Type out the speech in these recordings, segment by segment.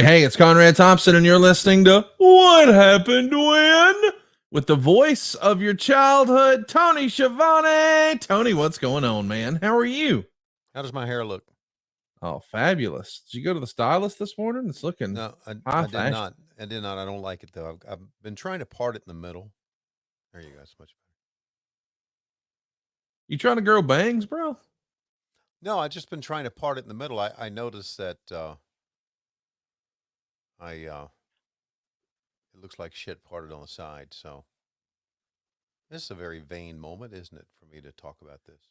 Hey, it's Conrad Thompson, and you're listening to What Happened When? With the voice of your childhood, Tony Schiavone. Tony, what's going on, man? How are you? How does my hair look? Oh, fabulous. Did you go to the stylist this morning? It's looking No, I high did fashion. not. I did not. I don't like it, though. I've been trying to part it in the middle. There you go. It's much better. You trying to grow bangs, bro? No, I've just been trying to part it in the middle. I noticed that it looks like shit parted on the side. So this is a very vain moment, isn't it, for me to talk about this?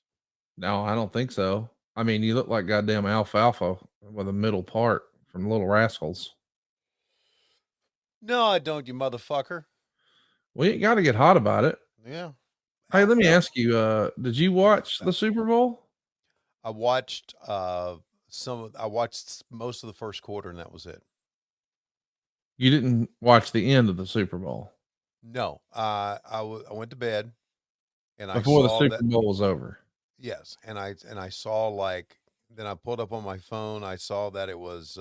No, I don't think so. I mean, you look like goddamn alfalfa with a middle part from Little Rascals. No, I don't, you motherfucker. Well, you got to get hot about it. Yeah. Hey, let me ask you, did you watch the Super Bowl? I watched I watched most of the first quarter, and that was it. You didn't watch the end of the Super Bowl? No, I went to bed, and Before the Super Bowl was over. Yes, and I saw then I pulled up on my phone. I saw that it was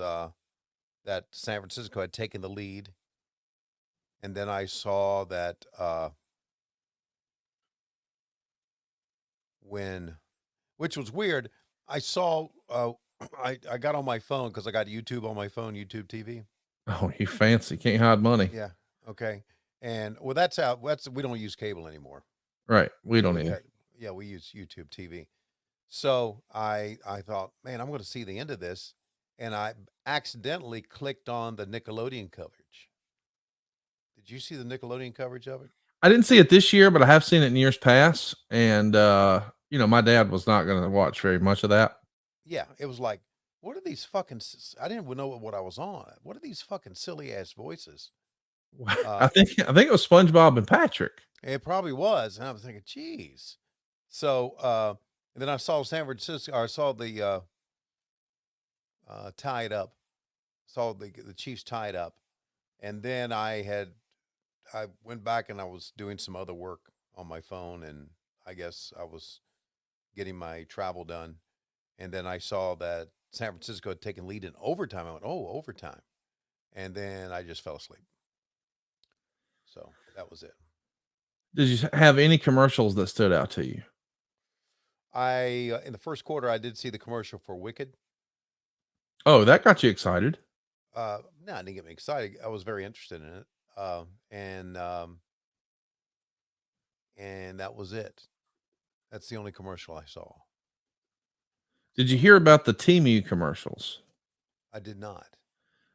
that San Francisco had taken the lead, and then I saw that which was weird. I saw I got on my phone because I got YouTube on my phone, YouTube TV. Oh, you fancy. Can't hide money. Yeah. Okay. And well, that's we don't use cable anymore. Right. We don't either. Yeah, we use YouTube TV. So I thought, man, I'm going to see the end of this, and I accidentally clicked on the Nickelodeon coverage. Did you see the Nickelodeon coverage of it? I didn't see it this year, but I have seen it in years past. And my dad was not going to watch very much of that. Yeah, it was like, what are these fucking? I didn't even know what I was on. What are these fucking silly ass voices? I think it was SpongeBob and Patrick. It probably was, and I was thinking, geez. So and then I saw San Francisco. I saw the tied up. Saw the Chiefs tied up, and then I went back and I was doing some other work on my phone, and I guess I was getting my travel done, and then I saw that San Francisco had taken lead in overtime. I went, oh, overtime, and then I just fell asleep. So that was it. Did you have any commercials that stood out to you? In the first quarter, I did see the commercial for Wicked. Oh, that got you excited. No, it didn't get me excited. I was very interested in it. And that was it. That's the only commercial I saw. Did you hear about the TEMU commercials? I did not.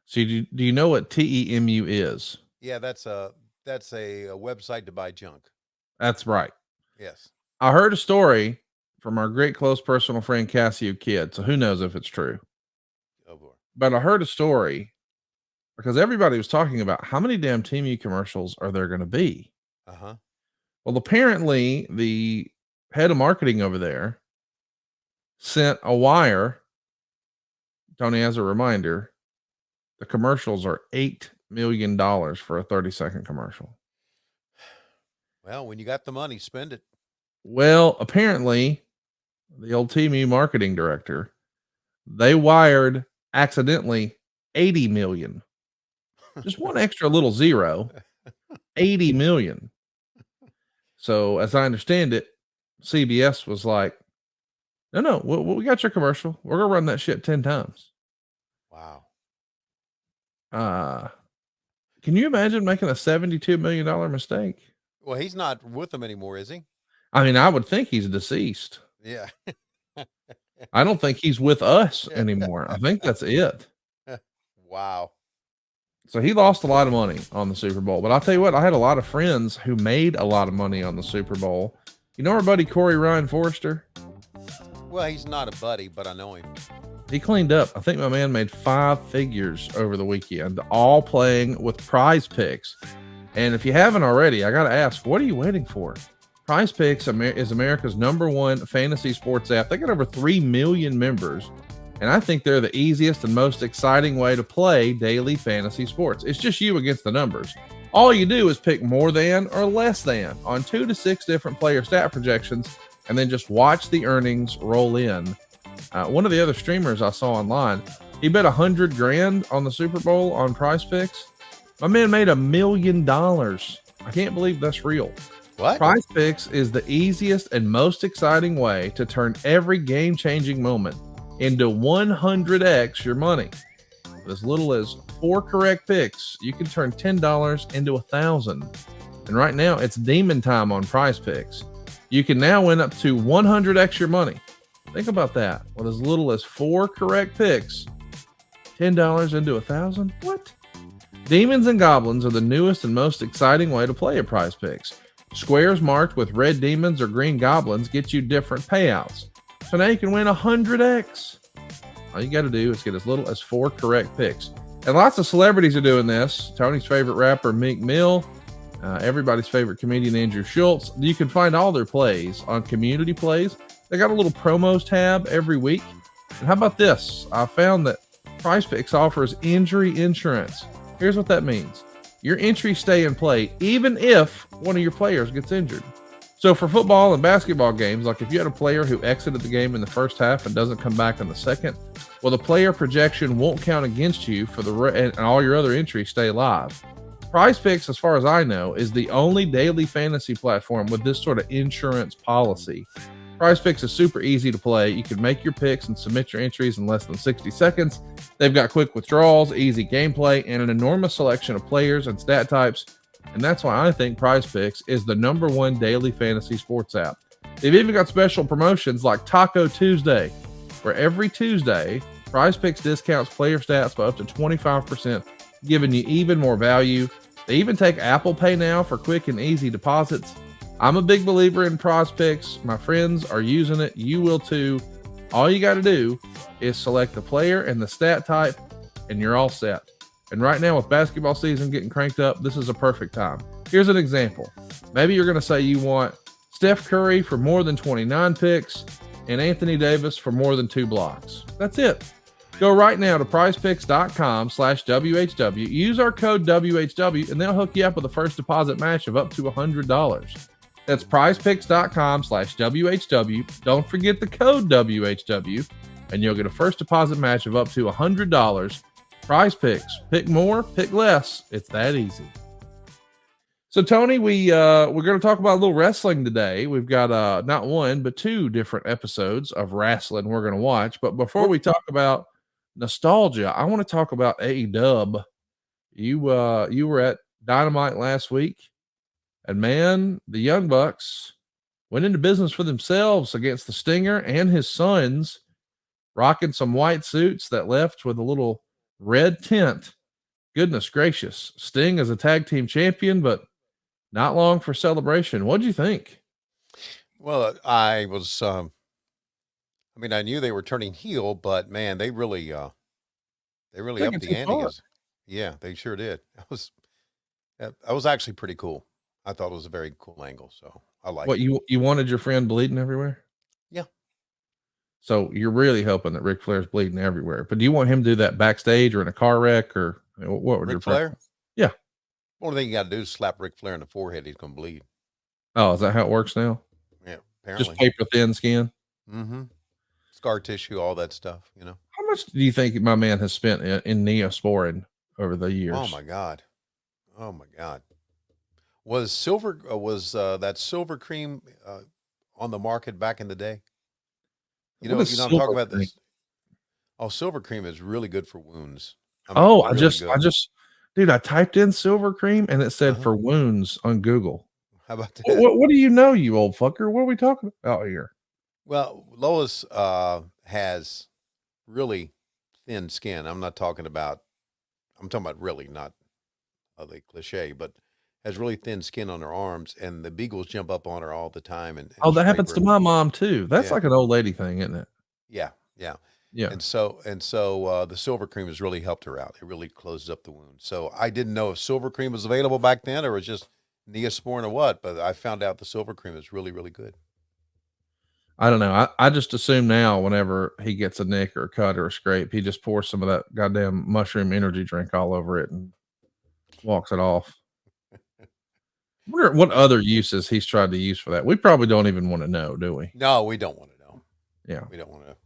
So do you know what TEMU is? Yeah, that's a website to buy junk. That's right. Yes. I heard a story from our great close personal friend Cassio Kidd. So who knows if it's true? Oh boy. But I heard a story because everybody was talking about how many damn TEMU commercials are there going to be? Uh-huh. Well, apparently the head of marketing over there sent a wire. Tony, as a reminder, the commercials are $8 million for a 30-second commercial. Well, when you got the money, spend it. Well, apparently the old TEMU marketing director, they wired accidentally 80 million. Just one extra little zero, 80 million. So as I understand it, CBS was like, no, we got your commercial. We're going to run that shit 10 times. Wow. Can you imagine making a $72 million mistake? Well, he's not with them anymore, is he? I mean, I would think he's deceased. Yeah. I don't think he's with us anymore. I think that's it. Wow. So he lost a lot of money on the Super Bowl. But I'll tell you what, I had a lot of friends who made a lot of money on the Super Bowl. You know our buddy Corey Ryan Forrester? Well, he's not a buddy, but I know him. He cleaned up. I think my man made 5 figures over the weekend, all playing with Prize Picks. And if you haven't already, I got to ask, what are you waiting for? Prize Picks is America's #1 fantasy sports app. They got over 3 million members. And I think they're the easiest and most exciting way to play daily fantasy sports. It's just you against the numbers. All you do is pick more than or less than on 2 to 6 different player stat projections, and then just watch the earnings roll in. One of the other streamers I saw online He bet 100 grand on the Super Bowl on Prize Picks. My man made $1 million. I can't believe that's real. What? Prize Picks is the easiest and most exciting way to turn every game-changing moment into 100x your money. With as little as 4 correct picks, you can turn $10 into 1,000. And right now, it's demon time on Prize Picks. You can now win up to 100x your money. Think about that. With as little as 4 correct picks, $10 into 1,000? What? Demons and Goblins are the newest and most exciting way to play at Prize Picks. Squares marked with red demons or green goblins get you different payouts. So now you can win 100x. All you got to do is get as little as 4 correct picks. And lots of celebrities are doing this. Tony's favorite rapper, Meek Mill. Everybody's favorite comedian, Andrew Schultz. You can find all their plays on Community Plays. They got a little promos tab every week. And how about this? I found that Prize Picks offers injury insurance. Here's what that means. Your entries stay in play even if one of your players gets injured. So for football and basketball games, like if you had a player who exited the game in the first half and doesn't come back in the second, well, the player projection won't count against you for and all your other entries stay live. Prize Picks, as far as I know, is the only daily fantasy platform with this sort of insurance policy. Prize Picks is super easy to play. You can make your picks and submit your entries in less than 60 seconds. They've got quick withdrawals, easy gameplay, and an enormous selection of players and stat types. And that's why I think Prize Picks is the #1 daily fantasy sports app. They've even got special promotions like Taco Tuesday, where every Tuesday, Prize Picks discounts player stats by up to 25%, giving you even more value. They even take Apple Pay now for quick and easy deposits. I'm a big believer in Prize Picks. My friends are using it. You will too. All you got to do is select the player and the stat type, and you're all set. And right now, with basketball season getting cranked up, this is a perfect time. Here's an example. Maybe you're going to say you want Steph Curry for more than 29 picks and Anthony Davis for more than 2 blocks. That's it. Go right now to prizepicks.com/WHW. Use our code WHW, and they'll hook you up with a first deposit match of up to $100. That's prizepicks.com/WHW. Don't forget the code WHW, and you'll get a first deposit match of up to $100. Prize Picks. Pick more, pick less. It's that easy. So, Tony, we're going to talk about a little wrestling today. We've got not 1, but 2 different episodes of wrestling we're going to watch. But before we talk about nostalgia, I want to talk about AEW. You were at Dynamite last week. And man, the Young Bucks went into business for themselves against the Stinger and his sons, rocking some white suits that left with a little red tint. Goodness gracious. Sting is a tag team champion, but not long for celebration. What'd you think? Well, I was, I knew they were turning heel, but man, they really upped the ante. Yeah, they sure did. That was actually pretty cool. I thought it was a very cool angle, so I like it. You wanted your friend bleeding everywhere? Yeah. So you're really hoping that Ric Flair's bleeding everywhere. But do you want him to do that backstage or in a car wreck, or what would Ric Flair? Yeah. Only thing you got to do is slap Ric Flair in the forehead. He's going to bleed. Oh, is that how it works now? Yeah, apparently. Just paper thin skin? Mm-hmm. Scar tissue, all that stuff, you know. How much do you think my man has spent in Neosporin over the years? Oh my God. Was that silver cream on the market back in the day? You know, I'm talking about this. Oh, silver cream is really good for wounds. I typed in silver cream and it said for wounds on Google. How about that? What do you know, you old fucker? What are we talking about here? Well, Lois has really thin skin. I'm talking about really, not the cliche, but has really thin skin on her arms, and the beagles jump up on her all the time. And that happens to my mom too. That's like an old lady thing, isn't it? Yeah. Yeah. And so the silver cream has really helped her out. It really closes up the wound. So I didn't know if silver cream was available back then or it was just Neosporin or what, but I found out the silver cream is really, really good. I don't know. I just assume now whenever he gets a nick or a cut or a scrape, he just pours some of that goddamn mushroom energy drink all over it and walks it off. I wonder what other uses he's tried to use for that. We probably don't even want to know, do we? No, we don't want to know. Yeah. We don't want to know.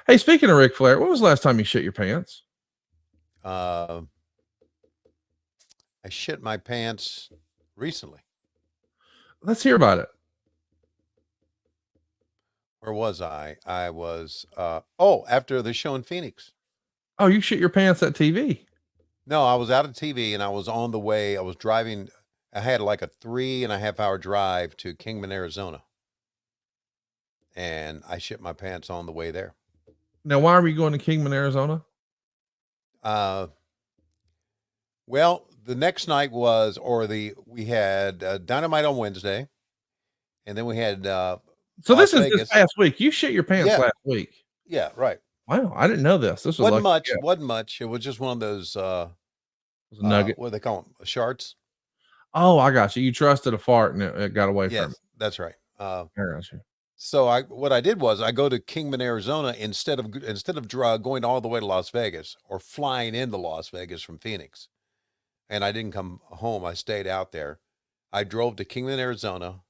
Hey, speaking of Ric Flair, when was the last time you shit your pants? I shit my pants recently. Let's hear about it. Where was I? I was after the show in Phoenix. Oh, you shit your pants at TV. No, I was out of TV and I was on the way. I was driving. I had like a 3.5 hour drive to Kingman, Arizona. And I shit my pants on the way there. Now, why are we going to Kingman, Arizona? Well, the next night we had Dynamite on Wednesday, and then we had So Las this is Vegas. this past week. You shit your pants last week. Yeah, right. Wow, I didn't know this. This was Wasn't much. It was just one of those nugget. what do they call them? Sharts. Oh, I got you. You trusted a fart and it got away from you. Yes, that's right. I got you. So what I did was I go to Kingman, Arizona instead of going all the way to Las Vegas or flying into Las Vegas from Phoenix. And I didn't come home. I stayed out there. I drove to Kingman, Arizona.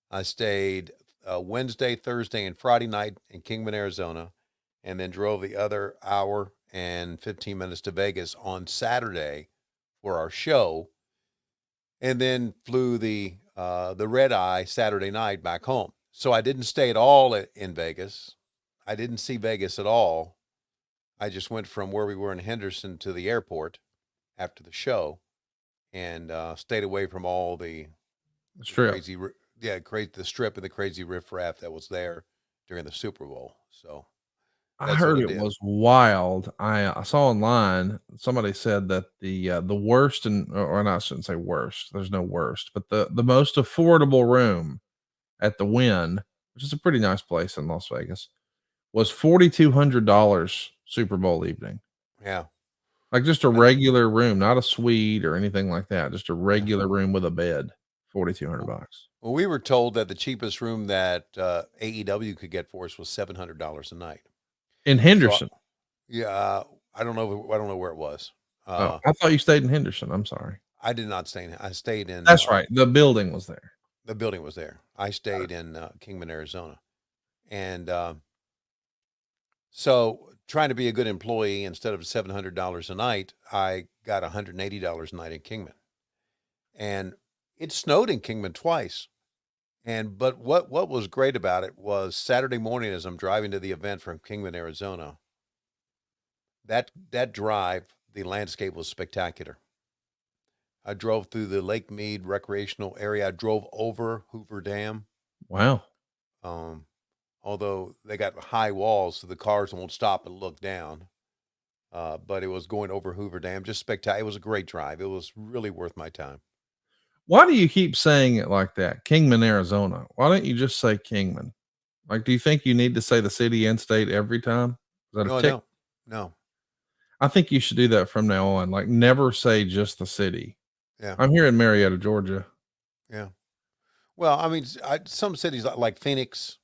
I stayed Wednesday, Thursday, and Friday night in Kingman, Arizona, and then drove the other hour and 15 minutes to Vegas on Saturday for our show, and then flew the red eye Saturday night back home. So I didn't stay at all in Vegas. I didn't see Vegas at all. I just went from where we were in Henderson to the airport after the show, and stayed away from all the crazy, the strip and the crazy riffraff that was there during the Super Bowl. So I heard it was wild. I saw online somebody said that the worst or I shouldn't say worst. There's no worst, but the most affordable room at the Wynn, which is a pretty nice place in Las Vegas, was $4,200 Super Bowl evening. Yeah. Like just a regular room, not a suite or anything like that. Just a regular room with a bed, $4,200. Well, we were told that the cheapest room that AEW could get for us was $700 a night in Henderson. So, yeah, I don't know where it was. I thought you stayed in Henderson. I'm sorry. I did not stay in. I stayed in. That's right. The building was there. The building was there. I stayed in Kingman, Arizona, and so trying to be a good employee, instead of $700 a night, I got $180 a night in Kingman, and it snowed in Kingman twice. But what was great about it was Saturday morning, as I'm driving to the event from Kingman, Arizona, that drive, the landscape was spectacular. I drove through the Lake Mead recreational area. I drove over Hoover Dam. Wow. Although they got high walls, so the cars won't stop and look down. But it was going over Hoover Dam, just spectacular. It was a great drive. It was really worth my time. Why do you keep saying it like that? Kingman, Arizona. Why don't you just say Kingman? Like, do you think you need to say the city and state every time? Is that No. I think you should do that from now on. Like, never say just the city. Yeah. I'm here in Marietta, Georgia. Yeah. Well, I mean, some cities like Phoenix,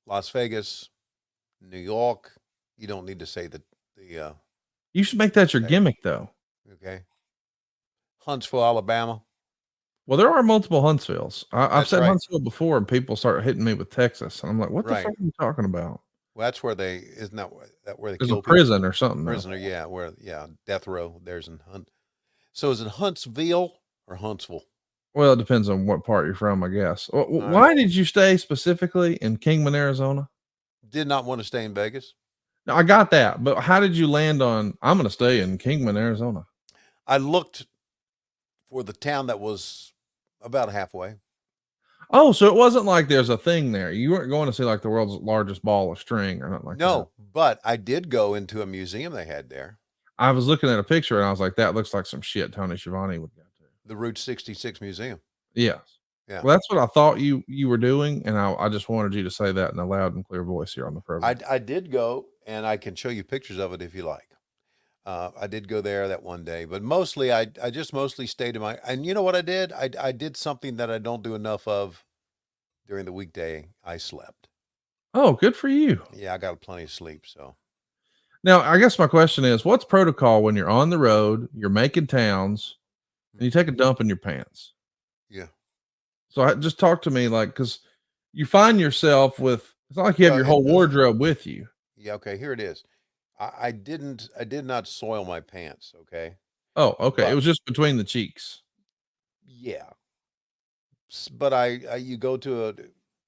Las Vegas, New York, you don't need to say the. You should make that your gimmick, though. Okay. Huntsville, Alabama. Well, there are multiple Huntsvilles. I've said right. Huntsville before, and people start hitting me with Texas, and I'm like, "What the Right. fuck are you talking about?" Well, that's where isn't that where they There's kill a prison or something. Prisoner, yeah, death row. There's in Hunt. So is it Huntsville or Huntsville? Well, it depends on what part you're from, I guess. Why right. did you stay specifically in Kingman, Arizona? Did not want to stay in Vegas. No, I got that, but how did you land on, I'm going to stay in Kingman, Arizona? I looked for the town that was about halfway. Oh, so it wasn't like there's a thing there. You weren't going to see like the world's largest ball of string or nothing like that. No, but I did go into a museum they had there. I was looking at a picture and I was like, that looks like some shit Tony Schiavone would go to. The Route 66 Museum. Yes. Yeah. Well, that's what I thought you were doing, and I just wanted you to say that in a loud and clear voice here on the program. I did go, and I can show you pictures of it if you like. I did go there that one day, but mostly I just mostly stayed in and you know what I did? I did something that I don't do enough of during the weekday. I slept. Oh, good for you. Yeah, I got plenty of sleep. So now I guess my question is, what's protocol when you're on the road, you're making towns, and you take a dump in your pants? Yeah. So just talk to me, like, because you find yourself with, it's not like you have your whole wardrobe with you. Yeah, okay, here it is. I did not soil my pants, okay? Oh, okay. It But was just between the cheeks. yeah, but you go to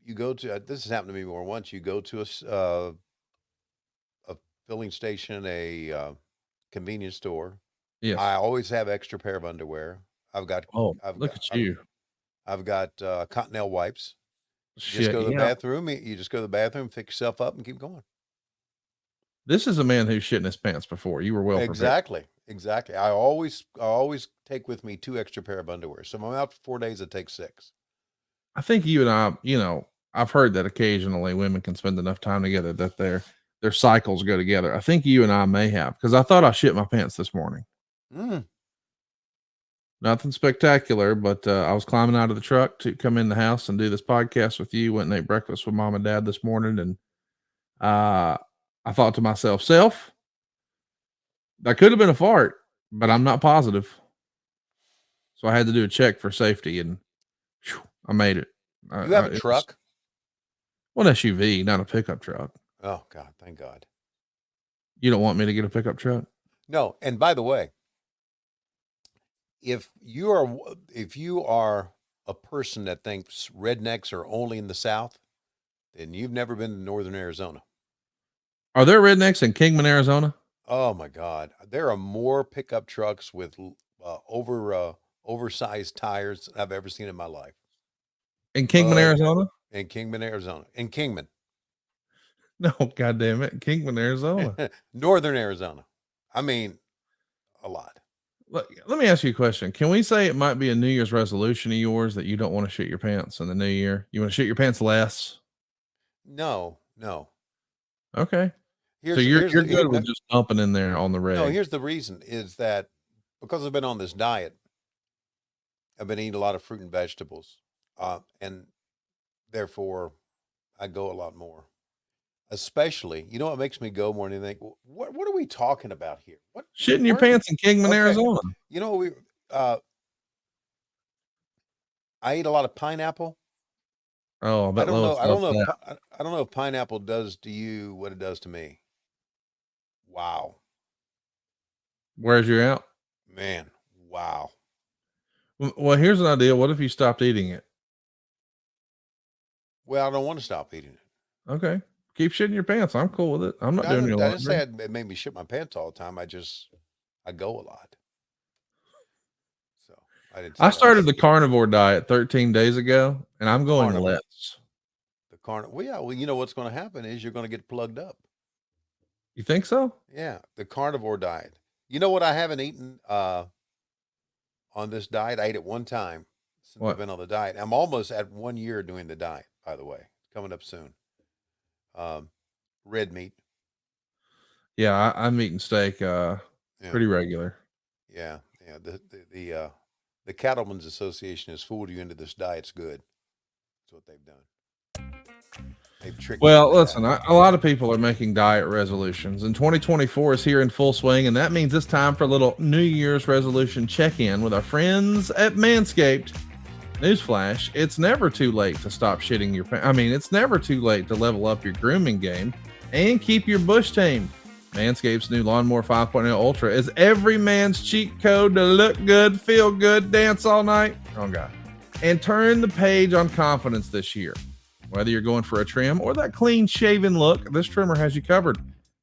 this has happened to me more than once. You go to a filling station, a convenience store. I Yes. always have extra pair of underwear. I've got Oh, I've look got at I've, you. I've got Cottonelle wipes. You just Shit. go to the Yeah. bathroom. You just go to the bathroom, fix yourself up, and keep going. This is a man who's shit in his pants before. You were well prepared. Exactly, exactly. I always take with me 2 extra pair of underwear. So if I'm out for 4 days, it takes 6. I think you and I, I've heard that occasionally women can spend enough time together that their cycles go together. I think you and I may have, because I thought I shit my pants this morning. Mm. Nothing spectacular, but I was climbing out of the truck to come in the house and do this podcast with you. Went and ate breakfast with mom and dad this morning, and I thought to myself, self, that could have been a fart, but I'm not positive. So I had to do a check for safety, and whew, I made it. You have a It was truck? well, an SUV, not a pickup truck. Oh God, thank God. You don't want me to get a pickup truck? No, and by the way, if you are a person that thinks rednecks are only in the South, then you've never been to Northern Arizona. Are there rednecks in Kingman, Arizona? Oh my God, there are more pickup trucks with oversized tires than I've ever seen in my life. In Kingman, Mud Arizona? in Kingman, Arizona. In Kingman, No, God damn it, Kingman, Arizona. Northern Arizona. I mean, a lot. Let me ask you a question. Can we say it might be a New Year's resolution of yours that you don't want to shit your pants in the new year? You want to shit your pants less? No, no. Okay. So Here's you're here's you're the here, good with just dumping in there on the no. reg. Here's the reason is that because I've been on this diet, I've been eating a lot of fruit and vegetables, and therefore I go a lot more. Especially, you know what makes me go more than anything? What are we talking about here? Shitting your Where? pants in Kingman, Okay, Arizona. you know uh, I eat a lot of pineapple. Oh, I I bet don't know. Lois I don't loves know. If, that. I don't know if pineapple does to you what it does to me. Wow, Where's your out? man, wow. Well, here's an idea. What if you stopped eating it? Well, I don't want to stop eating it. Okay. Keep shitting your pants. I'm cool with it. I'm not I doing didn't, your I didn't say laundry. it made me shit my pants all the time. I go a lot, so I didn't say I that was started the carnivore diet 13 days ago, and I'm going carnivore. less. The carnivore. Well, yeah. Well, you know what's going to happen is you're going to get plugged up. You think so? Yeah, the carnivore diet. You know what I haven't eaten on this diet? I ate it one time since I've What? been on the diet. I'm almost at 1 year doing the diet, by the way. Coming up soon. Um, red meat. Yeah, I'm eating steak Yeah, pretty regular. yeah, yeah. The Cattlemen's Association has fooled you into this diet's good. That's what they've done. They've tricked you Well, into that. listen, a lot of people are making diet resolutions, and 2024 is here in full swing, and that means it's time for a little New Year's resolution check-in with our friends at Manscaped. Newsflash, it's never too late to stop shitting your pants. I mean, it's never too late to level up your grooming game and keep your bush tamed. Manscaped's new Lawnmower 5.0 Ultra is every man's cheat code to look good, feel good, dance all night. Wrong guy. And turn the page on confidence this year. Whether you're going for a trim or that clean shaven look, this trimmer has you covered.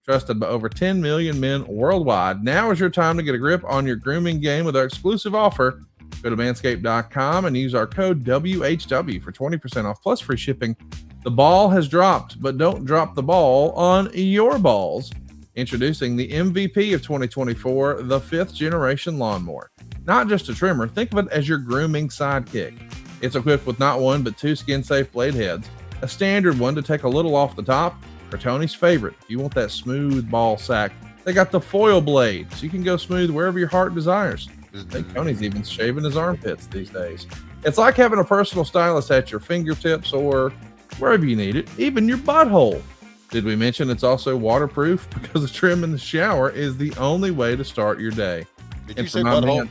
Trusted by over 10 million men worldwide. Now is your time to get a grip on your grooming game with our exclusive offer. Go to manscaped.com and use our code WHW for 20% off plus free shipping. The ball has dropped, but don't drop the ball on your balls. Introducing the MVP of 2024, the 5th generation lawnmower. Not just a trimmer, think of it as your grooming sidekick. It's equipped with not one, but 2 skin-safe blade heads, a standard one to take a little off the top, or Tony's favorite, if you want that smooth ball sack, they got the foil blade, so you can go smooth wherever your heart desires. I think Tony's even shaving his armpits these days. It's like having a personal stylist at your fingertips or wherever you need it, even your butthole. Did we mention it's also waterproof? Because a trim in the shower is the only way to start your day. Did And you for say my butthole? man,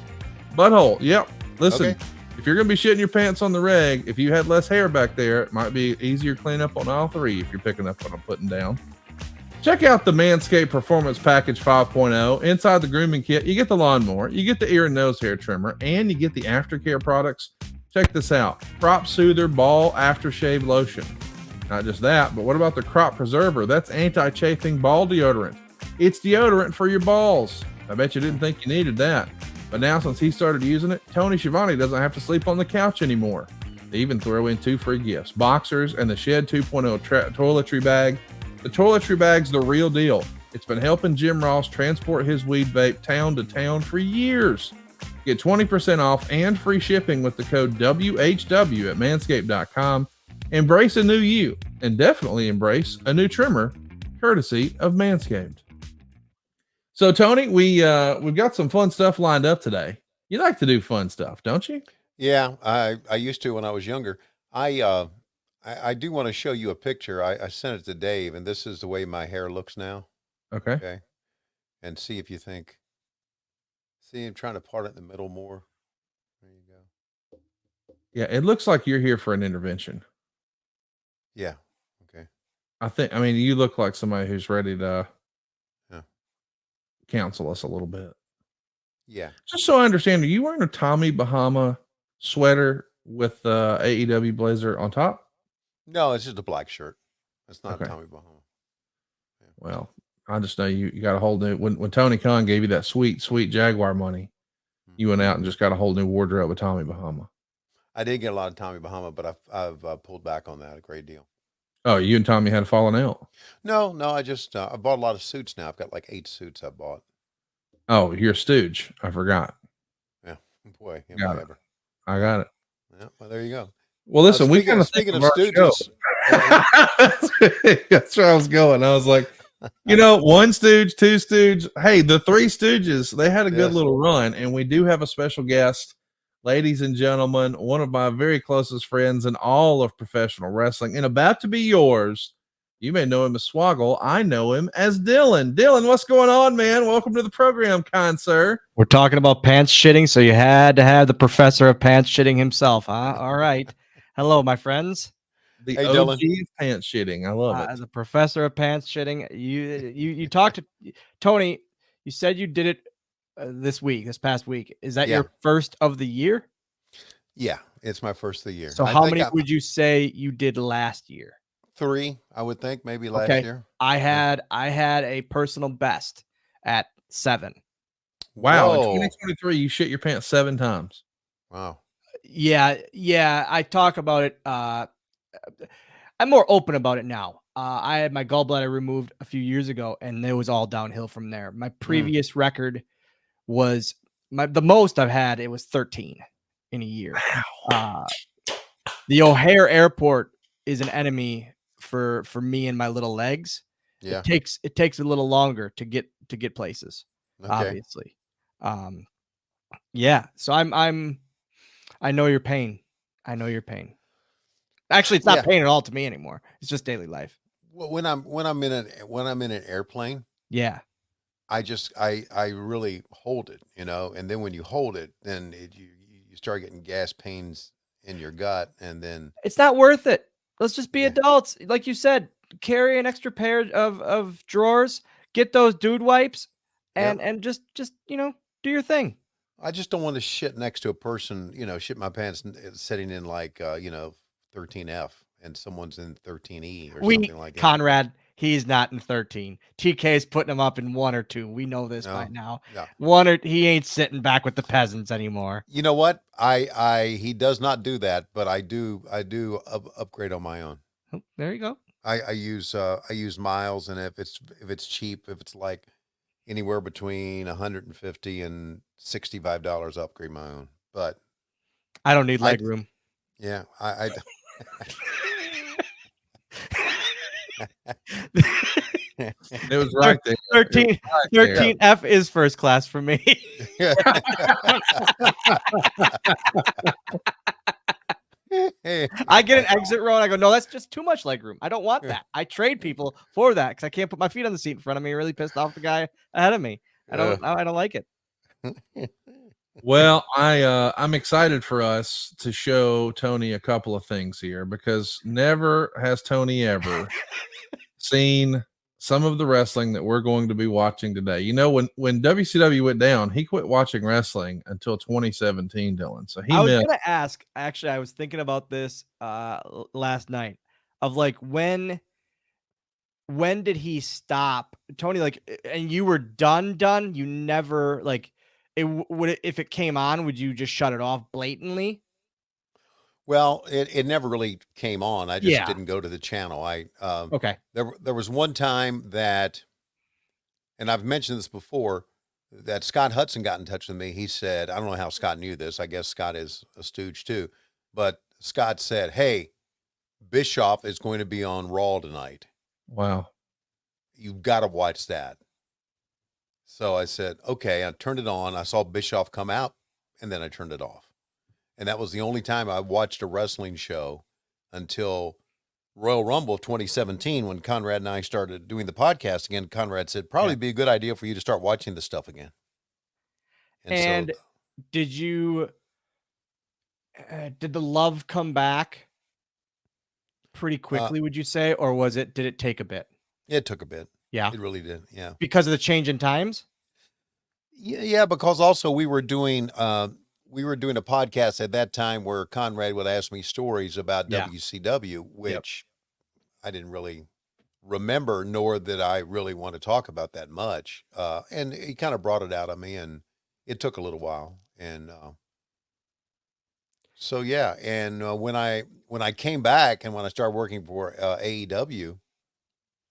butthole, yep. Listen, Okay. if you're going to be shitting your pants on the reg, if you had less hair back there, it might be easier to clean up on aisle 3 if you're picking up what I'm putting down. Check out the Manscaped Performance Package 5.0. Inside the grooming kit, you get the lawnmower, you get the ear and nose hair trimmer, and you get the aftercare products. Check this out. Crop Soother Ball Aftershave Lotion. Not just that, but what about the Crop Preserver? That's anti-chafing ball deodorant. It's deodorant for your balls. I bet you didn't think you needed that. But now, since he started using it, Tony Schiavone doesn't have to sleep on the couch anymore. They even throw in 2 free gifts, boxers and the Shed 2.0 toiletry bag. The toiletry bag's the real deal. It's been helping Jim Ross transport his weed vape town to town for years. Get 20% off and free shipping with the code WHW at manscaped.com. Embrace a new you, and definitely embrace a new trimmer, courtesy of Manscaped. So, Tony, we've got some fun stuff lined up today. You like to do fun stuff, don't you? Yeah, I used to when I was younger. I do want to show you a picture. I sent it to Dave, and this is the way my hair looks now. Okay. Okay. And see if you think. See, I'm trying to part it in the middle more. There you go. Yeah, it looks like you're here for an intervention. Yeah. Okay. I mean, you look like somebody who's ready to counsel us a little bit. Yeah. Just so I understand, are you wearing a Tommy Bahama sweater with AEW blazer on top? No, it's just a black shirt. It's not Okay. Tommy Bahama. Yeah. Well, I just know you got a whole new, when Tony Khan gave you that sweet Jaguar money, you went out and just got a whole new wardrobe with Tommy Bahama. I did get a lot of Tommy Bahama, but I've pulled back on that a great deal. Oh, you and Tommy had fallen out. No, I just I bought a lot of suits now. I've got like 8 suits I bought. Oh, you're a stooge. I forgot. Yeah, boy, I got it. Yeah, well, there you go. Well, listen, we kind of speaking of stooges. That's where I was going. I was like, one stooge, 2 stooge. Hey, the 3 stooges, they had a good little run, and we do have a special guest, ladies and gentlemen, one of my very closest friends in all of professional wrestling, and about to be yours. You may know him as Swoggle. I know him as Dylan. Dylan, what's going on, man? Welcome to the program, kind sir. We're talking about pants shitting, so you had to have the professor of pants shitting himself, huh? All right. Hello, my friends. The hey, OG Dylan. pants shitting. I love it. As a professor of pants shitting, you talked to Tony. You said you did it this past week. Is that your first of the year? Yeah, it's my first of the year. So how many would you say you did last year? 3, I would think, maybe last year. I had a personal best at 7. Wow. In 2023, you shit your pants 7 times. Wow. Yeah. I talk about it. I'm more open about it now. I had my gallbladder removed a few years ago, and it was all downhill from there. My previous record was the most I've had. It was 13 in a year. Wow. The O'Hare Airport is an enemy for me and my little legs. Yeah. It takes a little longer to get places. Okay. Obviously. Yeah. So I know your pain. I know your pain. Actually, it's not pain at all to me anymore. It's just daily life. Well, when I'm in an airplane, yeah, I really hold it, and then when you hold it, then you start getting gas pains in your gut, and then it's not worth it. Let's just be adults. Like you said, carry an extra pair of drawers, get those dude wipes, and just do your thing. I just don't want to shit next to a person, shit my pants sitting in like 13F and someone's in 13E or something like that. Conrad, he's not in 13. TK is putting him up in 1 or 2. We know this by now. No. He ain't sitting back with the peasants anymore. You know what? He does not do that, but I do upgrade on my own. Oh, there you go. I use miles, and if it's cheap, if it's like anywhere between $150 and $65, upgrade my own. But I don't need leg room. Yeah, I it was right there. 13F is first class for me. I get an exit row and I go, no, that's just too much leg room. I don't want that. I trade people for that because I can't put my feet on the seat in front of me. Really pissed off the guy ahead of me. I don't like it. Well, I'm excited for us to show Tony a couple of things here, because never has Tony ever seen some of the wrestling that we're going to be watching today. You know, when WCW went down, he quit watching wrestling until 2017, Dylan. So he I was missed. gonna ask. Actually, I was thinking about this last night. Of like when did he stop, Tony? Like, and you were done. You never like it. Would it, if it came on, would you just shut it off blatantly? Well, it never really came on. I just Yeah. didn't go to the channel. Okay. There was one time that, and I've mentioned this before, that Scott Hudson got in touch with me. He said, I don't know how Scott knew this. I guess Scott is a stooge too, but Scott said, "Hey, Bischoff is going to be on Raw tonight. Wow. You've got to watch that." So I said, okay. I turned it on. I saw Bischoff come out, and then I turned it off. And that was the only time I watched a wrestling show until Royal Rumble of 2017, when Conrad and I started doing the podcast again. Conrad said, probably be a good idea for you to start watching this stuff again. And so, did you, did the love come back pretty quickly, would you say? Or did it take a bit? it took a bit. Yeah. It really did. Yeah. Because of the change in times? Yeah. Because also we were doing a podcast at that time where Conrad would ask me stories about WCW, which I didn't really remember, nor did I really want to talk about that much. And he kind of brought it out of me, and it took a little while. And so, yeah. And when I came back and when I started working for AEW,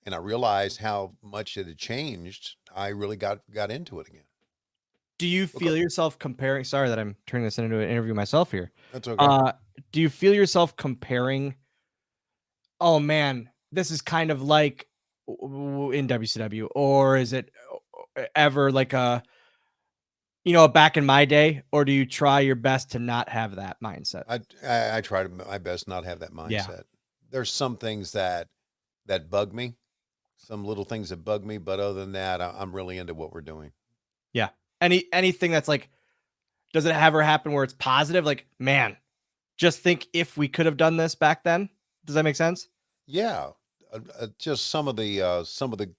and I realized how much it had changed, I really got into it again. Do you feel yourself comparing? Sorry that I'm turning this into an interview myself here. That's okay. Do you feel yourself comparing? Oh man, this is kind of like in WCW, or is it ever like a, back in my day, or do you try your best to not have that mindset? I try my best not have that mindset. Yeah. There's some things that bug me, some little things that bug me, but other than that, I'm really into what we're doing. Yeah. Anything that's like, does it ever happen where it's positive? Like, man, just think if we could have done this back then. Does that make sense? Yeah. Just some of the,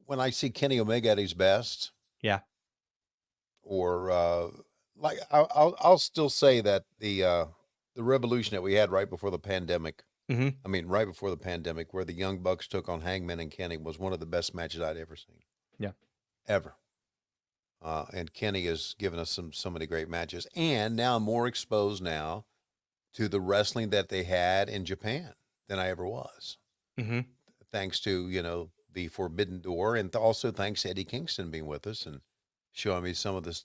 when I see Kenny Omega at his best. Yeah. Or like I'll still say that the revolution that we had right before the pandemic. Mm-hmm. I mean, right before the pandemic, where the Young Bucks took on Hangman and Kenny, was one of the best matches I'd ever seen. Yeah. Ever. And Kenny has given us so many great matches, and now I'm more exposed now to the wrestling that they had in Japan than I ever was. Mm-hmm. Thanks to the Forbidden Door, and also thanks to Eddie Kingston being with us and showing me some of this.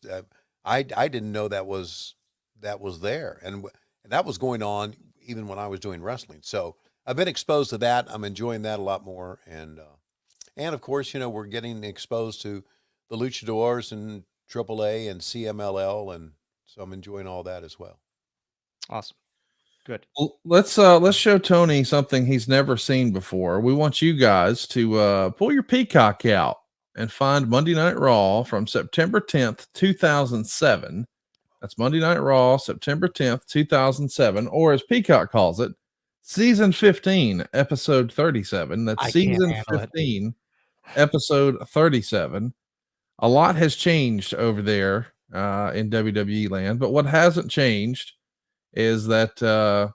I didn't know that was there, and that was going on even when I was doing wrestling. So I've been exposed to that. I'm enjoying that a lot more, and of course, we're getting exposed to the Luchadors and AAA and CMLL, and so I'm enjoying all that as well. Awesome. Good. Well, let's show Tony something he's never seen before. We want you guys to pull your Peacock out and find Monday Night Raw from September 10th, 2007. That's Monday Night Raw, September 10th, 2007, or as Peacock calls it, Season 15, Episode 37. That's Season 15, Episode 37. A lot has changed over there in WWE land, but what hasn't changed is that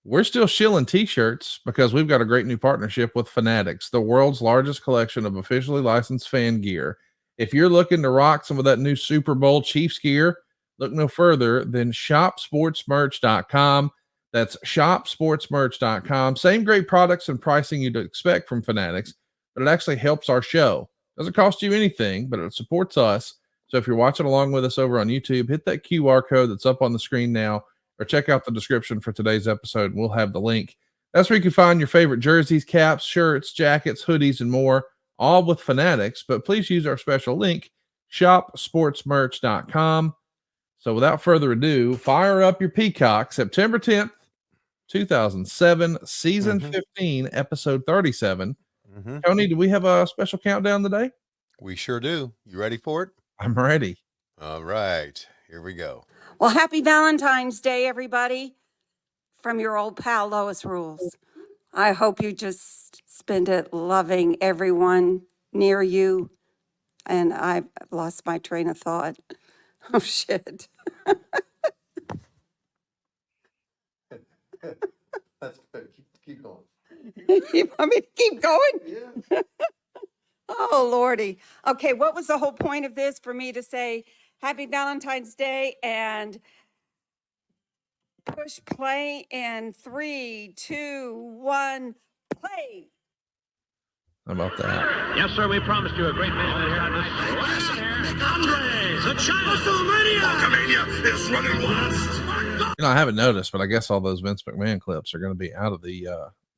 we're still shilling t-shirts because we've got a great new partnership with Fanatics, the world's largest collection of officially licensed fan gear. If you're looking to rock some of that new Super Bowl Chiefs gear, look no further than shopsportsmerch.com. That's shopsportsmerch.com. Same great products and pricing you'd expect from Fanatics, but it actually helps our show. Doesn't cost you anything, but it supports us. So if you're watching along with us over on YouTube, hit that QR code that's up on the screen now, or check out the description for today's episode, and we'll have the link. That's where you can find your favorite jerseys, caps, shirts, jackets, hoodies, and more, all with Fanatics. But please use our special link, shopsportsmerch.com. So without further ado, fire up your Peacock, September 10th, 2007, Season 15, Episode 37. Tony, do we have a special countdown today? We sure do. You ready for it? I'm ready. All right. Here we go. Well, happy Valentine's Day, everybody. From your old pal, Lois Rules. I hope you just spend it loving everyone near you. And I've lost my train of thought. Oh, shit. That's good. Keep going. You want me to keep going? Yeah. Oh, Lordy. Okay, what was the whole point of this? For me to say Happy Valentine's Day and push play in 3, 2, 1, play. How about that? Yes, sir, we promised you a great match here tonight. Andre, the Giant Hulkamania is running last. I haven't noticed, but I guess all those Vince McMahon clips are going to be out of the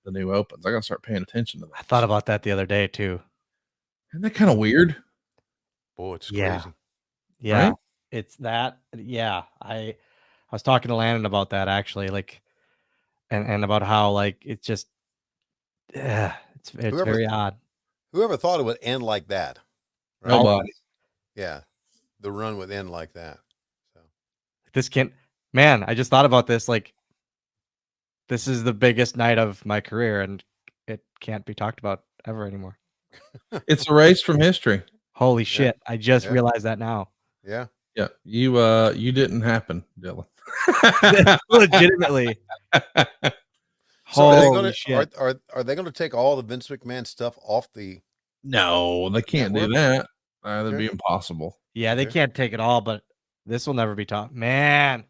new opens. I got to start paying attention to that. I thought about that the other day too. Isn't that kind of weird? Boy, it's Yeah. crazy. Yeah, Right? it's that. Yeah, I was talking to Landon about that actually, like, and about how like it's just, it's Whoever- very odd. Whoever thought it would end like that? Right? Nobody. Yeah, the run would end like that. So This can't, man. I just thought about this. Like, this is the biggest night of my career, and it can't be talked about ever anymore. It's erased from history. Holy shit! I just Yeah. realized that now. yeah, Yeah, you didn't happen, Dylan. Legitimately. So are they Holy gonna shit! are they going to take all the Vince McMahon stuff off the? No, they can't do that. That'd be impossible. Yeah, they Okay. can't take it all, but this will never be taught. Man.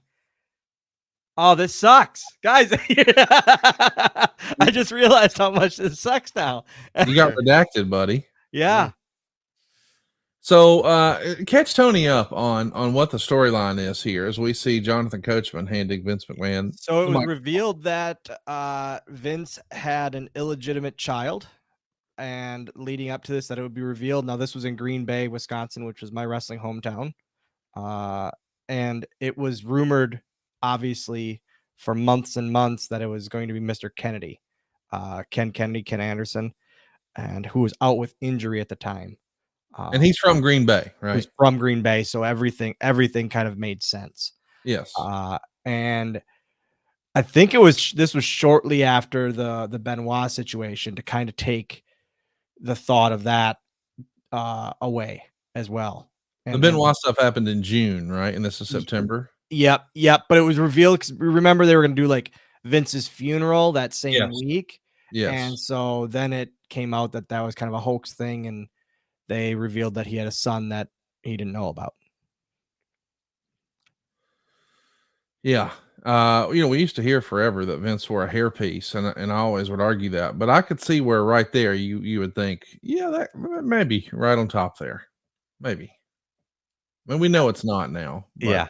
Oh, this sucks. Guys, I just realized how much this sucks now. You got redacted, buddy. Yeah. So catch Tony up on what the storyline is here as we see Jonathan Coachman handing Vince McMahon. So it the was mic. revealed that Vince had an illegitimate child, and leading up to this, that it would be revealed. Now, this was in Green Bay, Wisconsin, which was my wrestling hometown. And it was rumored, obviously, for months and months that it was going to be Mr. Kennedy, Ken Anderson, and who was out with injury at the time. And he's from Green Bay, right? He's from Green Bay, so everything kind of made sense. Yes. And I think this was shortly after the Benoit situation to kind of take the thought of that away as well. The Benoit stuff happened in June, right? And this is September. Yep. But it was revealed because remember they were going to do like Vince's funeral that same week. Yes. And so then it came out that was kind of a hoax thing, and they revealed that he had a son that he didn't know about. Yeah. We used to hear forever that Vince wore a hairpiece, and I always would argue that, but I could see where right there you would think, yeah, that maybe right on top there. Maybe. I mean, we know it's not now. But Yeah.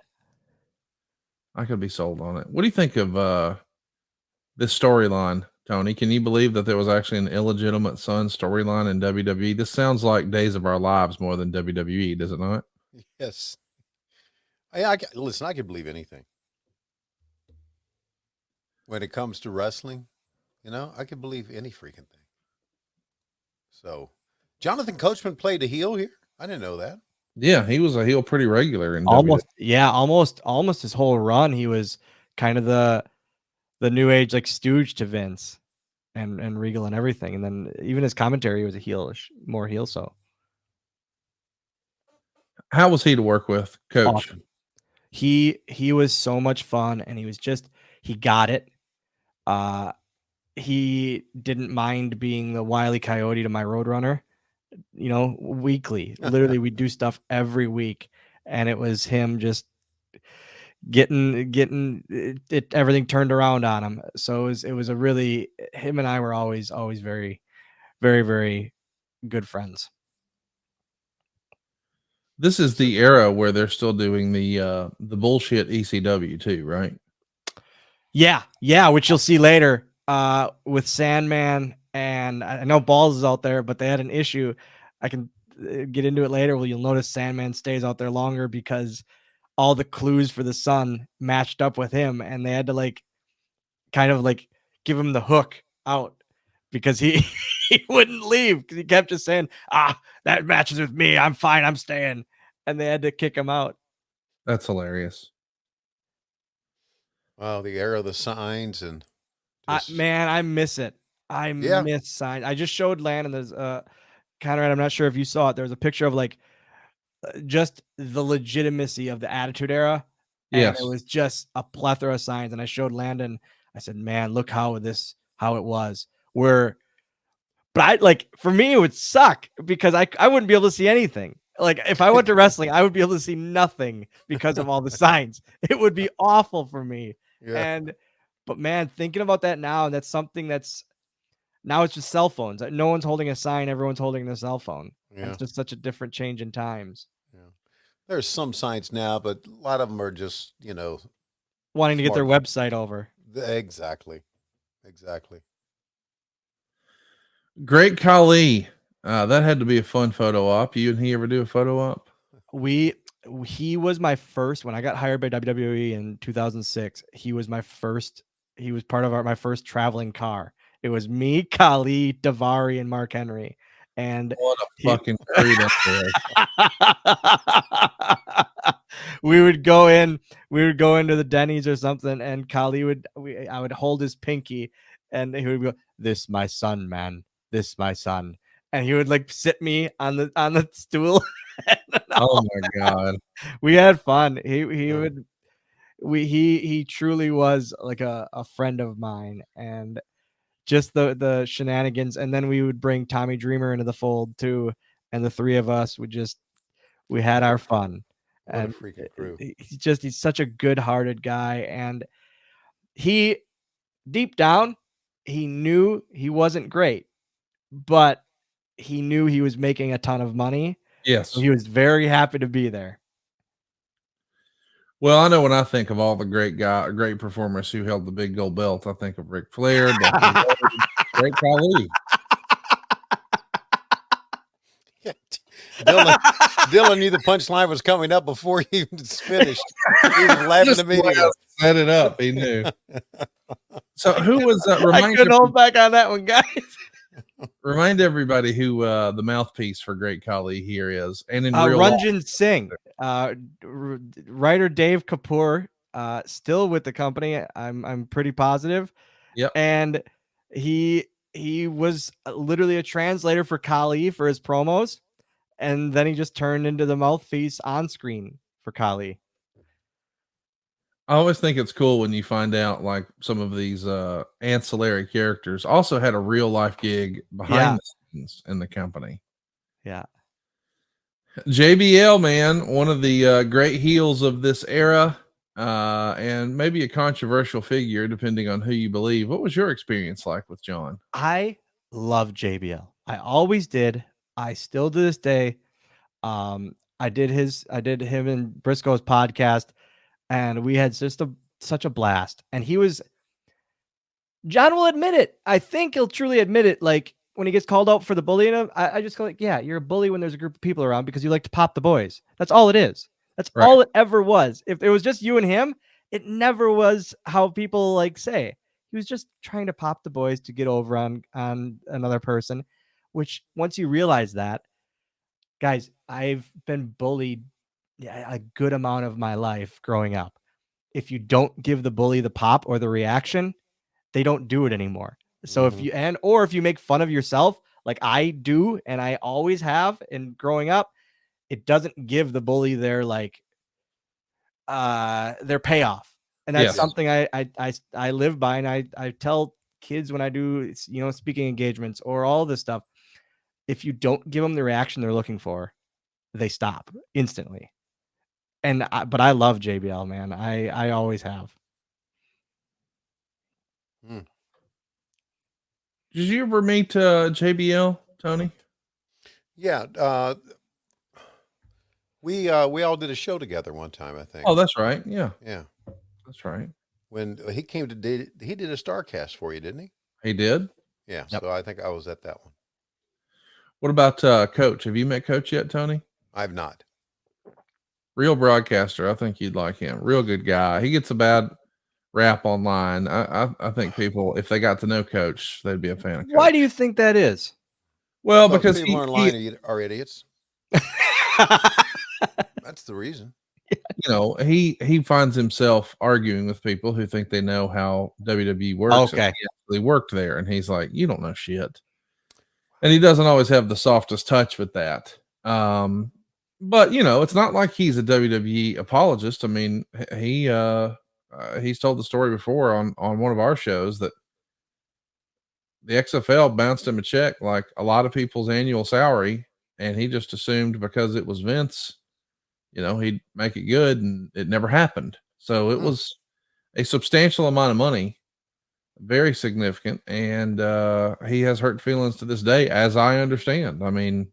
I could be sold on it. What do you think of this storyline, Tony? Can you believe that there was actually an illegitimate son storyline in WWE? This sounds like Days of Our Lives more than WWE, does it not? Yes. Listen, I can believe anything. When it comes to wrestling, I can believe any freaking thing. So, Jonathan Coachman played a heel here? I didn't know that. Yeah, he was a heel pretty regular in almost WWE. almost his whole run. He was kind of the new age like stooge to Vince and Regal and everything. And then even his commentary was more heel. So how was he to work with, Coach? Awesome. He was so much fun, and he got it. He didn't mind being the Wile E. Coyote to my Roadrunner. Weekly. Literally, we do stuff every week, and it was him just getting everything turned around on him. So it was a really, him and I were always very, very, very good friends. This is the era where they're still doing the bullshit ECW too, right? Yeah, which you'll see later with Sandman. And I know Balls is out there, but they had an issue. I can get into it later. Well, you'll notice Sandman stays out there longer because all the clues for the Sun matched up with him, and they had to kind of give him the hook out because he wouldn't leave because he kept just saying, that matches with me. I'm fine. I'm staying. And they had to kick him out. That's hilarious. Wow, the era of the signs and Man, I miss it. I Yeah. miss signs. I just showed Landon. There's Conrad. I'm not sure if you saw it. There was a picture of like just the legitimacy of the Attitude Era, and Yes. it was just a plethora of signs. And I showed Landon. I said, "Man, look how it was." But I like for me it would suck because I wouldn't be able to see anything. Like if I went to wrestling, I would be able to see nothing because of all the signs. It would be awful for me. Yeah. But man, thinking about that now, and that's something that's now it's just cell phones. No one's holding a sign, everyone's holding their cell phone. And Yeah. it's just such a different change in times. Yeah. There's some signs now, but a lot of them are just, Wanting to get their Smart. website over. Exactly. Great Khali. That had to be a fun photo op. You and he ever do a photo op? He was my first when I got hired by WWE in 2006. He was part of my first traveling car. It was me, Khali, Davari, and Mark Henry. And What a fucking crew that was. we would go into the Denny's or something, and Khali I would hold his pinky, and he would go, "This my son, man. This my son." And he would like sit me on the stool. Oh my god. We had fun. He Yeah. he truly was like a friend of mine, and just the shenanigans. And then we would bring Tommy Dreamer into the fold too, and the three of us we had our fun. What a And freaking crew. he's such a good-hearted guy, and he deep down he knew he wasn't great, but he knew he was making a ton of money. Yes. So he was very happy to be there. Well, I know when I think of all the great performers who held the big gold belt, I think of Ric Flair, Great Khali. Dylan knew the punchline was coming up before he even finished. He was laughing immediately. Set it up. He knew. So who was that? I couldn't hold back on that one, guys. Remind everybody who the mouthpiece for Great Khali here is, and in real life. Ranjan Singh, writer Dave Kapoor, still with the company. I'm pretty positive. Yep. And he was literally a translator for Khali for his promos, and then he just turned into the mouthpiece on screen for Khali. I always think it's cool when you find out like some of these ancillary characters also had a real life gig behind the scenes in the company. Yeah. JBL, man, one of the great heels of this era, and maybe a controversial figure depending on who you believe. What was your experience like with John? I love JBL. I always did. I still to this day. I did him and Briscoe's podcast, and we had just such a blast. And John will admit it. I think he'll truly admit it. Like when he gets called out for the bullying, I just go like, yeah, you're a bully when there's a group of people around because you like to pop the boys. That's all it is. That's Right. all it ever was. If it was just you and him, it never was how people like say. He was just trying to pop the boys to get over on another person, which once you realize that, guys, I've been bullied a good amount of my life growing up. If you don't give the bully the pop or the reaction, they don't do it anymore. So if you make fun of yourself, like I do, and I always have, and growing up, it doesn't give the bully their payoff. And that's something I live by, and I tell kids when I do, speaking engagements or all this stuff. If you don't give them the reaction they're looking for, they stop instantly. But I love JBL, man. I always have. Did you ever meet JBL, Tony? Yeah. We all did a show together one time, I think. Oh, that's right. Yeah. Yeah. That's right. When he came he did a StarCast for you, didn't he? He did. Yeah. Yep. So I think I was at that one. What about Coach? Have you met Coach yet, Tony? I've not. Real broadcaster. I think you'd like him. Real good guy. He gets a bad rap online. I think people, if they got to know Coach, they'd be a fan of Coach. Why do you think that is? Well, because people online are idiots. That's the reason. you know, he finds himself arguing with people who think they know how WWE works. And Okay. he actually worked there, and he's like, you don't know shit. And he doesn't always have the softest touch with that. But you know, it's not like he's a WWE apologist. I mean, he's told the story before on one of our shows that the XFL bounced him a check like a lot of people's annual salary, and he just assumed because it was Vince, you know, he'd make it good, and it never happened. So it was a substantial amount of money, very significant, and he has hurt feelings to this day, as I understand. I mean,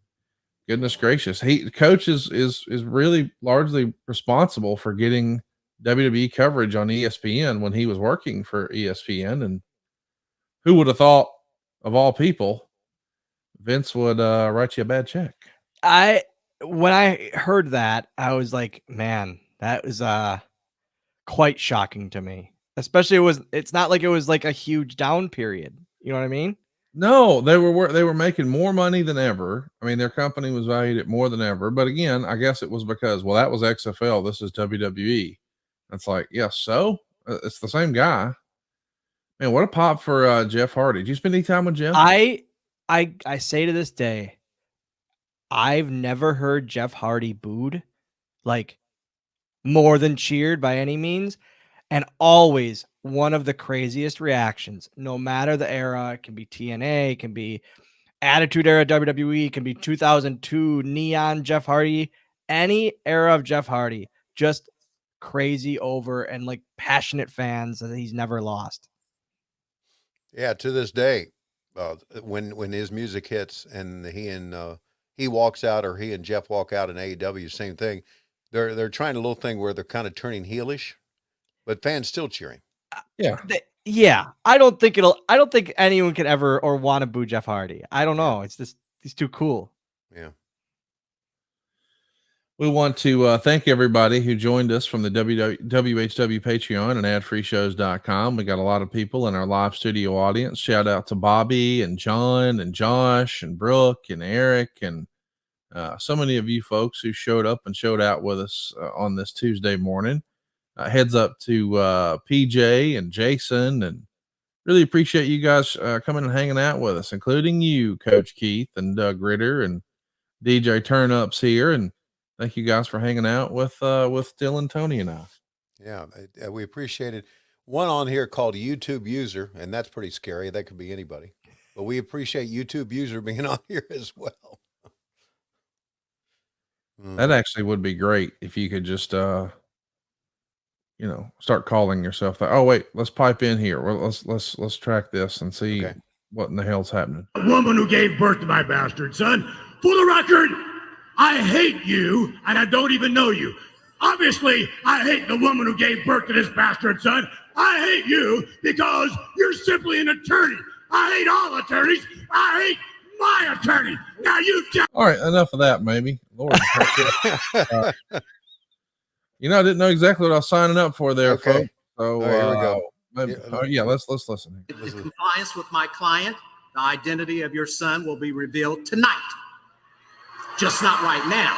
goodness gracious, coach is really largely responsible for getting WWE coverage on ESPN when he was working for ESPN, and who would have thought, of all people, Vince would write you a bad check. When I heard that, I was like, man, that was quite shocking to me. Especially it's not like it was like a huge down period. You know what I mean? No, they were making more money than ever. I mean, their company was valued at more than ever. But again, I guess it was because, well, that was XFL. This is WWE. It's like, yeah, so it's the same guy. Man, what a pop for Jeff Hardy. Did you spend any time with Jeff? I say to this day, I've never heard Jeff Hardy booed like more than cheered by any means. And always one of the craziest reactions, no matter the era. It can be TNA, it can be Attitude Era WWE, it can be 2002 Neon Jeff Hardy, any era of Jeff Hardy, just crazy over and like passionate fans that he's never lost. Yeah, to this day, when his music hits and he walks out, or he and Jeff walk out in AEW, same thing. They're trying a little thing where they're kind of turning heelish, but fans still cheering. Yeah. I don't think anyone could ever or want to boo Jeff Hardy. I don't know. It's just he's too cool. Yeah. We want to thank everybody who joined us from the WHW Patreon and adfreeshows.com. We got a lot of people in our live studio audience. Shout out to Bobby and John and Josh and Brooke and Eric and so many of you folks who showed up and showed out with us on this Tuesday morning. Heads up to PJ and Jason, and really appreciate you guys coming and hanging out with us, including you, Coach Keith and Doug Ritter and DJ Turnups here. And thank you guys for hanging out with Dylan, Tony, and I. Yeah, we appreciate it. One on here called YouTube User, and that's pretty scary. That could be anybody. But we appreciate YouTube User being on here as well. That actually would be great if you could just start calling yourself that. Oh wait, let's pipe in here. Well, let's track this and see what in the hell's happening. A woman who gave birth to my bastard son. For the record, I hate you, and I don't even know you. Obviously, I hate the woman who gave birth to this bastard son. I hate you because you're simply an attorney. I hate all attorneys. I hate my attorney. Now you all right, enough of that, maybe. Lord. I didn't know exactly what I was signing up for there, folks. So here we go. Maybe, let's listen. In compliance with my client, the identity of your son will be revealed tonight. Just not right now.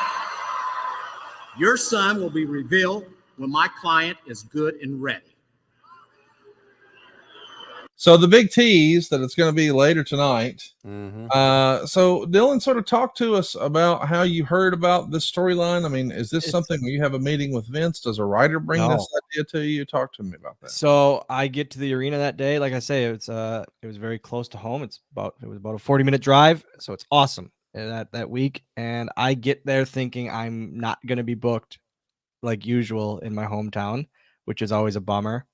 Your son will be revealed when my client is good and ready. So the big tease that it's going to be later tonight. Mm-hmm. So Dylan, sort of talk to us about how you heard about this storyline. I mean, is this something where you have a meeting with Vince? Does a writer bring this idea to you? Talk to me about that. So I get to the arena that day. Like I say, it was very close to home. It was about a 40-minute drive. So it's awesome that week. And I get there thinking I'm not going to be booked like usual in my hometown, which is always a bummer.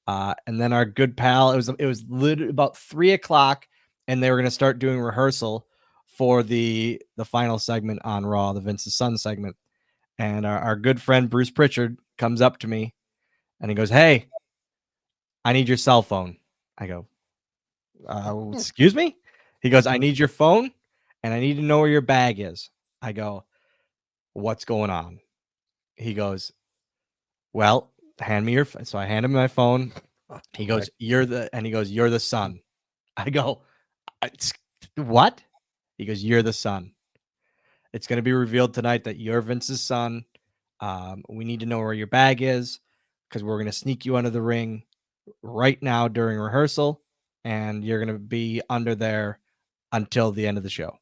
And then our good pal, it was literally about 3:00, and they were going to start doing rehearsal for the final segment on Raw, the Vince's Son segment. And our good friend Bruce Pritchard comes up to me and he goes, "Hey, I need your cell phone." I go, "Excuse me?" He goes, "I need your phone and I need to know where your bag is." I go, "What's going on?" He goes, "Well, hand me your phone." So I hand him my phone. He goes, "You're the son." I go, "What?" He goes, "You're the son. It's going to be revealed tonight that you're Vince's son. We need to know where your bag is because we're going to sneak you under the ring right now during rehearsal, and you're going to be under there until the end of the show.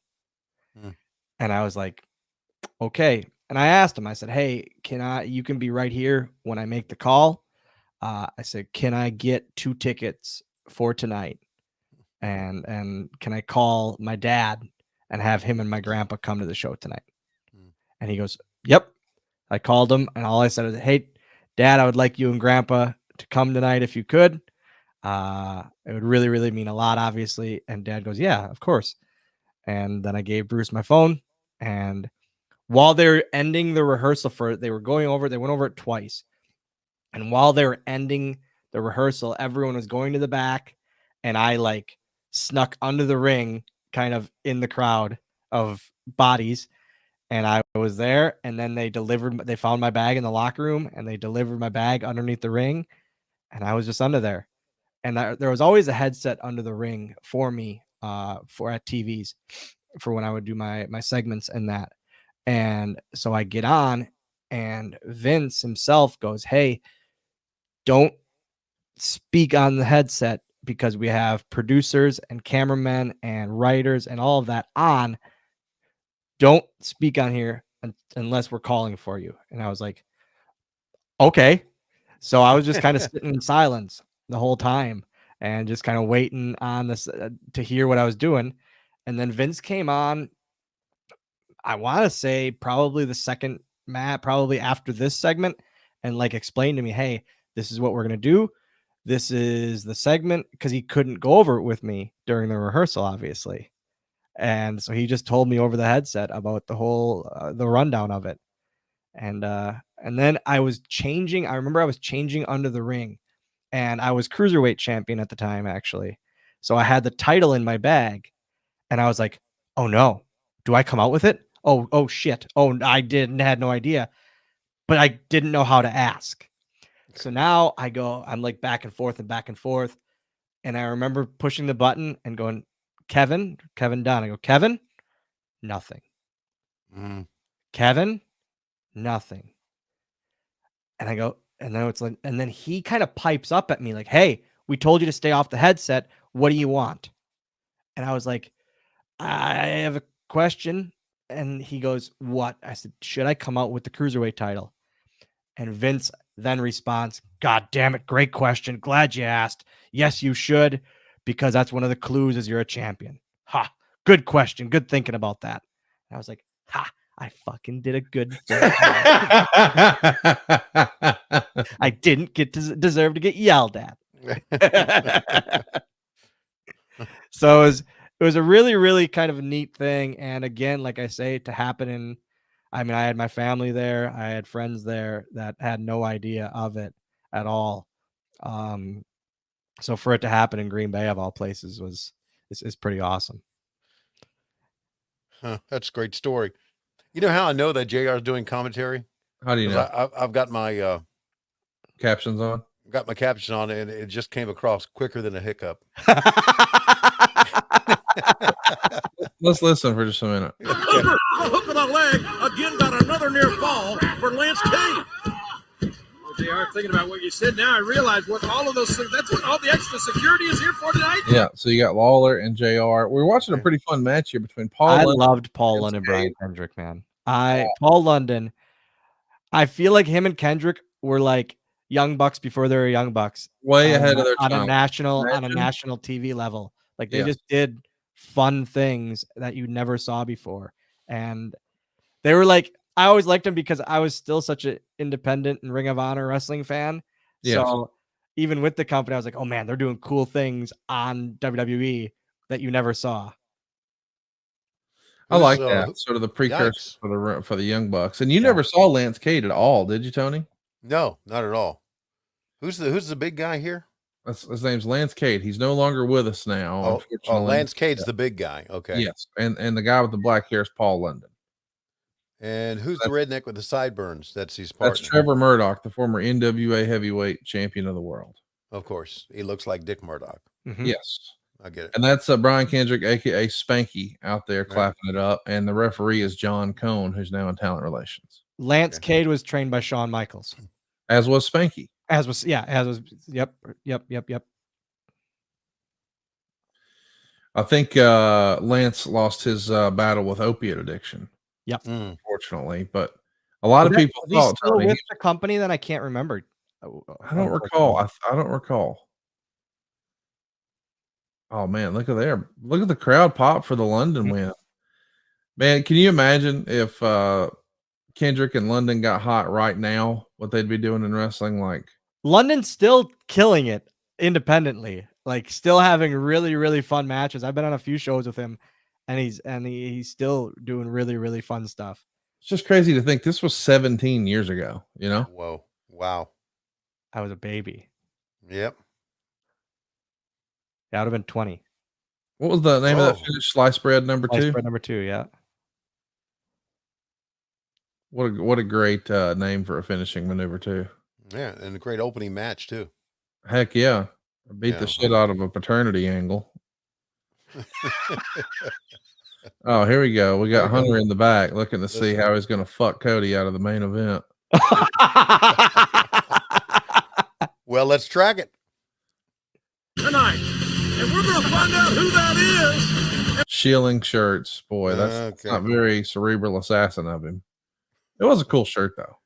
And I was like, okay. And I asked him, I said, hey, you can be right here when I make the call. I said, can I get 2 tickets for tonight? And can I call my dad and have him and my grandpa come to the show tonight? And he goes, yep. I called him, and all I said was, hey, Dad, I would like you and Grandpa to come tonight if you could. It would really, really mean a lot, obviously. And Dad goes, yeah, of course. And then I gave Bruce my phone. And while they were ending the rehearsal for it, they went over it twice. And while they were ending the rehearsal, everyone was going to the back. And I like snuck under the ring, kind of in the crowd of bodies. And I was there, and then they found my bag in the locker room, and they delivered my bag underneath the ring, and I was just under there. And there was always a headset under the ring for me, for at TVs, for when I would do my segments and that. And so I get on, and Vince himself goes, hey, don't speak on the headset because we have producers and cameramen and writers and all of that on. Don't speak on here unless we're calling for you. And I was like, okay. So I was just kind of sitting in silence the whole time and just kind of waiting on this to hear what I was doing. And then Vince came on, I want to say probably the second match, probably after this segment, and like explained to me, hey, this is what we're going to do. This is the segment, because he couldn't go over it with me during the rehearsal, obviously. And so he just told me over the headset about the whole the rundown of it. And then I was changing. I remember I was changing under the ring, and I was cruiserweight champion at the time, actually. So I had the title in my bag, and I was like, oh no, do I come out with it? Oh shit. Oh, had no idea, but I didn't know how to ask. So now I'm like back and forth. And I remember pushing the button and going, Kevin Dunn. I go, Kevin, nothing. Kevin, nothing. And I go, and then it's like, and then he kind of pipes up at me like, hey, we told you to stay off the headset. What do you want? And I was like, I have a question. And he goes, what? I said, should I come out with the cruiserweight title? And Vince then responds, God damn it, great question. Glad you asked. Yes, you should, because that's one of the clues is you're a champion. Ha, good question. Good thinking about that. And I was like, ha, I fucking did a good job. I didn't deserve to get yelled at. So it was a really, really kind of a neat thing. And again, like I say, to happen I had my family there. I had friends there that had no idea of it at all. So for it to happen in Green Bay, of all places, is pretty awesome. Huh, that's a great story. You know how I know that JR is doing commentary? How do you know? I've got my Captions on. Got my caption on, and it just came across quicker than a hiccup. Let's listen for just a minute. Hook of the leg again, got another near fall for Lance Cade. JR, thinking about what you said now, I realize what all of those things, that's what all the extra security is here for tonight. Yeah, so you got Lawler and JR. We're watching a pretty fun match here between Paul London. I loved Paul London and Brian Kendrick, man. Paul London, I feel like him and Kendrick were like Young Bucks before they were Young Bucks. Way ahead of their on time. a national TV level. Like they just did fun things that you never saw before. And they were like, I always liked them because I was still such an independent and Ring of Honor wrestling fan. Yes. So even with the company, I was like, oh man, they're doing cool things on WWE that you never saw. I like that sort of the precursor for the Young Bucks. And you never saw Lance Cade at all, did you, Tony? No, not at all. Who's the big guy here? His name's Lance Cade. He's no longer with us now. Oh, Lance Cade's the big guy. Okay. Yes, and the guy with the black hair is Paul London. And who's the redneck with the sideburns? That's his partner. That's Trevor Murdoch, the former NWA heavyweight champion of the world. Of course, he looks like Dick Murdoch. Mm-hmm. Yes, I get it. And that's Brian Kendrick, aka Spanky, out there clapping it up. And the referee is John Cone, who's now in talent relations. Lance Okay. Cade was trained by Shawn Michaels. As was Spanky. Yep. I think Lance lost his battle with opiate addiction, Mm. unfortunately. But a lot of people Was he thought, still Tony, with the company? Then I can't remember. I don't recall. I don't recall. Oh man, look at there! Look at the crowd pop for the London win. Man, can you imagine if Kendrick and London got hot right now? What they'd be doing in wrestling? Like London's still killing it independently, like still having really, really fun matches. I've been on a few shows with him, and he's still doing really, really fun stuff. it's just crazy to think this was 17 years ago. You know? Whoa. Wow. I was a baby. Yep. Yeah, I would have been 20. What was the name of that Whoa. finish? Slice bread number Slice 2. bread number 2, yeah. What a great name for a finishing maneuver too. Yeah, and a great opening match too. Heck yeah, beat the shit out of a paternity angle. Oh, here we go. We got Hunter in the back looking to see how he's going to fuck Cody out of the main event. Well, let's track it tonight, and we're going to find out who that is. Shilling shirts, boy, that's not very cerebral assassin of him. It was a cool shirt though.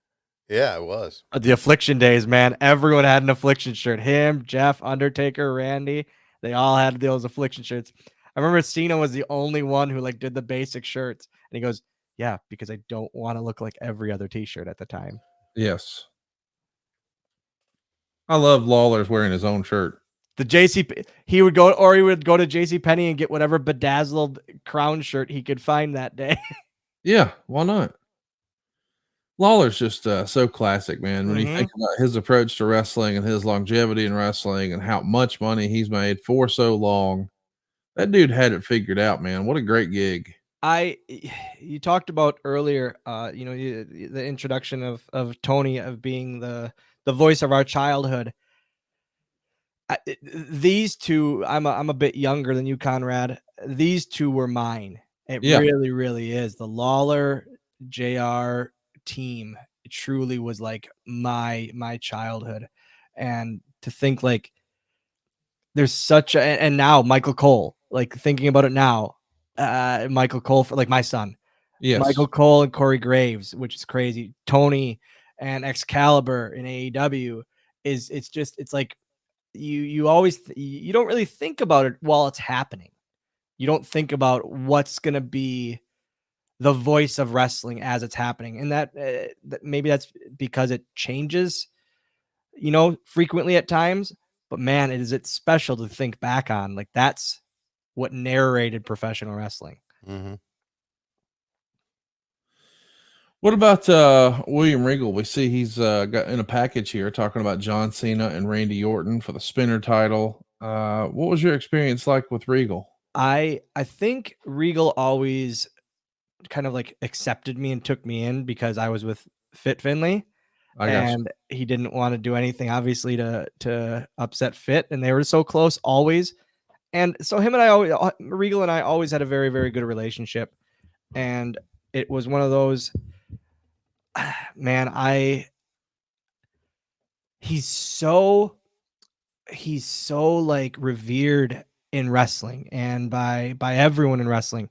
Yeah, it was. The Affliction days, man. Everyone had an Affliction shirt. Him, Jeff, Undertaker, Randy. They all had those Affliction shirts. I remember Cena was the only one who like did the basic shirts. And he goes, yeah, because I don't want to look like every other t-shirt at the time. Yes. I love Lawler's wearing his own shirt. The he would go to JC Penney and get whatever bedazzled crown shirt he could find that day. Yeah, why not? Lawler's just so classic, man. When you think about his approach to wrestling and his longevity in wrestling and how much money he's made for so long, that dude had it figured out, man. What a great gig. You talked about earlier, the introduction of Tony of being the voice of our childhood. These two, I'm a bit younger than you, Conrad. These two were mine. It really, really is. The Lawler JR team, it truly was like my childhood. And to think like there's such a, and now Michael Cole, like thinking about it now, Michael Cole for like my son. Yes. Michael Cole and Corey Graves, which is crazy. Tony and Excalibur in AEW it's like you always you don't really think about it while it's happening. You don't think about what's going to be the voice of wrestling as it's happening. And that maybe that's because it changes, frequently at times, but man, it's special to think back on. Like that's what narrated professional wrestling. Mm-hmm. What about William Regal? We see he's got in a package here talking about John Cena and Randy Orton for the spinner title. What was your experience like with Regal? I think Regal always kind of like accepted me and took me in because I was with Fit Finley, and he didn't want to do anything obviously to upset Fit, and they were so close always. And so Regal and I always had a very, very good relationship. And it was one of those, man, he's so like revered in wrestling and by everyone in wrestling.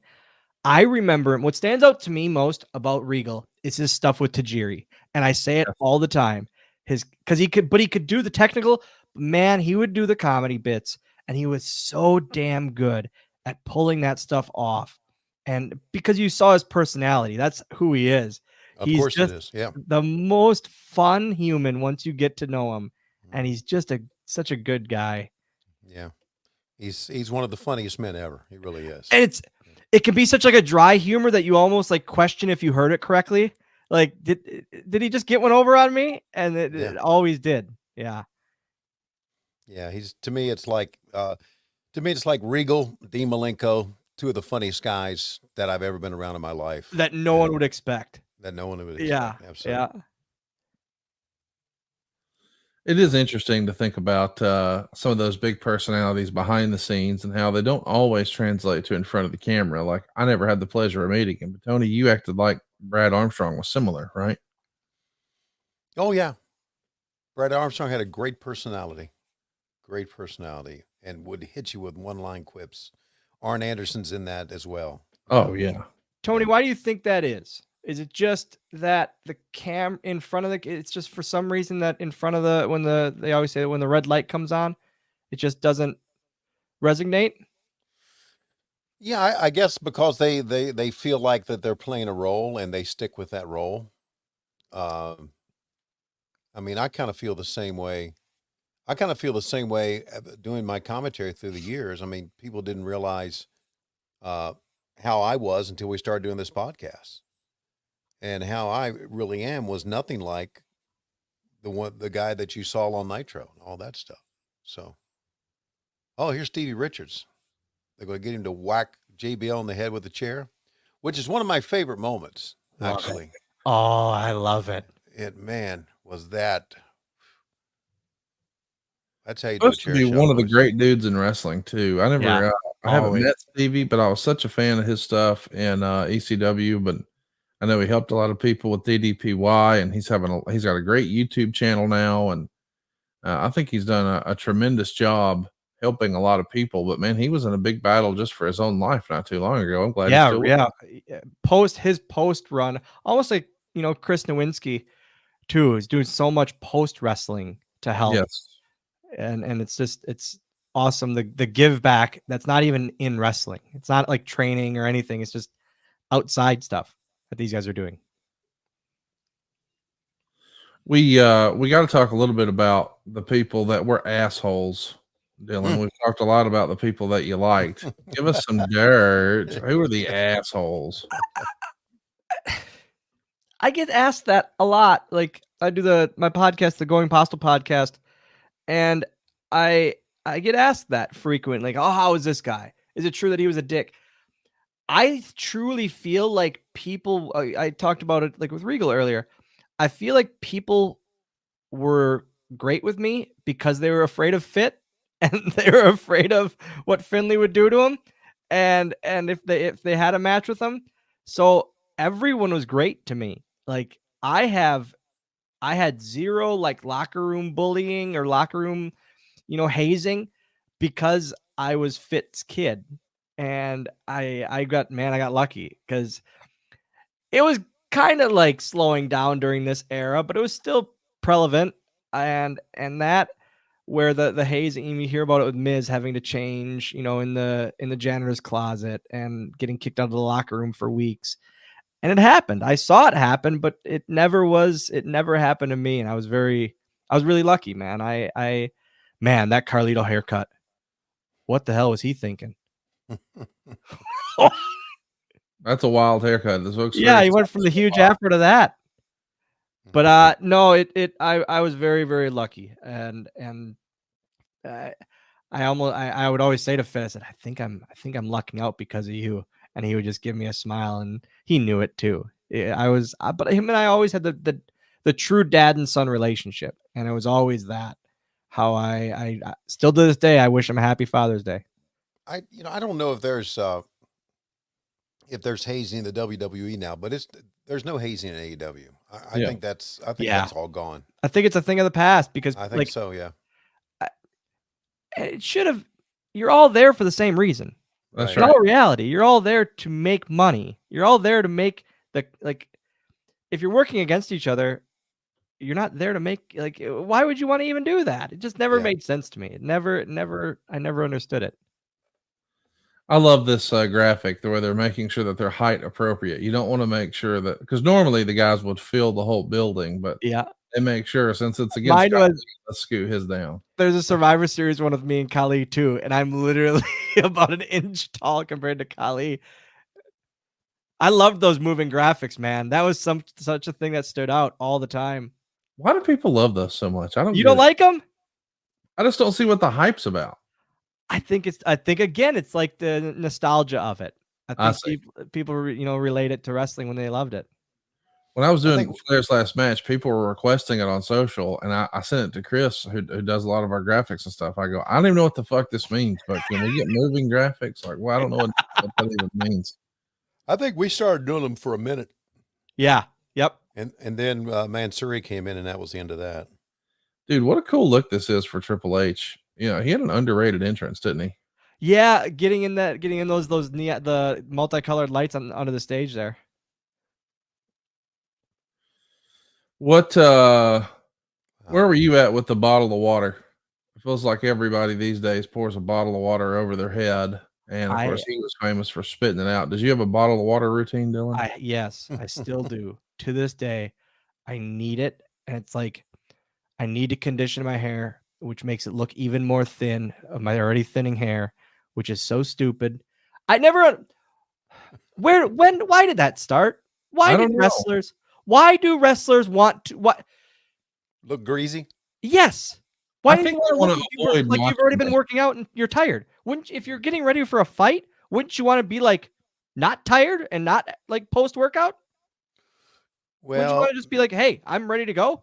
I remember what stands out to me most about Regal is his stuff with Tajiri. And I say it all the time. Because he could do the technical, man, he would do the comedy bits. And he was so damn good at pulling that stuff off. And because you saw his personality, that's who he is. Of course it is. Yeah. The most fun human once you get to know him. And he's just such a good guy. Yeah. He's one of the funniest men ever. He really is. And it can be such like a dry humor that you almost like question if you heard it correctly. Like, did he just get one over on me? And it always did. Yeah. Yeah. To me, it's like Regal, Dean Malenko, two of the funniest guys that I've ever been around in my life. That no one would expect. Yeah. Absolutely. Yeah. It is interesting to think about some of those big personalities behind the scenes and how they don't always translate to in front of the camera. Like I never had the pleasure of meeting him, but Tony, you acted like Brad Armstrong was similar, right? Oh yeah, Brad Armstrong had a great personality, and would hit you with one-line quips. Arn Anderson's in that as well. Oh yeah. Tony, why do you think that is? Is it just that the cam in front of it's just for some reason that in front of they always say when the red light comes on, it just doesn't resonate? Yeah, I guess because they feel like that they're playing a role and they stick with that role. I mean, I kind of feel the same way. Doing my commentary through the years. I mean, people didn't realize how I was until we started doing this podcast, and how I really am was nothing like the guy that you saw on Nitro and all that stuff. So, oh, here's Stevie Richards. They're going to get him to whack JBL in the head with a chair, which is one of my favorite moments, actually. Oh, I love it. Man, was that. That's how you do a Supposed to chair be shot, one of the boys. great dudes in wrestling too. I never, Yeah, I haven't always. met Stevie, but I was such a fan of his stuff in ECW. But I know he helped a lot of people with DDPY, and he's got a great YouTube channel now, and I think he's done a tremendous job helping a lot of people. But man, he was in a big battle just for his own life not too long ago. I'm glad. he's still Yeah. His post run, almost like Chris Nowinski too, is doing so much post wrestling to help. Yes. And it's awesome. The give back that's not even in wrestling. It's not like training or anything. It's just outside stuff that these guys are doing. We got to talk a little bit about the people that were assholes, Dylan. We've talked a lot about the people that you liked. Give us some dirt. Who are the assholes? I get asked that a lot. Like I do my podcast, the Going Postal podcast, and I get asked that frequently. Like, oh, how is this guy? Is it true that he was a dick? I truly feel like people. I talked about it like with Regal earlier. I feel like people were great with me because they were afraid of Fit and they were afraid of what Finley would do to him, and if they had a match with him. So everyone was great to me. Like I had zero like locker room bullying or locker room, hazing, because I was Fit's kid. And I got lucky because it was kind of like slowing down during this era, but it was still prevalent. And that where the hazing, you hear about it with Miz having to change, in the janitor's closet and getting kicked out of the locker room for weeks. And it happened. I saw it happen, but it never happened to me. And I was really lucky, man. Man, that Carlito haircut. What the hell was he thinking? That's a wild haircut. This looks He went from the huge afro to that. But no, I was very, very lucky. And I would always say to Finn, I said, I think I'm lucking out because of you. And he would just give me a smile, and he knew it too. But him and I always had the true dad and son relationship, and it was always that. How I still to this day, I wish him a happy Father's Day. I don't know if there's hazing in the WWE now, but there's no hazing in AEW. I think that's all gone. I think it's a thing of the past because I think so. Yeah, it should have. You're all there for the same reason. That's In right. all reality, you're all there to make money. You're all there to make if you're working against each other, you're not there to make why would you want to even do that? It just never made sense to me. I never understood it. I love this graphic where they're making sure that they're height appropriate. You don't want to make sure that, because normally the guys would fill the whole building, but they make sure since it's against let's scoot his down. There's a Survivor Series one with me and Khali too, and I'm literally about an inch tall compared to Khali. I loved those moving graphics, man. That was such a thing that stood out all the time. Why do people love those so much? You don't like them? I just don't see what the hype's about. I think again, it's like the nostalgia of it. I think people relate it to wrestling when they loved it. When I was doing Flair's last match, people were requesting it on social, and I sent it to Chris, who does a lot of our graphics and stuff. I go, I don't even know what the fuck this means, but can we get moving graphics? Like, well, I don't know what that even means. I think we started doing them for a minute. Yeah. Yep. And then Mansuri came in, and that was the end of that. Dude, what a cool look this is for Triple H. You know, he had an underrated entrance, didn't he? Yeah, getting in those the multicolored lights onto the stage there. What where were you at with the bottle of water? It feels like everybody these days pours a bottle of water over their head. And of course, he was famous for spitting it out. Did you have a bottle of water routine, Dylan? Yes, I still do. To this day, I need it. And it's like, I need to condition my hair, which makes it look even more thin of my already thinning hair, which is so stupid. I never, why did that start? I don't know. Why do wrestlers want to, what? Look greasy. Yes. Why I do think you they want wanna to look avoid like you've already been watching working out and you're tired? Wouldn't, if you're getting ready for a fight, wouldn't you want to be like not tired and not like post workout? Wouldn't you Well, want to just be like, hey, I'm ready to go?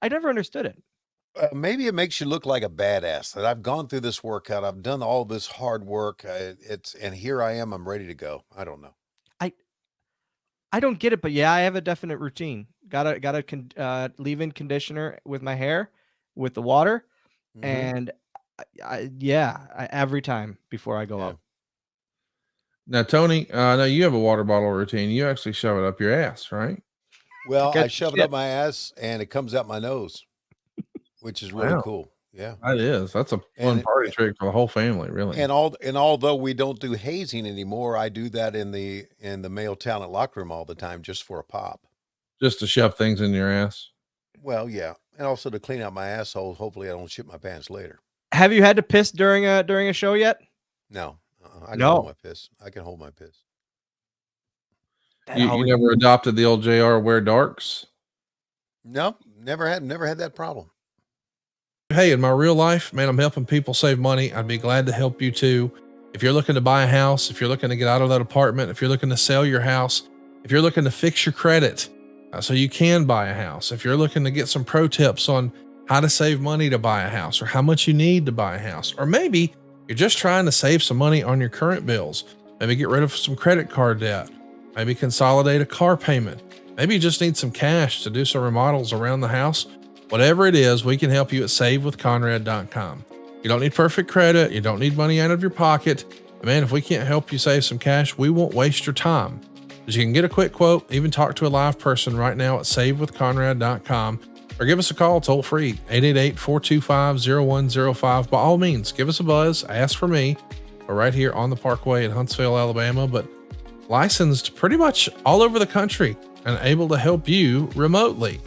I never understood it. maybe it makes you look like a badass. That I've gone through this workout. I've done all this hard work. And here I am. I'm ready to go. I don't know. I don't get it, but yeah, I have a definite routine. Gotta leave in conditioner with my hair, with the water, Mhm. and every time before I go Yeah. out. Now, Tony, I know you have a water bottle routine. You actually shove it up your ass, right? Well, catch I the shove it shit. up my ass, and it comes out my nose, which is really Wow. cool. Yeah. That is. That's a fun And party trick for the whole family, really. and although we don't do hazing anymore, I do that in the male talent locker room all the time, just for a pop. Just to shove things in your ass. Well, yeah, and also to clean out my asshole. Hopefully, I don't shit my pants later. Have you had to piss during a show yet? No, I can No. hold my piss. I can hold my piss. You never adopted the old JR wear darks? No, never had that problem. Hey, in my real life, man, I'm helping people save money. I'd be glad to help you too. If you're looking to buy a house, if you're looking to get out of that apartment, if you're looking to sell your house, if you're looking to fix your credit so you can buy a house, if you're looking to get some pro tips on how to save money to buy a house or how much you need to buy a house, or maybe you're just trying to save some money on your current bills, maybe get rid of some credit card debt, maybe consolidate a car payment, maybe you just need some cash to do some remodels around the house. Whatever it is, we can help you at savewithconrad.com. You don't need perfect credit. You don't need money out of your pocket. But man, if we can't help you save some cash, we won't waste your time. But you can get a quick quote, even talk to a live person right now at savewithconrad.com, or give us a call toll free, 888-425-0105. By all means, give us a buzz, ask for me. We're right here on the Parkway in Huntsville, Alabama, but licensed pretty much all over the country and able to help you remotely.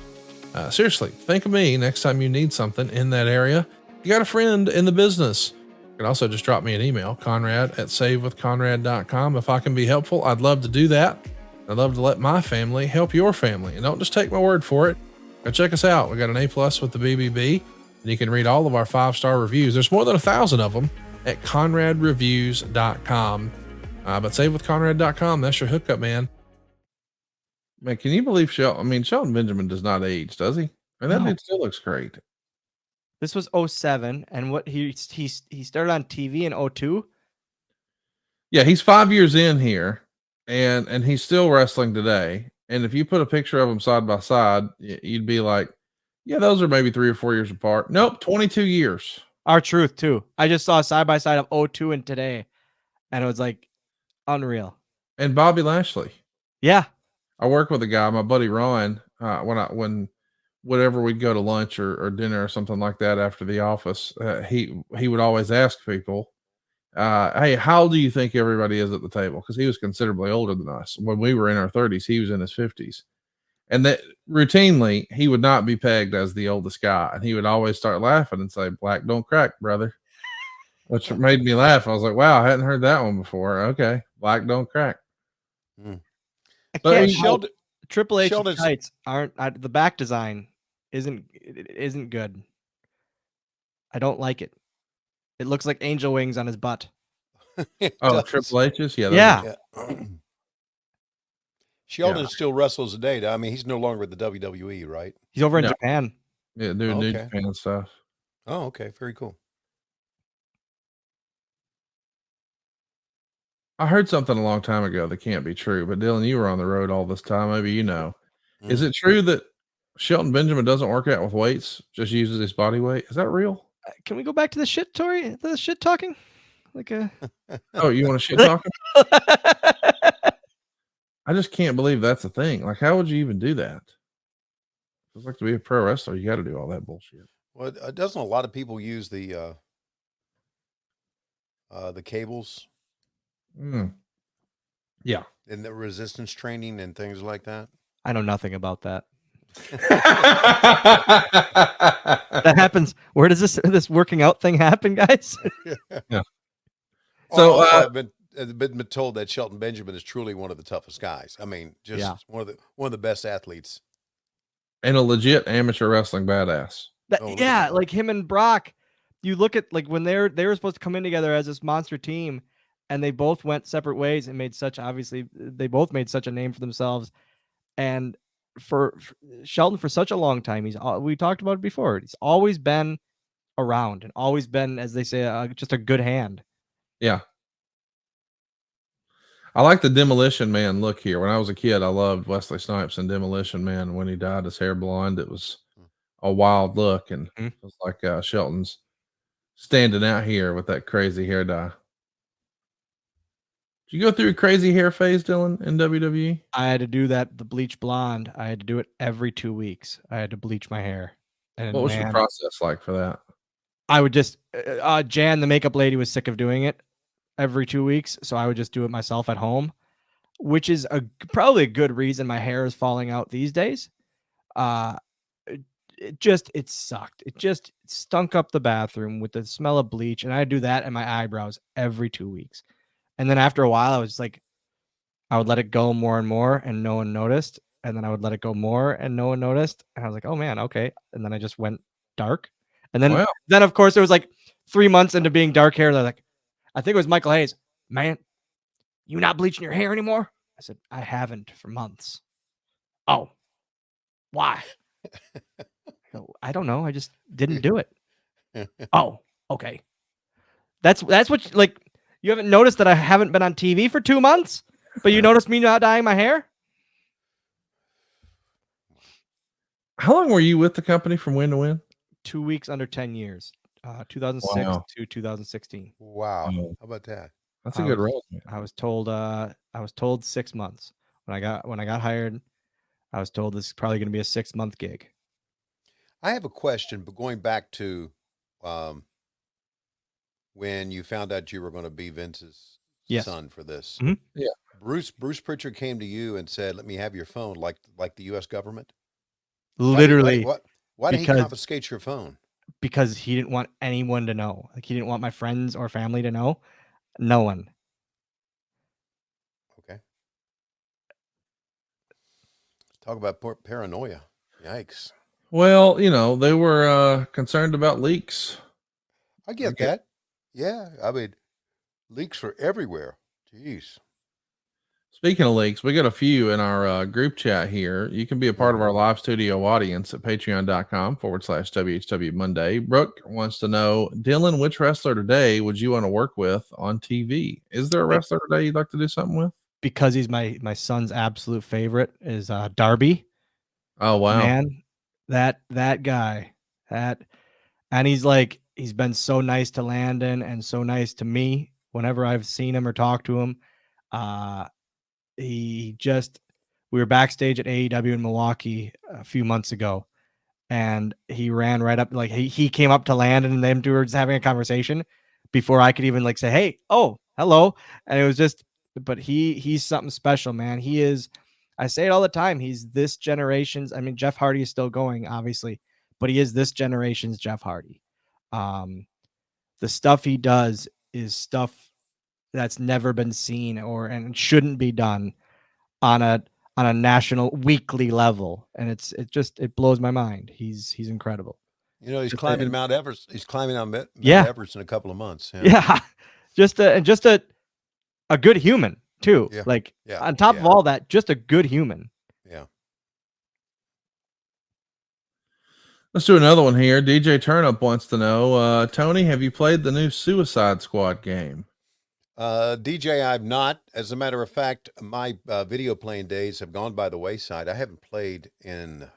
Seriously, think of me next time you need something in that area. You got a friend in the business. You can also just drop me an email, conrad@savewithconrad.com. If I can be helpful, I'd love to do that. I'd love to let my family help your family. And don't just take my word for it. Go check us out. We got an A+ with the BBB, and you can read all of our 5-star reviews. There's more than 1,000 of them at conradreviews.com. But savewithconrad.com, that's your hookup, man. Man, can you believe Shelton Benjamin does not age, does he? And that dude still looks great. This was 07, and what he started on TV in 02. Yeah, he's 5 years in here, and he's still wrestling today. And if you put a picture of them side by side, you'd be like, yeah, those are maybe 3 or 4 years apart. Nope, 22 years. R-Truth too. I just saw a side by side of 02 and today, and it was like unreal. And Bobby Lashley. Yeah. I work with a guy, my buddy Ron, when whenever we'd go to lunch or dinner or something like that after the office, he would always ask people, hey, how old do you think everybody is at the table? Because he was considerably older than us. When we were in our 30s, he was in his 50s. And that routinely, he would not be pegged as the oldest guy. And he would always start laughing and say, black don't crack, brother. Which made me laugh. I was like, wow, I hadn't heard that one before. Okay, black don't crack. I But can't. Sheldon- Triple H Sheldon's- tights aren't. The back design isn't good. I don't like it. It looks like angel wings on his butt. It Oh, does. Triple H's? Yeah. Yeah. Sheldon still wrestles today. I mean, he's no longer with the WWE, right? He's over in No. Japan. Yeah, doing New Okay. Japan stuff. Oh, okay. Very cool. I heard something a long time ago that can't be true, but Dylan, you were on the road all this time. Maybe you know. Is it true that Shelton Benjamin doesn't work out with weights, just uses his body weight? Is that real? Can we go back to the shit story? The shit talking? Like Oh, you want to shit talk him? I just can't believe that's a thing. Like, how would you even do that? It's like to be a pro wrestler, you got to do all that bullshit. Well, doesn't a lot of people use the cables Yeah. in the resistance training and things like that? I know nothing about that. That happens. Where does this working out thing happen, guys? Yeah. So I've been told that Shelton Benjamin is truly one of the toughest guys. I mean, just one of the best athletes. And a legit amateur wrestling badass. Yeah, like him and Brock. You look at like when they were supposed to come in together as this monster team, and they both went separate ways and they both made such a name for themselves. And for Shelton, for such a long time, we talked about it before. He's always been around and always been, as they say, just a good hand. Yeah. I like the Demolition Man look here. When I was a kid, I loved Wesley Snipes and Demolition Man. When he dyed his hair blonde, it was a wild look, and it was like Shelton's standing out here with that crazy hair dye. Did you go through a crazy hair phase, Dylan, in WWE? I had to do that, the bleach blonde. I had to do it every 2 weeks. I had to bleach my hair. And what was your process like for that? I would just Jan, the makeup lady, was sick of doing it every 2 weeks, so I would just do it myself at home, which is probably a good reason my hair is falling out these days. It sucked. It just stunk up the bathroom with the smell of bleach, and I do that and my eyebrows every 2 weeks. And then after a while, I was like, I would let it go more and more, and no one noticed. And then I would let it go more, and no one noticed. And I was like, oh man, okay. And then I just went dark. And then of course it was like 3 months into being dark hair. They're like, I think it was Michael Hayes. Man, you not bleaching your hair anymore? I said, I haven't for months. Oh, why? I don't know. I just didn't do it. Oh, okay. That's what like. You haven't noticed that I haven't been on TV for 2 months, but you noticed me not dyeing my hair? How long were you with the company from when to when? 2 weeks under 10 years, 2006 to 2016. Wow. How about that? That's a good run. I was told 6 months when I got hired. I was told this is probably going to be a 6-month gig. I have a question, but going back to when you found out you were going to be Vince's son for this. Mm-hmm. Yeah. Bruce Pritchard came to you and said, let me have your phone, like the U.S. government? Literally. Why did he confiscate your phone? Because he didn't want anyone to know. Like, he didn't want my friends or family to know. No one. Okay. Talk about paranoia. Yikes. Well, they were concerned about leaks. I get that. Yeah. I mean, leaks are everywhere. Jeez. Speaking of leaks, we got a few in our group chat here. You can be a part of our live studio audience at patreon.com/WHW Monday. Brooke wants to know, Dylan, which wrestler today would you want to work with on TV? Is there a wrestler today you'd like to do something with? Because he's my son's absolute favorite is Darby. Oh, wow. Man, that guy. And he's been so nice to Landon and so nice to me whenever I've seen him or talked to him. We were backstage at AEW in Milwaukee a few months ago, and he ran right up, like he came up to Landon and them two were just having a conversation before I could even say, hey, oh, hello. And it was just, but he's something special, man. He is, I say it all the time. He's this generation's, I mean, Jeff Hardy is still going, obviously, but he is this generation's Jeff Hardy. The stuff he does is stuff that's never been seen and shouldn't be done on a national weekly level. And it blows my mind. He's incredible. He's climbing Mount Everest. He's climbing on Mount Everest in a couple of months. Yeah. Just a good human too. Yeah. On top of all that, just a good human. Yeah. Let's do another one here. DJ Turnup wants to know, Tony, have you played the new Suicide Squad game? DJ, I've not. As a matter of fact, my video playing days have gone by the wayside. I haven't played in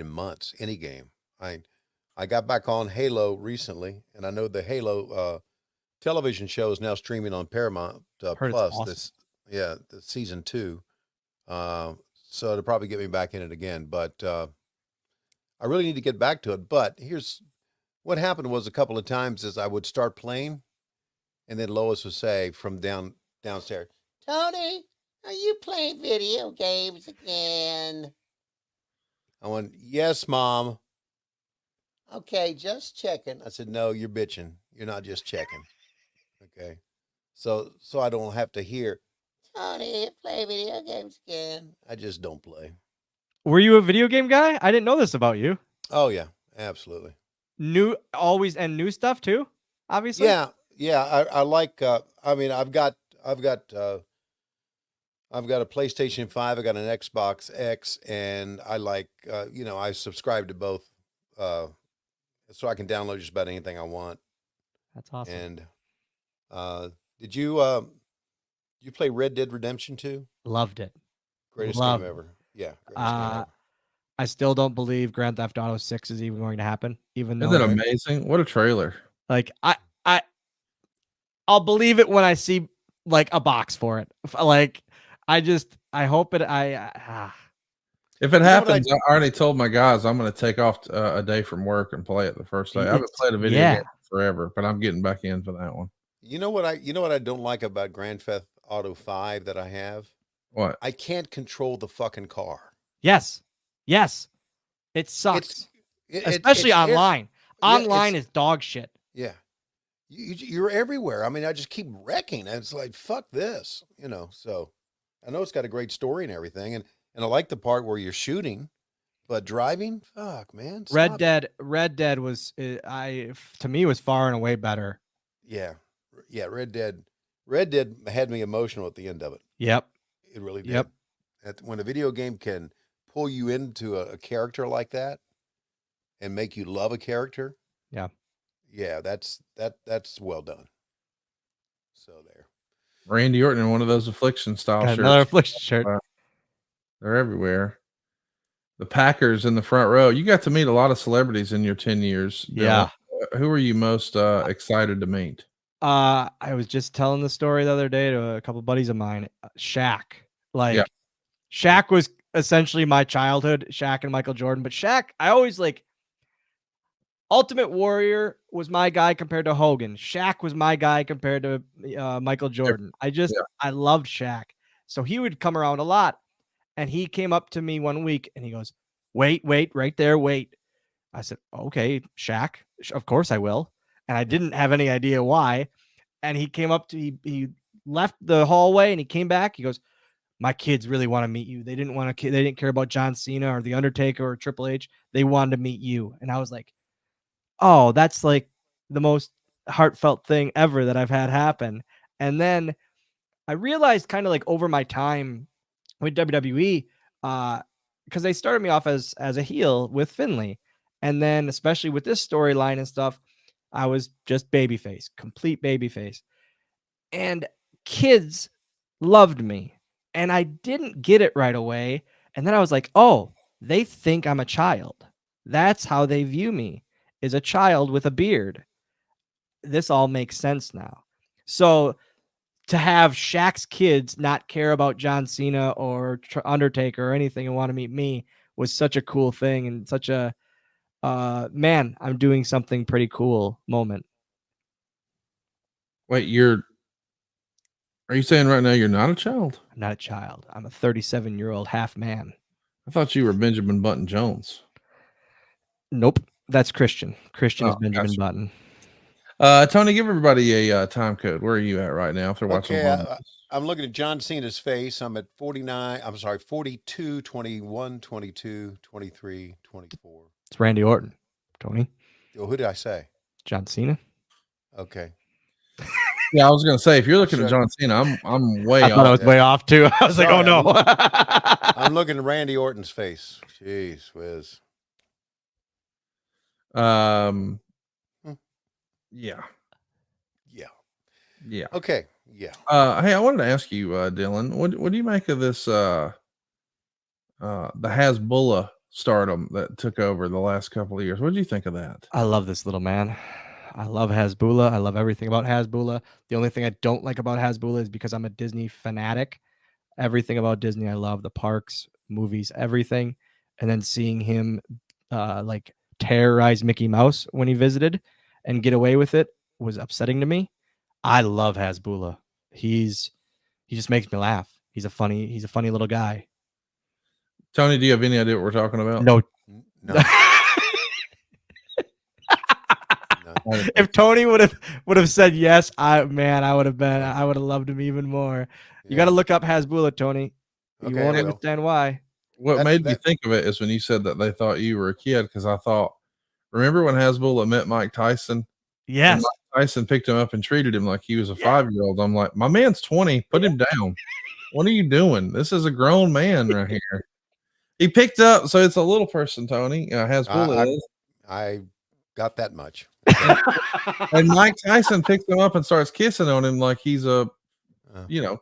months any game. I got back on Halo recently, and I know the Halo television show is now streaming on Paramount Heard it's Plus. awesome. The season 2. So it'll probably get me back in it again. But I really need to get back to it. But here's what happened was a couple of times is I would start playing, and then Lois would say from downstairs, Tony, are you playing video games again? I went, yes, Mom. Okay, just checking. I said, no, you're bitching. You're not just checking. Okay. So I don't have to hear, Tony, play video games again. I just don't play. Were you a video game guy? I didn't know this about you. Oh yeah, absolutely. New stuff too, obviously. Yeah. I like. I mean, I've got a PlayStation 5. I got an Xbox X, and I like. I subscribe to both, so I can download just about anything I want. That's awesome. And did you play Red Dead Redemption 2? Loved it. Greatest Loved game ever. Yeah. Greatest game ever. I still don't believe Grand Theft Auto 6 is even going to happen. Even though Isn't that amazing? What a trailer! like I'll believe it when I see like a box for it. Like I hope it. If it happens, I already told my guys I'm going to take off a day from work and play it the first day. I haven't played a video game forever, but I'm getting back in for that one. You know what I don't like about Grand Theft Auto 5 that I have? What? I can't control the fucking car. Yes. It sucks. Especially online. Online is dog shit. Yeah. You're everywhere. I mean, I just keep wrecking. And it's like, fuck this, so I know it's got a great story and everything. And I like the part where you're shooting, but driving, fuck, man. Red Dead was, to me, was far and away better. Yeah. Red Dead had me emotional at the end of it. Yep. It really did. Yep. When a video game can pull you into a character like that and make you love a character. Yeah. Yeah, that's well done. So there. Randy Orton in one of those affliction style shirts. Another affliction shirt. They're everywhere. The Packers in the front row. You got to meet a lot of celebrities in your 10 years. Yeah. Who are you most excited to meet? I was just telling the story the other day to a couple of buddies of mine. Shaq. Shaq was essentially my childhood, Shaq and Michael Jordan. But Shaq, I always Ultimate Warrior was my guy compared to Hogan. Shaq was my guy compared to Michael Jordan. I loved Shaq. So he would come around a lot. And he came up to me one week and he goes, wait, right there, wait. I said, okay, Shaq, of course I will. And I didn't have any idea why. And he came up to, he left the hallway and he came back. He goes, my kids really want to meet you. They didn't care about John Cena or The Undertaker or Triple H. They wanted to meet you. And I was like, oh, that's like the most heartfelt thing ever that I've had happen. And then I realized kind of like over my time with WWE, because they started me off as a heel with Finlay. And then especially with this storyline and stuff, I was just babyface, complete babyface. And kids loved me. And I didn't get it right away. And then I was like, oh, they think I'm a child. That's how they view me, is a child with a beard. This all makes sense now. So to have Shaq's kids not care about John Cena or Undertaker or anything and want to meet me was such a cool thing and such a man, I'm doing something pretty cool moment. Wait, are you saying right now you're not a child? I'm not a child. I'm a 37-year-old half man. I thought you were Benjamin Button Jones. Nope. That's Christian. Christian is Benjamin Button. Tony, give everybody a time code. Where are you at right now if they're watching? I'm looking at John Cena's face. I'm at 42, 21, 22, 23, 24. It's Randy Orton. Tony. Well, who did I say? John Cena. Okay. Yeah, I was gonna say if you're looking at John Cena, I'm way off. I thought I was way off too. I was like, oh no. I'm looking at Randy Orton's face. Jeez whiz. Yeah. Yeah. Okay. Yeah. Hey, I wanted to ask you, Dylan, what do you make of this the Hasbulla stardom that took over the last couple of years? What do you think of that? I love this little man. I love Hasbulla. I love everything about Hasbulla. The only thing I don't like about Hasbulla is because I'm a Disney fanatic. Everything about Disney, I love the parks, movies, everything. And then seeing him like terrorize Mickey Mouse when he visited and get away with it was upsetting to me. I love Hasbulla. He just makes me laugh. He's a funny little guy. Tony, do you have any idea what we're talking about? No. No. If Tony would have said yes, I would have loved him even more. You got to look up Hasbulla, Tony. You Okay, won't I will. understand why. What made me think of it is when you said that they thought you were a kid, because I thought, remember when Hasbulla met Mike Tyson? Yes. And Mike Tyson picked him up and treated him like he was a 5-year-old. I'm like, my man's 20. Put him down. What are you doing? This is a grown man right here. He picked up, so it's a little person, Tony. Hasbulla is. I got that much. And Mike Tyson picks him up and starts kissing on him like he's a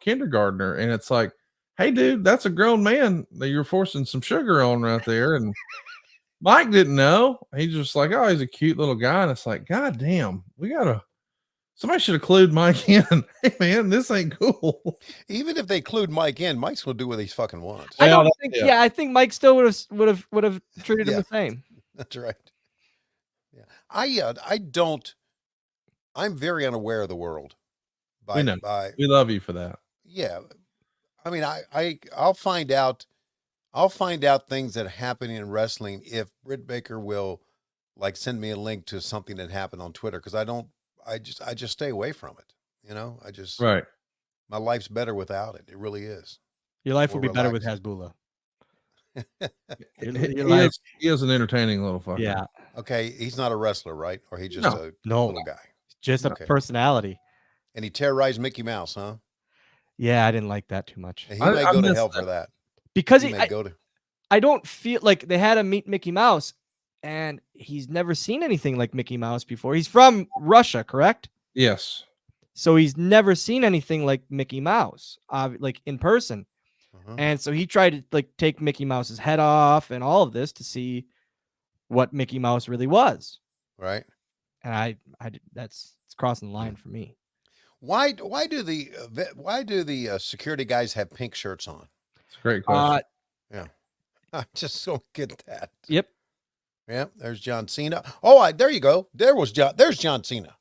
kindergartner. And it's like, hey, dude, that's a grown man that you're forcing some sugar on right there. And Mike didn't know. He's just like, oh, he's a cute little guy. And it's like, God damn, somebody should have clued Mike in. Hey, man, this ain't cool. Even if they clued Mike in, Mike's gonna do what he fucking wants. I think Mike still would have treated him the same. That's right. Yeah, I'm very unaware of the world. We know. We love you for that. Yeah, I mean, I'll find out things that are happening in wrestling if Britt Baker will like send me a link to something that happened on Twitter, because I just stay away from it. Right. My life's better without it. It really is. Your life would be better with Hasbulla. He is an entertaining little fucker. Yeah. Okay, he's not a wrestler, right? Or he's just a little guy. Just a personality. And he terrorized Mickey Mouse, huh? Yeah, I didn't like that too much. He may go to hell for that. Because I don't feel like they had him meet Mickey Mouse, and he's never seen anything like Mickey Mouse before. He's from Russia, correct? Yes. So he's never seen anything like Mickey Mouse, like in person. And so he tried to like take Mickey Mouse's head off and all of this to see what Mickey Mouse really was. Right. And it's crossing the line for me. Why do the security guys have pink shirts on? It's a great question. Yeah. I just don't get that. Yep. Yeah, there's John Cena. Oh, there you go. There's John Cena.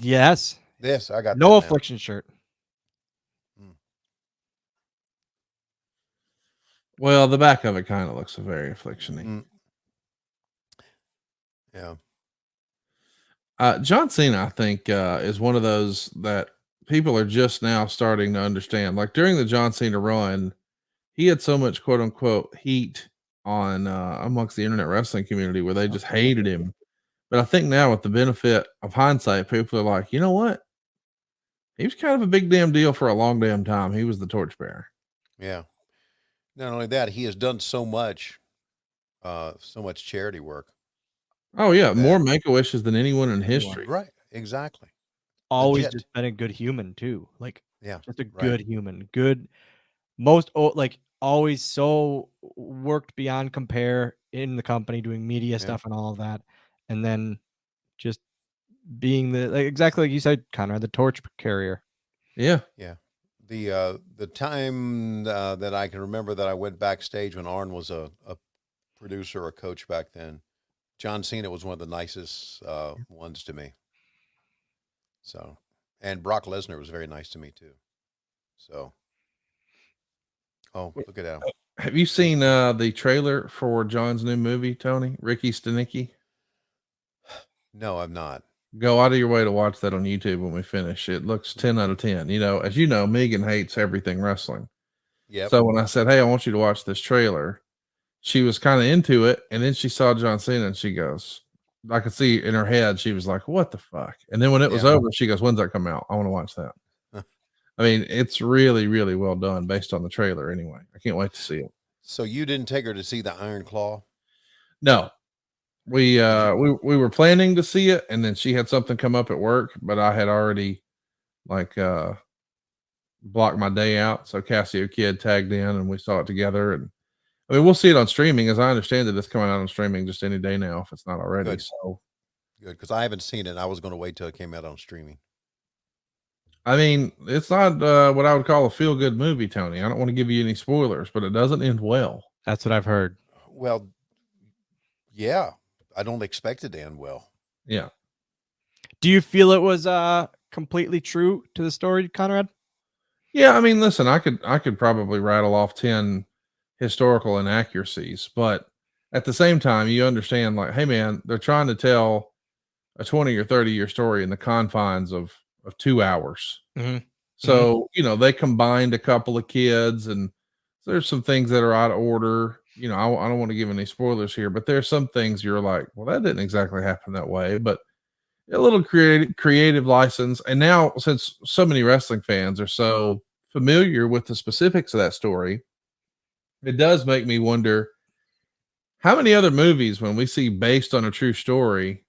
Yes. This, I got no affliction shirt. Well, the back of it kind of looks very affliction-y. Yeah. John Cena, I think, is one of those that people are just now starting to understand. Like during the John Cena run, he had so much quote unquote heat on amongst the internet wrestling community where they just hated him. But I think now with the benefit of hindsight, people are like, you know what? He was kind of a big damn deal for a long damn time. He was the torchbearer. Yeah. Not only that, he has done so much charity work. Oh yeah, more Make-A-Wishes than anyone in history. Right, exactly. Always just been a good human too. Like, just a good human. Good, always so worked beyond compare in the company, doing media stuff and all of that, and then just being exactly like you said, Conrad, the torch carrier. Yeah. The time that I can remember that I went backstage when Arn was a producer or coach back then, John Cena was one of the nicest ones to me. So, and Brock Lesnar was very nice to me too. So, look at that. Have you seen the trailer for John's new movie, Tony? Ricky Stenicki? No, I've not. Go out of your way to watch that on YouTube when we finish. It looks 10 out of 10. You know, as you know, Megan hates everything wrestling. Yeah. So when I said, hey, I want you to watch this trailer, she was kind of into it. And then she saw John Cena and she goes, I could see in her head, she was like, what the fuck? And then when it was over, she goes, when's that come out? I want to watch that. I mean, it's really, really well done based on the trailer anyway. I can't wait to see it. So you didn't take her to see the Iron Claw? No. We were planning to see it, and then she had something come up at work, but I had already like block my day out. So Casio Kid tagged in and we saw it together. And I mean, we'll see it on streaming. As I understand it, it's coming out on streaming just any day now if it's not already. Good. So Good, because I haven't seen it. I was going to wait till it came out on streaming. I mean, it's not what I would call a feel good movie, Tony. I don't want to give you any spoilers, but it doesn't end well. That's what I've heard. Well, yeah, I don't expect it to end well. Yeah. Do you feel it was completely true to the story, Conrad? Yeah, I mean, listen, I could probably rattle off 10 historical inaccuracies, but at the same time, you understand, like, hey man, they're trying to tell a 20 or 30-year story in the confines of 2 hours. Mhm. So, you know, they combined a couple of kids and there's some things that are out of order. You know, I don't want to give any spoilers here, but there's some things you're like, well, that didn't exactly happen that way, but a little creative license. And now, since so many wrestling fans are so familiar with the specifics of that story, it does make me wonder how many other movies, when we see based on a true story,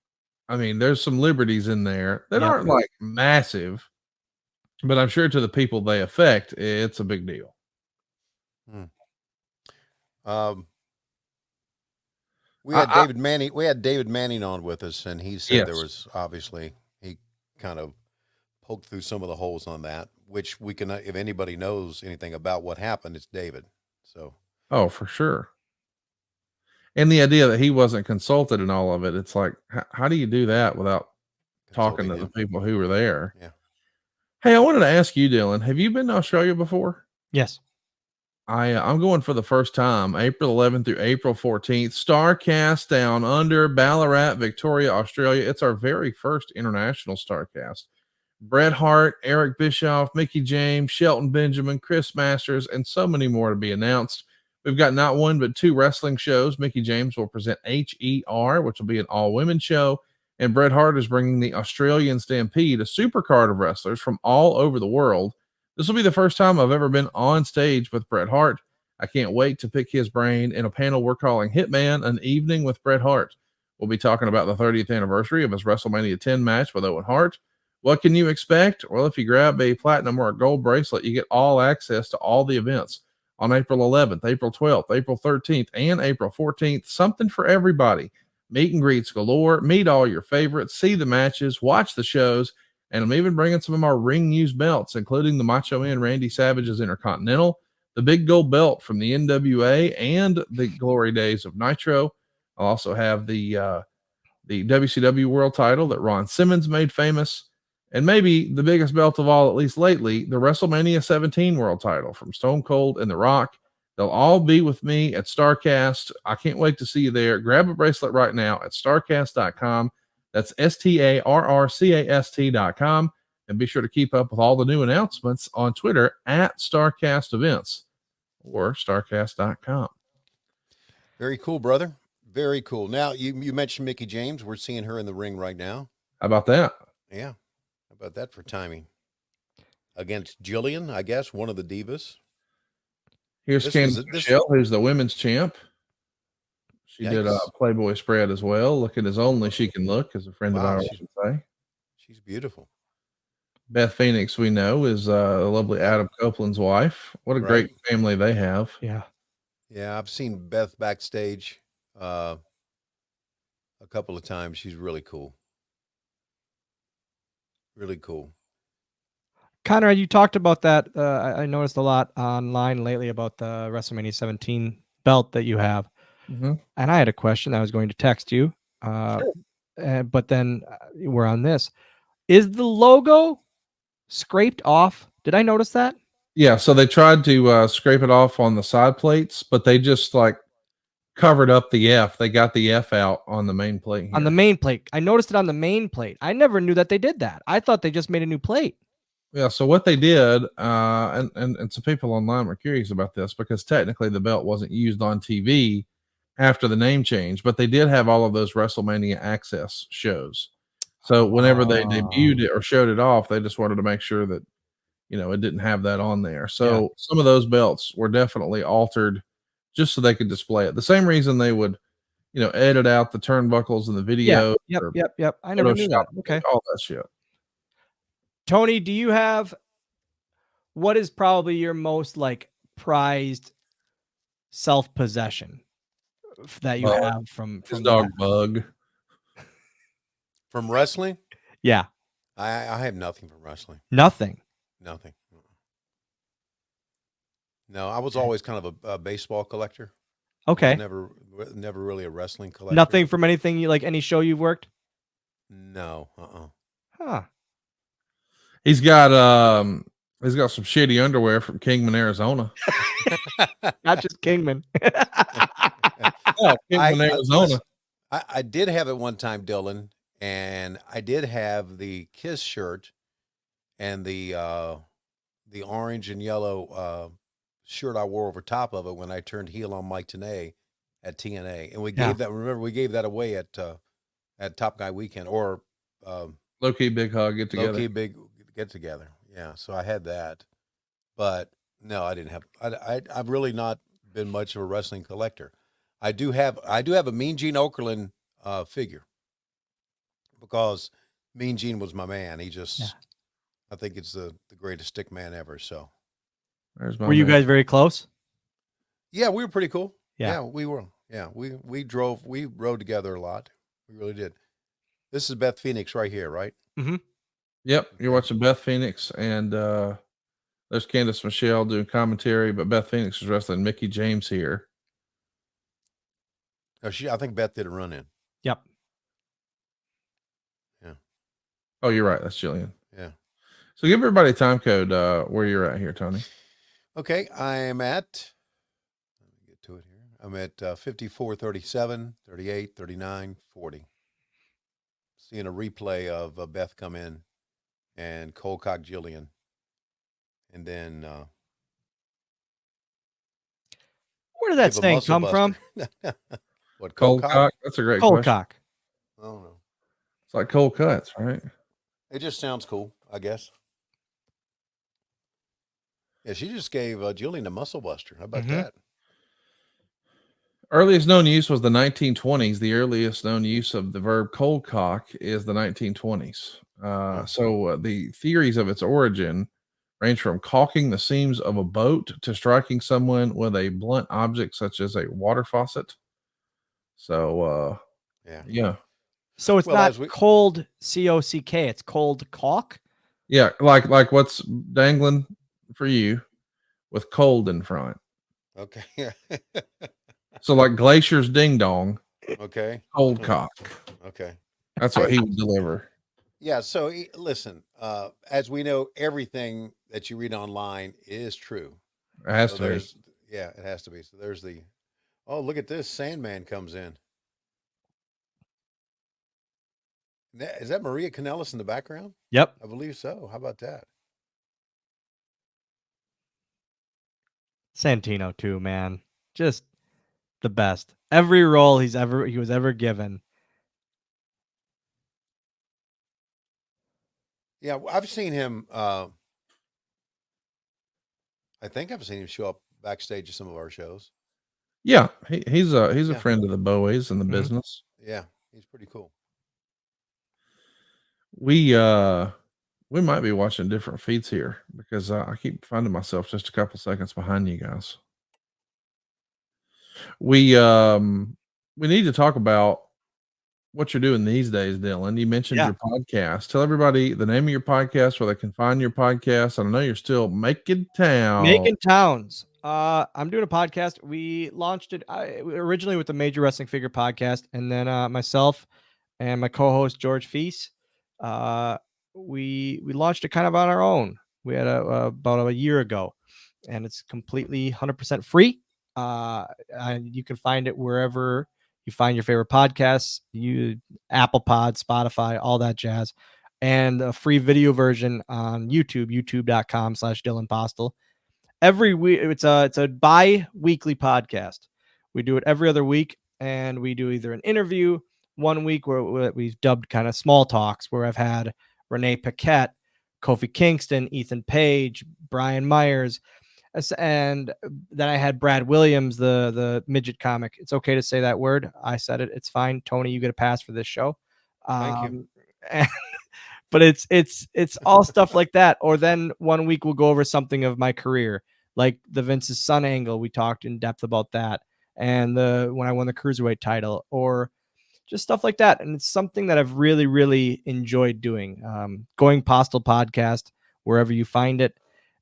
I mean, there's some liberties in there that Yep. aren't like massive, but I'm sure to the people they affect, it's a big deal. We had David Manning. We had David Manning on with us, and he said there Yes. was obviously he kind of poked through some of the holes on that, which we can. If anybody knows anything about what happened, it's David. So Oh, for sure. And the idea that he wasn't consulted in all of it, it's like, how do you do that without talking to consulting the him. people who were there? Yeah. Hey, I wanted to ask you, Dylan, have you been to Australia before? Yes. I'm going for the first time, April 11th through April 14th. StarCast down under Ballarat, Victoria, Australia. It's our very first international StarCast. Bret Hart, Eric Bischoff, Mickey James, Shelton Benjamin, Chris Masters, and so many more to be announced. We've got not one but 2 wrestling shows. Mickey James will present HER, which will be an all-women show, and Bret Hart is bringing the Australian Stampede, a supercard of wrestlers from all over the world. This will be the first time I've ever been on stage with Bret Hart. I can't wait to pick his brain in a panel we're calling Hitman, an evening with Bret Hart. We'll be talking about the 30th anniversary of his WrestleMania 10 match with Owen Hart. What can you expect? Well, if you grab a platinum or a gold bracelet, you get all access to all the events on April 11th, April 12th, April 13th, and April 14th. Something for everybody. Meet and greets galore. Meet all your favorites. See the matches. Watch the shows. And I'm even bringing some of our ring used belts, including the Macho Man Randy Savage's Intercontinental, the big gold belt from the NWA, and the glory days of Nitro. I'll also have the WCW world title that Ron Simmons made famous, and maybe the biggest belt of all, at least lately, the WrestleMania 17 world title from Stone Cold and The Rock. They'll all be with me at StarCast. I can't wait to see you there. Grab a bracelet right now at starcast.com. That's STARRCAST.com. And be sure to keep up with all the new announcements on Twitter at StarCast Events or starcast.com. very cool, brother. Very cool. Now you mentioned Mickey James. We're seeing her in the ring right now. How about that? Yeah. How about that for timing? Against Jillian, I guess, one of the divas. Here's Candice Michelle, who's the women's champ. She did a Playboy spread as well, looking as only she can look, as a friend of ours would say. She's beautiful. Beth Phoenix, we know, is the lovely Adam Copeland's wife. What a great family they have. Yeah. Yeah, I've seen Beth backstage a couple of times. She's really cool. Really cool. Conrad, you talked about that. I noticed a lot online lately about the WrestleMania 17 belt that you have. Mm-hmm. And I had a question I was going to text you. But then we're on this. Is the logo scraped off? Did I notice that? Yeah, so they tried to scrape it off on the side plates, but they just like covered up the F. They got the F out on the main plate here. On the main plate. I noticed it on the main plate. I never knew that they did that. I thought they just made a new plate. Yeah, so what they did, and some people online were curious about this because technically the belt wasn't used on TV after the name change, but they did have all of those WrestleMania Access shows. So whenever they debuted it or showed it off, they just wanted to make sure that, you know, it didn't have that on there. So some of those belts were definitely altered just so they could display it. The same reason they would, you know, edit out the turnbuckles in the video. Yep. I never knew that. Okay. All that shit. Tony, do you have what is probably your most like prized self-possession that you Bug. have from His that? dog Bug. From wrestling, Yeah, I have nothing from wrestling. nothing. Nothing. No, I was always kind of a baseball collector. I was Okay. never really a wrestling collector. Nothing from anything you like, any show you've worked? No. Huh. He's got some shitty underwear from Kingman, Arizona. Not just Kingman. Yeah, Kingman, Arizona. I did have it one time, Dylan, and I did have the Kiss shirt and the orange and yellow shirt I wore over top of it when I turned heel on Mike Tenay at TNA, and we gave that. Remember, we gave that away at Top Guy Weekend or Low key big hug get together. Low key big get together. Yeah, so I had that, but no, I didn't have. I've really not been much of a wrestling collector. I do have a Mean Gene Okerlund figure because Mean Gene was my man. He just, I think it's the greatest stick man ever. So, were you guys very close? Yeah, we were pretty cool. Yeah. Yeah, we were. Yeah, we rode together a lot. We really did. This is Beth Phoenix right here, right? Mm-hmm. Yep, you're watching Beth Phoenix, and there's Candice Michelle doing commentary, but Beth Phoenix is wrestling Mickey James here. Oh, I think Beth did a run in. Yep. Yeah. Oh, you're right. That's Jillian. Yeah. So give everybody a time code where you're at here, Tony. Okay, I am at, let me get to it here. I'm at 54, 37, 38, 39, 40. Seeing a replay of Beth come in and Coldcock Jillian. And then where did that saying come from? What, Coldcock? That's a great question. Coldcock. I don't know. It's like cold cuts, right? It just sounds cool, I guess. Yeah, she just gave Jillian a muscle buster. How about that? Earliest known use was the 1920s. The earliest known use of the verb cold cock is the 1920s. So the theories of its origin range from caulking the seams of a boat to striking someone with a blunt object such as a water faucet. So yeah. So it's not cold C-O-C-K. It's cold caulk. Yeah, like what's dangling for you with cold in front. Okay. So like Glacier's ding dong. Okay. Cold cock. Okay. That's what he would deliver. Yeah. So listen, as we know, everything that you read online is true. It has to be. Yeah, it has to be. So there's oh, look at this. Sandman comes in. Is that Maria Kanellis in the background? Yep. I believe so. How about that? Santino too, man. Just the best. Every role he was ever given. Yeah, I've seen him. I think I've seen him show up backstage at some of our shows. Yeah, he's a friend of the Bowies in the business. Yeah, he's pretty cool. We might be watching different feeds here because I keep finding myself just a couple seconds behind you guys. We need to talk about what you're doing these days, Dylan. You mentioned your podcast. Tell everybody the name of your podcast, where they can find your podcast. I know you're still making towns. I'm doing a podcast. We launched it originally with the Major Wrestling Figure podcast, and then myself and my co-host George Feast, we launched it kind of on our own. We had about a year ago, and it's completely 100% free. And you can find it wherever you find your favorite podcasts, Apple Pod, Spotify, all that jazz, and a free video version on YouTube, youtube.com/Dylan Postel. Every week, it's a bi-weekly podcast. We do it every other week, and we do either an interview 1 week where we've dubbed kind of small talks, where I've had Renee Paquette, Kofi Kingston, Ethan Page, Brian Myers, and then I had Brad Williams, the midget comic. It's okay to say that word. I said it. It's fine. Tony, you get a pass for this show. Thank you. But it's all stuff like that. Or then one week we'll go over something of my career, like the Vince's son angle. We talked in depth about that, and when I won the cruiserweight title, or just stuff like that. And it's something that I've really, really enjoyed doing. Going Postal podcast, wherever you find it.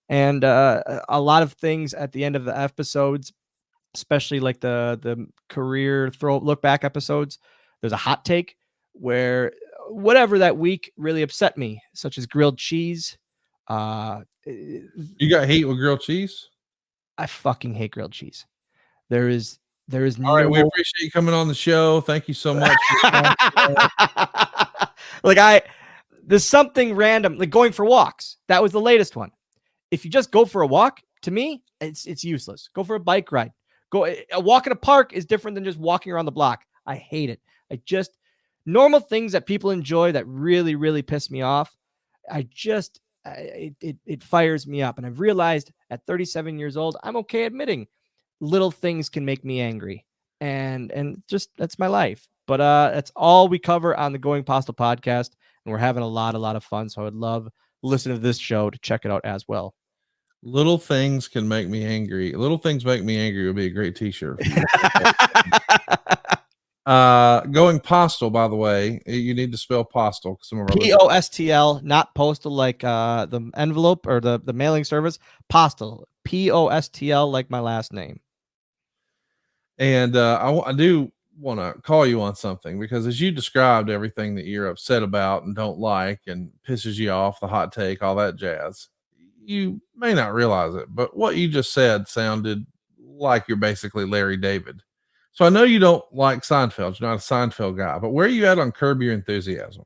And a lot of things at the end of the episodes, especially like the career look back episodes, there's a hot take where whatever that week really upset me, such as grilled cheese. You got heat with grilled cheese? I fucking hate grilled cheese. There is All right, we appreciate you coming on the show. Thank you so much. There's something random, like going for walks. That was the latest one. If you just go for a walk, to me, it's useless. Go for a bike ride. A walk in a park is different than just walking around the block. I hate it. Normal things that people enjoy that really, really piss me off. It fires me up. And I've realized at 37 years old, I'm okay admitting little things can make me angry. And just, that's my life. But that's all we cover on the Going Postal podcast. And we're having a lot of fun. So I would love listen to this show to check it out as well. Little things can make me angry. Little things make me angry would be a great t-shirt. Going Postal, by the way, you need to spell postal. Some of our P-O-S-T-L, not postal like the envelope or the mailing service. Postal, P-O-S-T-L, like my last name. And I do want to call you on something, because as you described everything that you're upset about and don't like and pisses you off, the hot take, all that jazz, you may not realize it, but what you just said sounded like you're basically Larry David. So I know you don't like Seinfeld. You're not a Seinfeld guy, but where are you at on Curb Your Enthusiasm?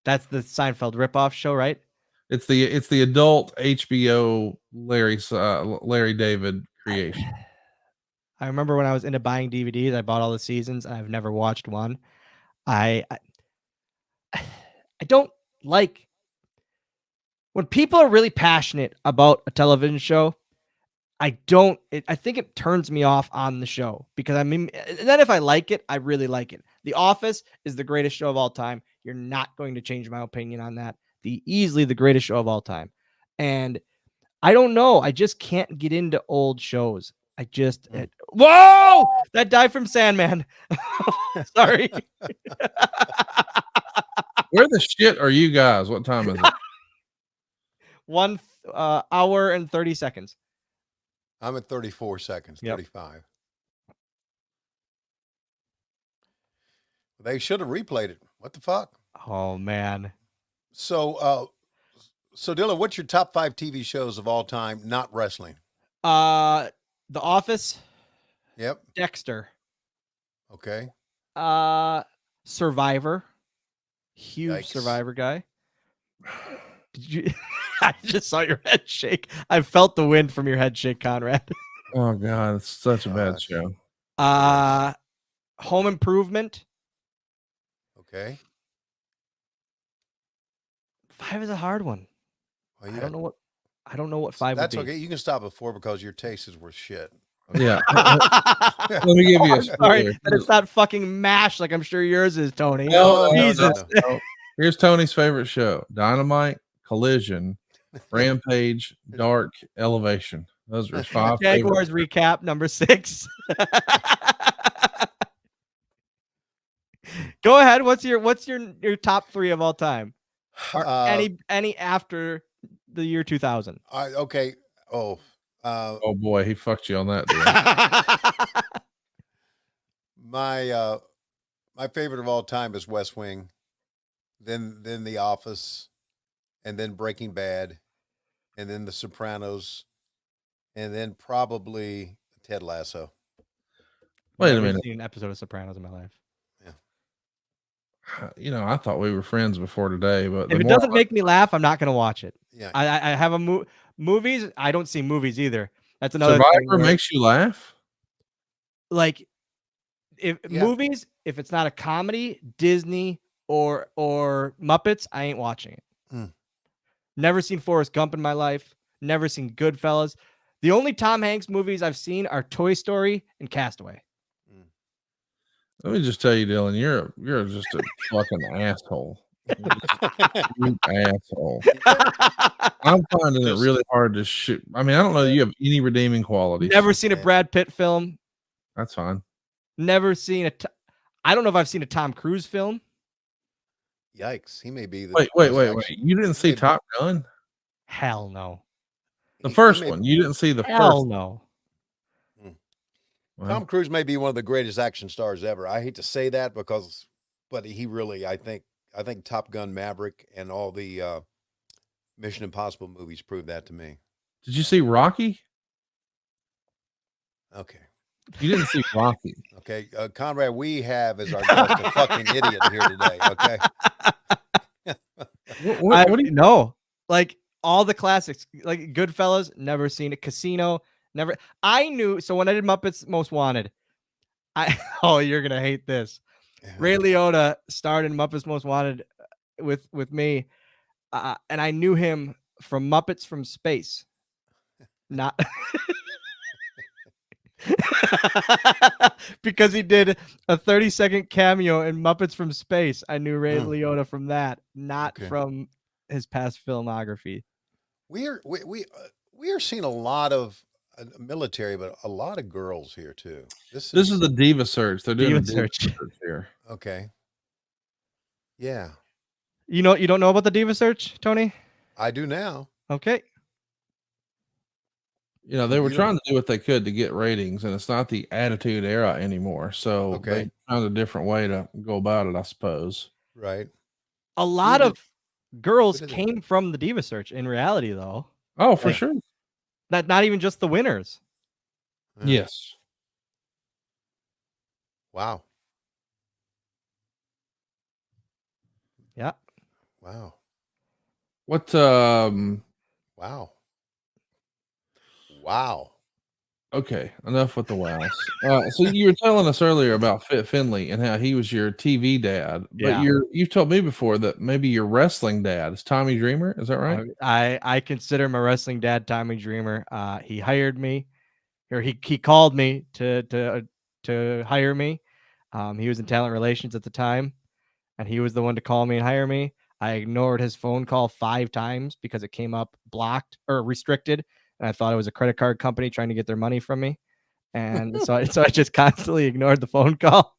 That's the Seinfeld ripoff show, right? It's the adult HBO Larry David creation. I remember when I was into buying DVDs, I bought all the seasons. I've never watched one. I don't like when people are really passionate about a television show. I think it turns me off on the show, because then if I like it, I really like it. The Office is the greatest show of all time. You're not going to change my opinion on that. Easily the greatest show of all time. And I don't know. I just can't get into old shows. Whoa! That died from Sandman. Sorry. Where the shit are you guys? What time is it? 1 hour and 30 seconds. I'm at 34 seconds, Yep. 35. They should have replayed it. What the fuck? Oh, man. So Dylan, what's your top 5 TV shows of all time, not wrestling? The Office. Yep. Dexter. Okay. Survivor. Huge Yikes. Survivor guy. Did you? I just saw your head shake. I felt the wind from your head shake, Conrad. Oh God, it's such a bad show. Home Improvement. Okay. 5 is a hard one. Well, I don't know what 5 That's would be. okay. You can stop at 4 because your taste were shit. Yeah. Let me give you a Sorry spoiler. that it's not fucking MASH like I'm sure yours is, Tony. No, Jesus. no. Here's Tony's favorite show: Dynamite, Collision, Rampage, Dark, Elevation. Those are his 5 Jaguars favorites. recap number 6. Go ahead. What's your top 3 of all time? Or any after the year 2000? Okay. Oh boy, he fucked you on that. Dude. My favorite of all time is West Wing, then The Office, and then Breaking Bad, and then The Sopranos, and then probably Ted Lasso. Wait a Never minute. seen an episode of Sopranos in my life. You know, I thought we were friends before today, but If it doesn't make me laugh, I'm not going to watch it. Yeah. I have movies. I don't see movies either. That's another thing Survivor where, makes you laugh. like, movies, if it's not a comedy, Disney or Muppets, I ain't watching it. Never seen Forrest Gump in my life. Never seen Goodfellas. The only Tom Hanks movies I've seen are Toy Story and Castaway. Let me just tell you, Dylan, you're just a fucking asshole. You asshole. I'm finding it really hard to shoot. I mean, I don't know that you have any redeeming qualities. Never seen a Yeah. Brad Pitt film. That's fine. Never seen I don't know if I've seen a Tom Cruise film. Yikes! He may be the Wait. You didn't see Top Gun? Hell no. The first one. You didn't see the Hell first. no. Well, Tom Cruise may be one of the greatest action stars ever. I hate to say that but he really, I think Top Gun Maverick and all the Mission Impossible movies proved that to me. did you see Rocky? Okay. You didn't see Rocky. Okay. Conrad, we have as our guest a fucking idiot here today. Okay. What do you know? Like all the classics, like Goodfellas, never seen it. Casino, never. I knew. So when I did Muppets Most Wanted, oh, you're gonna hate this. Ray Liotta starred in Muppets Most Wanted with me, and I knew him from Muppets from Space. Not because he did a 30-second cameo in Muppets from Space. I knew Ray Liotta from that, not from his past filmography. We are seeing a lot of military, but a lot of girls here too. This is the Diva Search. They're doing Diva a Diva Search. Search here. Okay. Yeah. You don't know about the Diva Search, Tony? I do now. Okay. You know, they were trying to do what they could to get ratings, and it's not the Attitude Era anymore. So they found a different way to go about it, I suppose. Right. A lot of girls came from the Diva Search in reality, though. Oh, for sure. Not even just the winners. Yes. Wow. Yeah. Wow. What Wow. Wow. Okay, enough with the wows. So you were telling us earlier about Fit Finley and how he was your TV dad, but you've told me before that maybe your wrestling dad is Tommy Dreamer. Is that right? I consider my wrestling dad Tommy Dreamer. He hired me, or he called me to hire me. He was in talent relations at the time, and he was the one to call me and hire me. I ignored his phone call 5 times because it came up blocked or restricted. And I thought it was a credit card company trying to get their money from me. And so I just constantly ignored the phone call.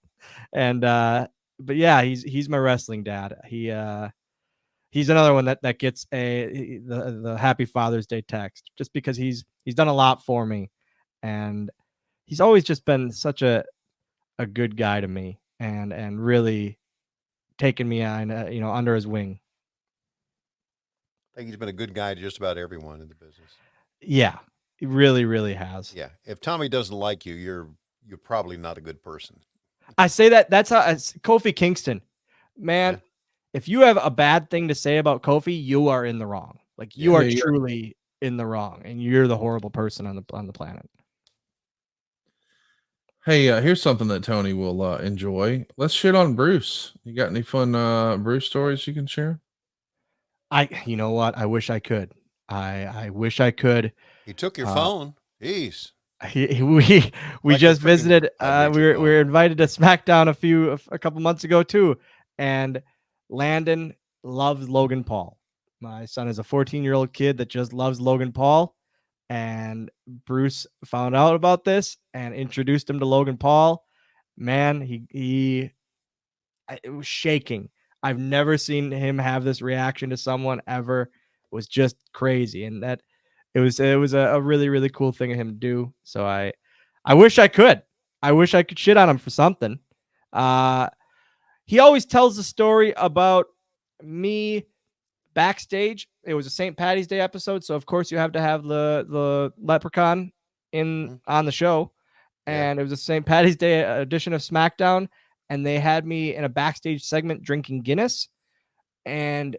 And but yeah, he's my wrestling dad. He's another one that gets the Happy Father's Day text just because he's done a lot for me. And he's always just been such a good guy to me and really taken me on under his wing. I think he's been a good guy to just about everyone in the business. Yeah, he really, really has. Yeah. If Tommy doesn't like you, you're probably not a good person. I say that's how Kofi Kingston, man. If you have a bad thing to say about Kofi, you are in the wrong. Like you are truly in the wrong, and you're the horrible person on the planet. Hey, here's something that Tony will enjoy. Let's shit on Bruce. You got any fun Bruce stories you can share? You know what? I wish I could. I wish I could. He took your phone. Jeez. We just visited. We were invited to SmackDown a couple months ago too, and Landon loves Logan Paul. My son is a 14-year-old kid that just loves Logan Paul, and Bruce found out about this and introduced him to Logan Paul. Man, it was shaking. I've never seen him have this reaction to someone ever. It was just crazy, and that it was a really, really cool thing of him to do. So I wish I could. I wish I could shit on him for something. He always tells the story about me backstage. It was a St. Patty's Day episode, so of course you have to have the leprechaun on the show. And it was a St. Patty's Day edition of SmackDown, and they had me in a backstage segment drinking Guinness. And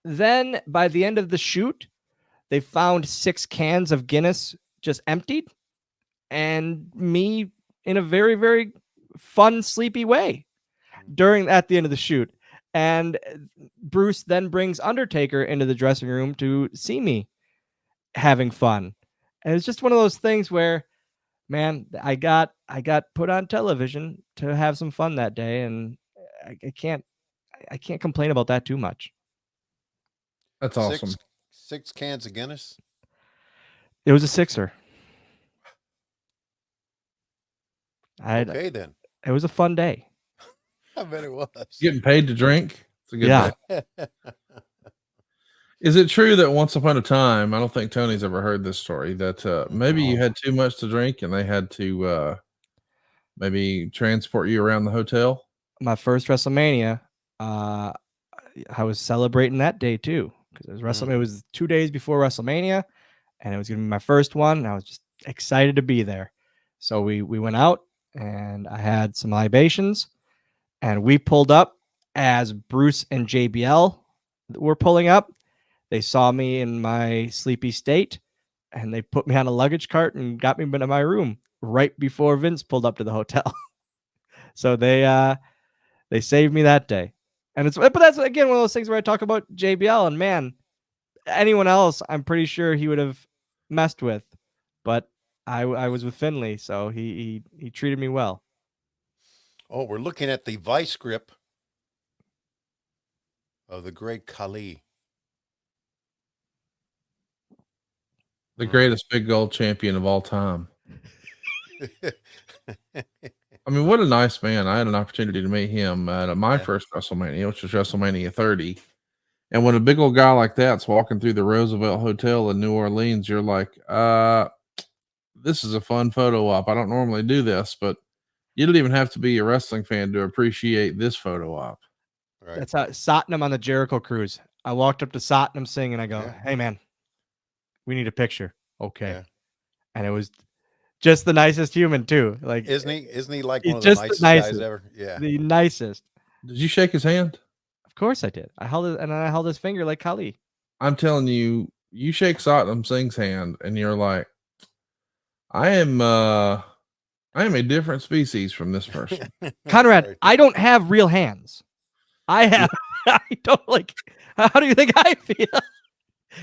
then by the end of the shoot, they found 6 cans of Guinness just emptied, and me in a very, very fun, sleepy way at the end of the shoot. And Bruce then brings Undertaker into the dressing room to see me having fun. And it's just one of those things where, man, I got put on television to have some fun that day, and I can't I can't complain about that too much. That's awesome. Six cans of Guinness. It was a sixer. Okay, then. It was a fun day. I bet it was. Getting paid to drink. It's a good Yeah. day. Is it true that once upon a time, I don't think Tony's ever heard this story, that maybe you had too much to drink and they had to maybe transport you around the hotel? My first WrestleMania, I was celebrating that day too, because it was It was 2 days before WrestleMania, and it was gonna be my first one. And I was just excited to be there. So we went out, and I had some libations, and we pulled up as Bruce and JBL were pulling up. They saw me in my sleepy state, and they put me on a luggage cart and got me into my room right before Vince pulled up to the hotel. So they saved me that day. And but that's again one of those things where I talk about JBL, and man, anyone else I'm pretty sure he would have messed with, but I was with Finley, so he treated me well. Oh, we're looking at the vice grip of the Great Khali. The greatest big gold champion of all time. I mean, what a nice man. I had an opportunity to meet him at my first WrestleMania, which was WrestleMania 30. And when a big old guy like that's walking through the Roosevelt Hotel in New Orleans, you're like, this is a fun photo op. I don't normally do this, but you don't even have to be a wrestling fan to appreciate this photo op. Right. That's how Satnam on the Jericho Cruise. I walked up to Satnam Singh and I go, "Hey man, we need a picture." Okay. Yeah. And it was just the nicest human too. Like, Isn't he like he's one of the just nicest, the nicest guys ever? Yeah. The nicest. Did you shake his hand? Of course I did. I held it, and I held his finger like Khali. I'm telling you, you shake Satnam Singh's hand and you're like, I am a different species from this person. Conrad, I don't have real hands. I have I don't like, how do you think I feel?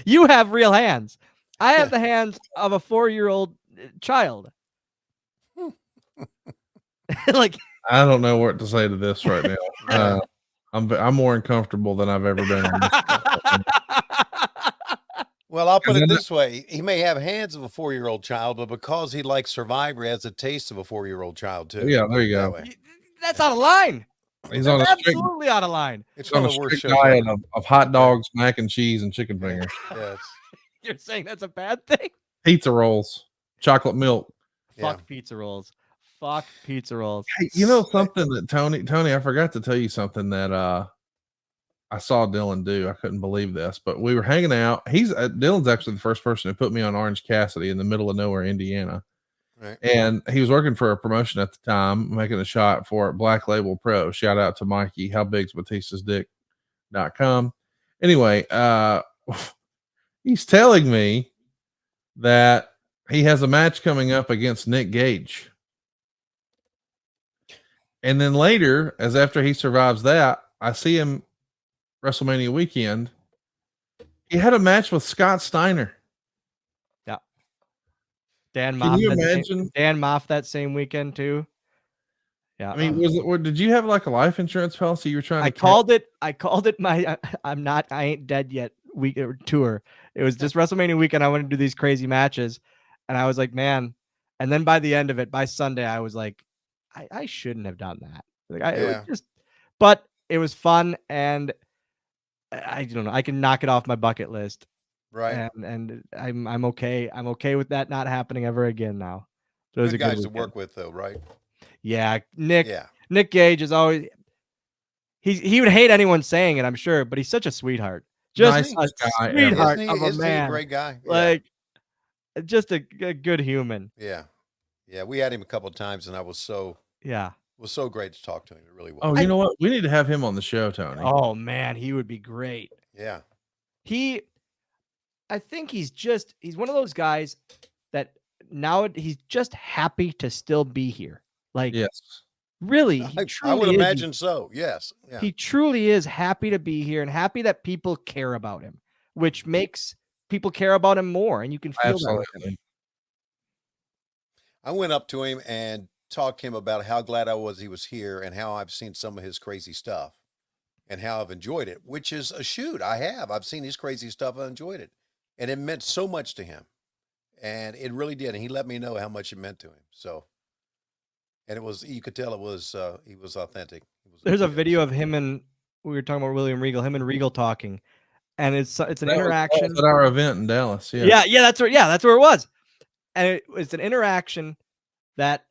You have real hands. I have the hands of a 4-year-old child. Like, I don't know what to say to this right now. I'm more uncomfortable than I've ever been. Well, I'll put it this way. He may have hands of a 4-year-old child, but because he likes Survivor, he has a taste of a 4-year-old child too. Yeah, there you go. That's out of line. He's on a strict, Absolutely out of line. It's on one a of the worst strict shows diet ever. of hot dogs, mac and cheese, and chicken fingers. Yes. You're saying that's a bad thing? Pizza rolls, chocolate milk. Fuck pizza rolls. Fuck pizza rolls. Hey, you know something that Tony, I forgot to tell you something that I saw Dylan do. I couldn't believe this, but we were hanging out. Dylan's actually the first person who put me on Orange Cassidy in the middle of nowhere, Indiana. Right. And he was working for a promotion at the time, making a shot for Black Label Pro. Shout out to Mikey. How big's Batista's dick.com. Anyway, he's telling me that he has a match coming up against Nick Gage. And then later, as after he survives that, I see him WrestleMania weekend. He had a match with Scott Steiner. Yeah. Dan Can Moff. you imagine? Dan Moff that same weekend too. Yeah. I mean, did you have like a life insurance policy you were trying to? I called it my I ain't dead yet week or tour. It was just WrestleMania weekend. I wanted to do these crazy matches, and I was like, man. And then by the end of it, by Sunday, I was like, I shouldn't have done that. Like it was just, but it was fun, and I don't know. I can knock it off my bucket list, Right. And I'm okay. I'm okay with that not happening ever again now. So it was Good a guys good to weekend. work with, though, right? Yeah, Nick. Yeah. Nick Gage is always. He would hate anyone saying it, I'm sure, but he's such a sweetheart. Just Nicest a guy ever. sweetheart Isn't of a he man. a great guy? Yeah. Like, just a good human. Yeah. Yeah. We had him a couple of times, and I was so great to talk to him. It really was. Oh, you know what? We need to have him on the show, Tony. Oh man, he would be great. Yeah. I think he's one of those guys that now he's just happy to still be here. Like, yes, really, I would imagine so. Yes. Yeah. He truly is happy to be here and happy that people care about him, which makes people care about him more. And you can feel that. With him. I went up to him and talked to him about how glad I was he was here and how I've seen some of his crazy stuff. and how I've enjoyed it, which is a shoot. I've seen his crazy stuff. I enjoyed it. And it meant so much to him. And it really did. And he let me know how much it meant to him. So, and it was, you could tell it was, he was authentic. There's a video of him and we were talking about William Regal, him and Regal talking. And it's an interaction at our event in Dallas. Yeah, that's where it was. And it's an interaction that,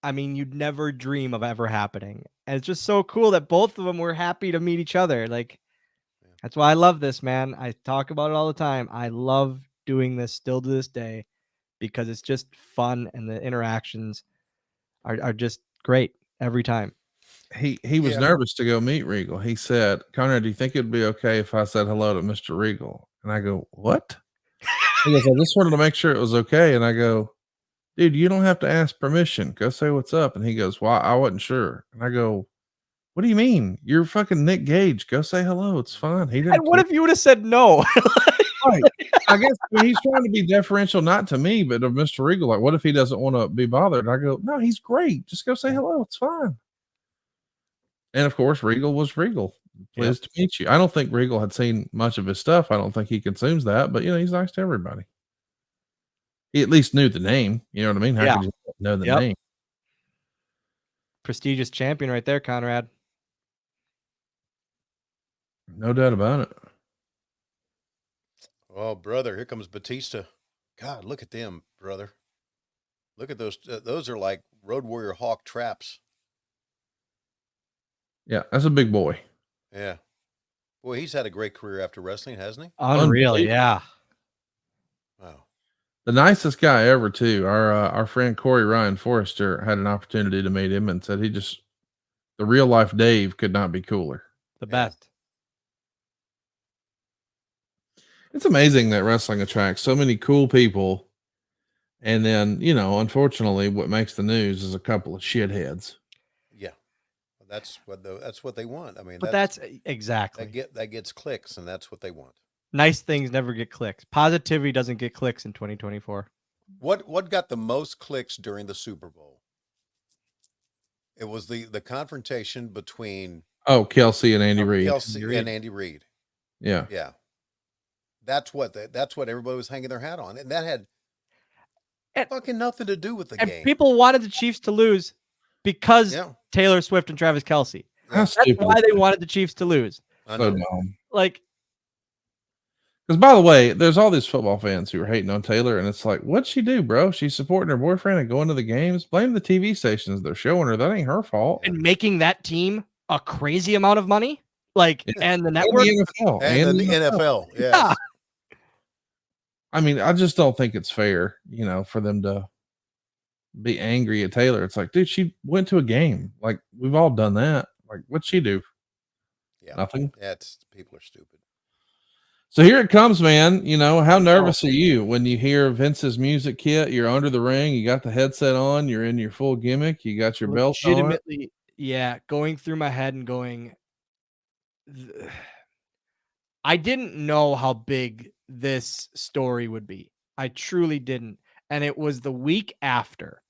I mean, you'd never dream of ever happening. And it's just so cool that both of them were happy to meet each other. Like, that's why I love this, man. I talk about it all the time. I love doing this still to this day because it's just fun and the interactions are just great every time. He was nervous to go meet Regal. He said, Conrad, do you think it'd be okay if I said hello to Mr. Regal? And I go, what? He goes, I just wanted to make sure it was okay. And I go, dude, you don't have to ask permission. Go say what's up. And he goes, well, I wasn't sure. And I go, what do you mean? You're fucking Nick Gage. Go say hello. It's fine. He didn't. And what if you would have said no? Right. I guess he's trying to be deferential, not to me, but to Mr. Regal. Like, what if he doesn't want to be bothered? I go, no, he's great. Just go say hello. It's fine. And of course, Regal was Regal. Pleased to meet you. I don't think Regal had seen much of his stuff. I don't think he consumes that, but he's nice to everybody. He at least knew the name. You know what I mean? How could you know the name? Prestigious champion right there, Conrad. No doubt about it. Oh, brother, here comes Batista. God, look at them, brother. Look at those. Those are like Road Warrior Hawk traps. Yeah, that's a big boy. Yeah. Boy, he's had a great career after wrestling, hasn't he? Unreal, yeah. Wow. The nicest guy ever, too. Our friend Corey Ryan Forrester had an opportunity to meet him and said the real life Dave could not be cooler. The best. It's amazing that wrestling attracts so many cool people. And then, unfortunately, what makes the news is a couple of shitheads. Yeah. That's what they want. I mean, but that's exactly that gets clicks, and that's what they want. Nice things never get clicks. Positivity doesn't get clicks in 2024. What got the most clicks during the Super Bowl? It was the confrontation between Kelsey and Andy Reid. Kelsey and Andy Reid. Yeah. Yeah. That's what everybody was hanging their hat on. And that had fucking nothing to do with the game. People wanted the Chiefs to lose because Taylor Swift and Travis Kelce. That's why they wanted the Chiefs to lose. So dumb. Like, because by the way, there's all these football fans who are hating on Taylor, and it's like, what'd she do, bro? She's supporting her boyfriend and going to the games. Blame the TV stations they're showing her. That ain't her fault. And making that team a crazy amount of money, and the network, and the NFL. Yes. Yeah. I mean, I just don't think it's fair, for them to be angry at Taylor. It's like, dude, she went to a game. Like, we've all done that. Like, what'd she do? Yeah. Nothing. People are stupid. So here it comes, man. How nervous are you when you hear Vince's music kit? You're under the ring. You got the headset on. You're in your full gimmick. You got your belt on. Legitimately, yeah, going through my head and going, I didn't know how big this story would be. I truly didn't. And it was the week after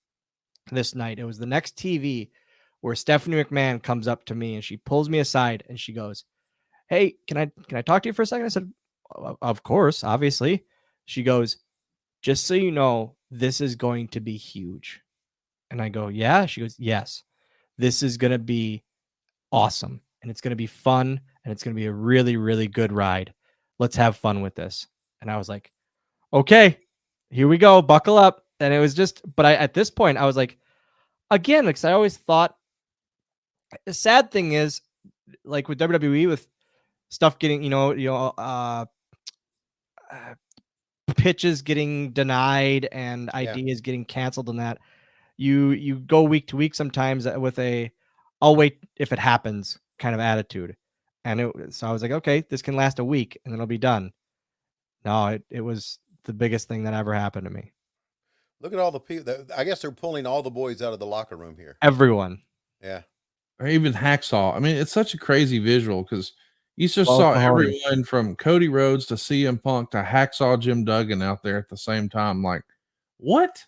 this night. It was the next TV where Stephanie McMahon comes up to me and she pulls me aside and she goes, hey, can I talk to you for a second? I said, of course, obviously. She goes, just so you know, this is going to be huge. And I go, yeah. She goes, yes, this is going to be awesome. And it's going to be fun. And it's going to be a really, really good ride. Let's have fun with this. And I was like, okay, here we go. Buckle up. And it was just, but at this point, I was like, again, because I always thought the sad thing is, like with WWE, with stuff getting, pitches getting denied and ideas getting canceled and that you go week to week sometimes with I'll wait if it happens kind of attitude. And so I was like, okay, this can last a week and then it'll be done. No, it was the biggest thing that ever happened to me. Look at all the people. I guess they're pulling all the boys out of the locker room here. Everyone. Yeah. Or even Hacksaw. I mean, it's such a crazy visual because you just saw everyone from Cody Rhodes to CM Punk to Hacksaw Jim Duggan out there at the same time. Like, what?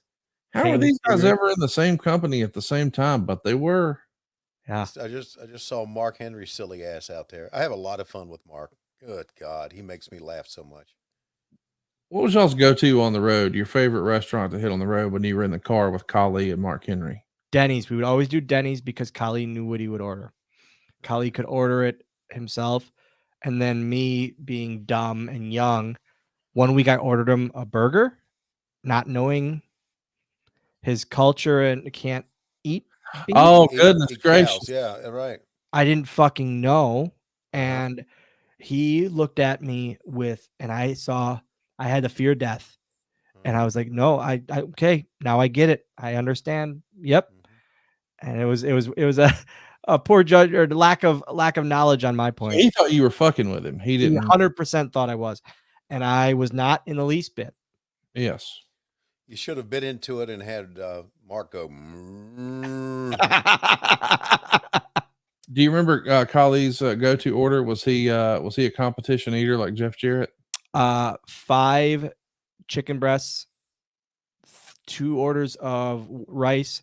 How are these guys ever in the same company at the same time? But they were. Yeah. I just saw Mark Henry's silly ass out there. I have a lot of fun with Mark. Good God, he makes me laugh so much. What was y'all's go-to on the road? Your favorite restaurant to hit on the road when you were in the car with Khali and Mark Henry? Denny's. We would always do Denny's because Khali knew what he would order. Khali could order it himself. And then me being dumb and young, one week I ordered him a burger, not knowing his culture and can't eat beef. Oh, Eat- goodness eat gracious. cows. Yeah, right. I didn't fucking know. Uh-huh. And he looked at me with, and I saw I had the fear of death. And I was like, no, I okay, now I get it. I understand. Yep. And it was a poor judge or lack of knowledge on my So point. he thought you were fucking with him. He He didn't. 100% thought I was. And I was not in the least bit. Yes. You should have bit into it and had Mark go. "Mm." Do you remember Khali's go-to order? Was he a competition eater like Jeff Jarrett? 5 chicken breasts, 2 orders of rice,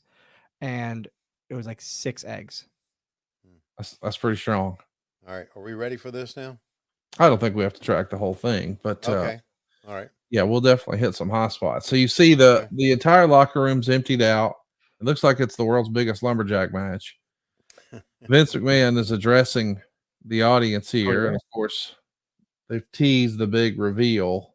and it was like 6 eggs. That's pretty strong. All right, are we ready for this now? I don't think we have to track the whole thing, but Okay. All right. yeah, we'll definitely hit some high spots. So you see the entire locker room's emptied out. It looks like it's the world's biggest lumberjack match. Vince McMahon is addressing the audience here, and of course, they've teased the big reveal.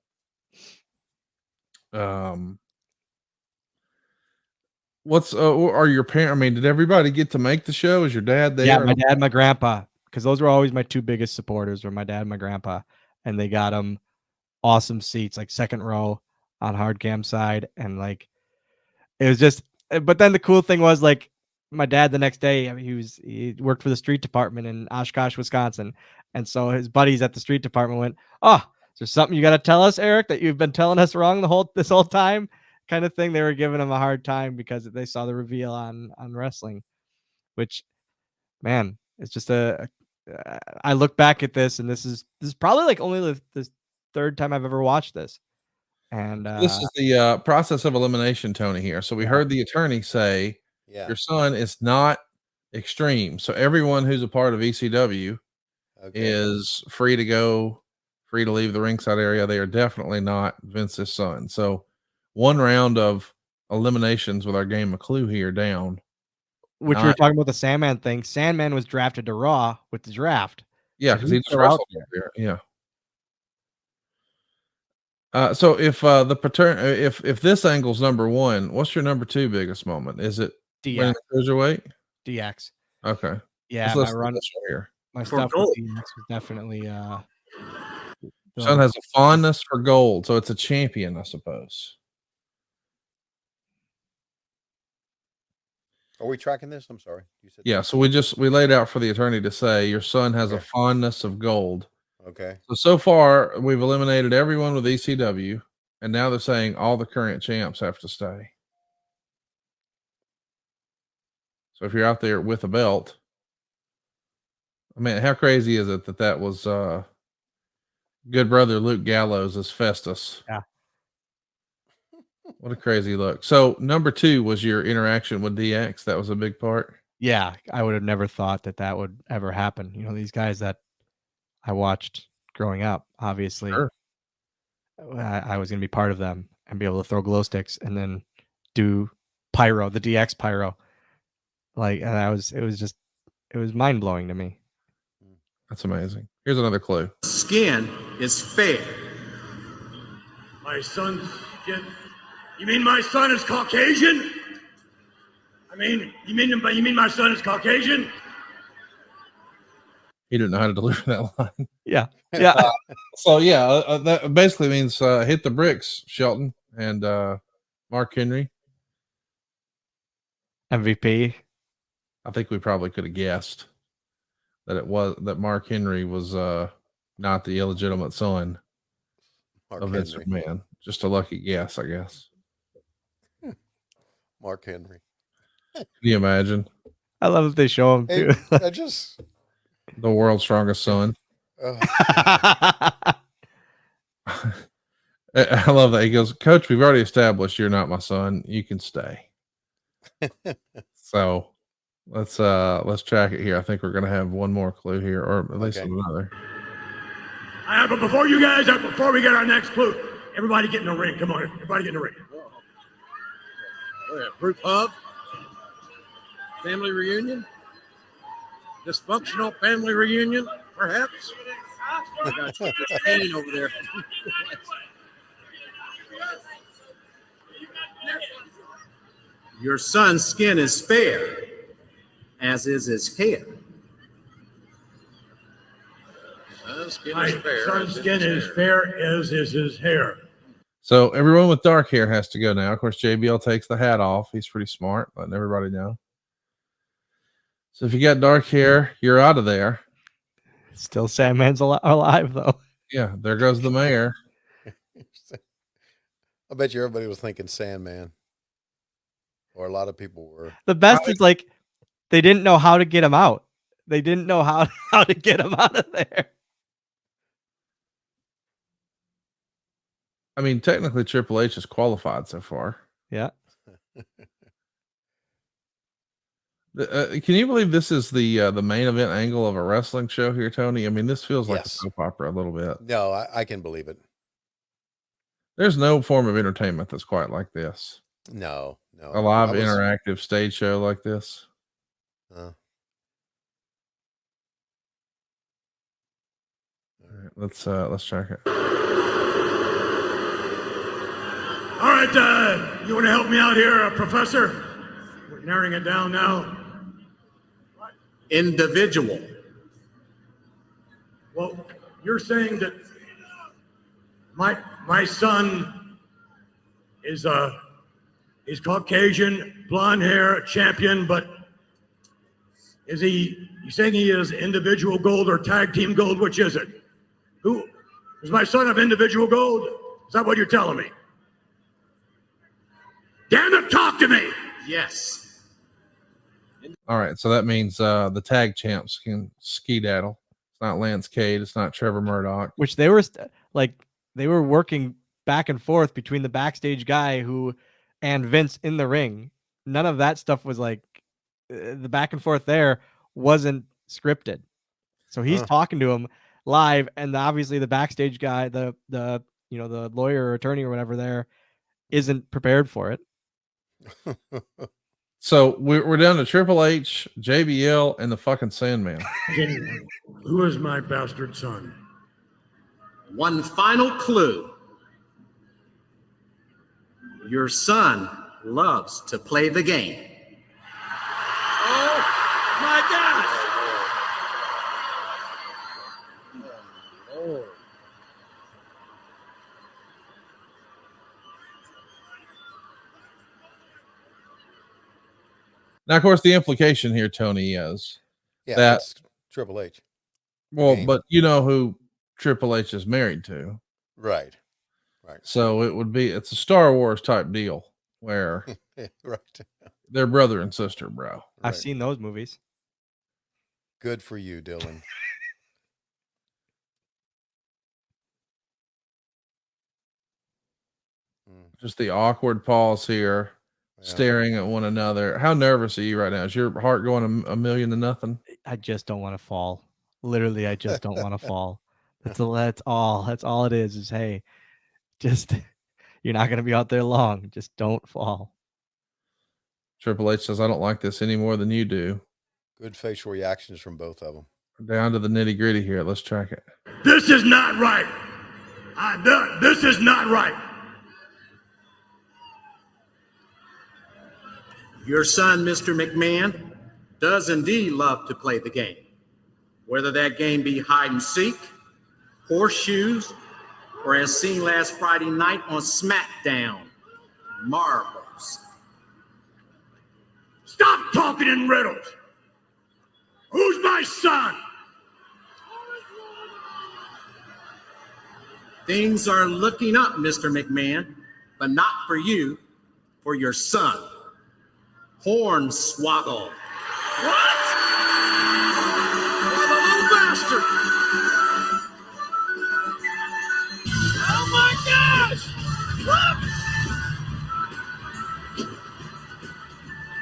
What's are your parents? I mean, did everybody get to make the show? Is your dad there? Yeah, my dad, my grandpa, because those were always my 2 biggest supporters were my dad and my grandpa, and they got them awesome seats, like second row on hard cam side, and like it was just. But then the cool thing was like my dad the next day, I mean, he worked for the street department in Oshkosh, Wisconsin, and so his buddies at the street department went, "Oh, is there something you got to tell us, Eric, that you've been telling us wrong this whole time?" Kind of thing. They were giving him a hard time because they saw the reveal on wrestling, which, man, it's just I look back at this, and this is probably like only the 3rd time I've ever watched this. And This is the process of elimination, Tony. Here, so we heard the attorney say, Yeah. "Your son is not extreme." So everyone who's a part of ECW is free to go, free to leave the ringside area. They are definitely not Vince's son. So 1 round of eliminations with our game of Clue here down. which we were talking about the Sandman thing. Sandman was drafted to Raw with the draft. Yeah, So because he he's just still out wrestled there. Yeah. So if if this angle's number 1, what's your number 2 biggest moment? Is it winning DX. the cruiserweight? DX. Okay. Yeah, Let's my listen to run, this one here. my For stuff gold. with DX was definitely Son has a fondness for gold, so it's a champion, I suppose. Are we tracking this? I'm sorry. You said Yeah, so we laid out for the attorney to say your son has a fondness of gold. Okay. So far we've eliminated everyone with ECW, and now they're saying all the current champs have to stay. So if you're out there with a belt, I mean, how crazy is it that was good brother Luke Gallows as Festus? Yeah. What a crazy look. So number 2 was your interaction with DX. That was a big part. Yeah, I would have never thought that would ever happen. You know, these guys that I watched growing up, obviously, Sure. I was going to be part of them and be able to throw glow sticks and then do pyro, the DX pyro. Like, and it was mind blowing to me. That's amazing. Here's another clue. Skin is fair. My son's skin. You mean my son is Caucasian? You mean my son is Caucasian? He didn't know how to deliver that line. Yeah. Yeah. So yeah, that basically means hit the bricks, Shelton and Mark Henry. MVP. I think we probably could have guessed that Mark Henry was not the illegitimate son of Vince McMahon. Just a lucky guess, I guess. Mark Henry. Can you imagine? I love that they show him too. I just the world's strongest son. I love that. He goes, "Coach, we've already established you're not my son. You can stay." So Let's track it here. I think we're gonna have one more clue here, or at least Okay. another. But before we get our next clue, everybody get in the ring. Come on, everybody get in the ring. Group hug. Family reunion. Dysfunctional family reunion, perhaps. I got Kane over there. Your son's skin is fair, as is his hair. My son's skin is fair, as is his hair. So everyone with dark hair has to go now. Of course, JBL takes the hat off. He's pretty smart, letting everybody know. So if you got dark hair, you're out of there. Still Sandman's alive, though. Yeah, there goes the mayor. I bet you everybody was thinking Sandman. Or a lot of people were. The best is like they didn't know how to get him out. They didn't know how to get him out of there. I mean, technically Triple H is qualified so far. Yeah. Can you believe this is the main event angle of a wrestling show here, Tony? I mean, this feels like a Yes. soap opera a little bit. No, I can believe it. There's no form of entertainment that's quite like this. No. A live interactive stage show like this. All right, let's check it. All right, you want to help me out here, Professor? We're narrowing it down now. Individual. Well, you're saying that my son is he's Caucasian, blonde hair, champion, but is you saying he is individual gold or tag team gold? Which is it? Who is my son of individual gold? Is that what you're telling me? Damn it, talk to me. Yes. All right, so that means the tag champs can skedaddle. It's not Lance Cade. It's not Trevor Murdoch. Which they were they were working back and forth between the backstage guy and Vince in the ring. None of that stuff was like the back and forth there wasn't scripted. So he's talking to him live, and obviously the backstage guy, the lawyer or attorney or whatever there, isn't prepared for it. So we're down to Triple H, JBL, and the fucking Sandman. Who is my bastard son? One final clue. Your son loves to play the game. Oh my gosh! Oh. Now, of course, the implication here, Tony, is that's Triple H. Well, Game. but you know who Triple H is married to. Right. So it's a Star Wars type deal where right. they're brother and sister, bro. I've seen those movies. Good for you, Dylan. Just the awkward pause here, staring at one another. How nervous are you right now? Is your heart going a million to nothing? I just don't want to fall. Literally, I just don't want to fall. That's all it is hey, just you're not going to be out there long. Just don't fall. Triple H says, I don't like this any more than you do. Good facial reactions from both of them. Down to the nitty gritty here. Let's track it. This is not right. This is not right. Your son, Mr. McMahon, does indeed love to play the game. Whether that game be hide and seek, horseshoes, or as seen last Friday night on SmackDown, marbles. Stop talking in riddles. Who's my son? Things are looking up, Mr. McMahon, but not for you, for your son. Hornswoggle. What? Oh, the little bastard! Oh my gosh! What?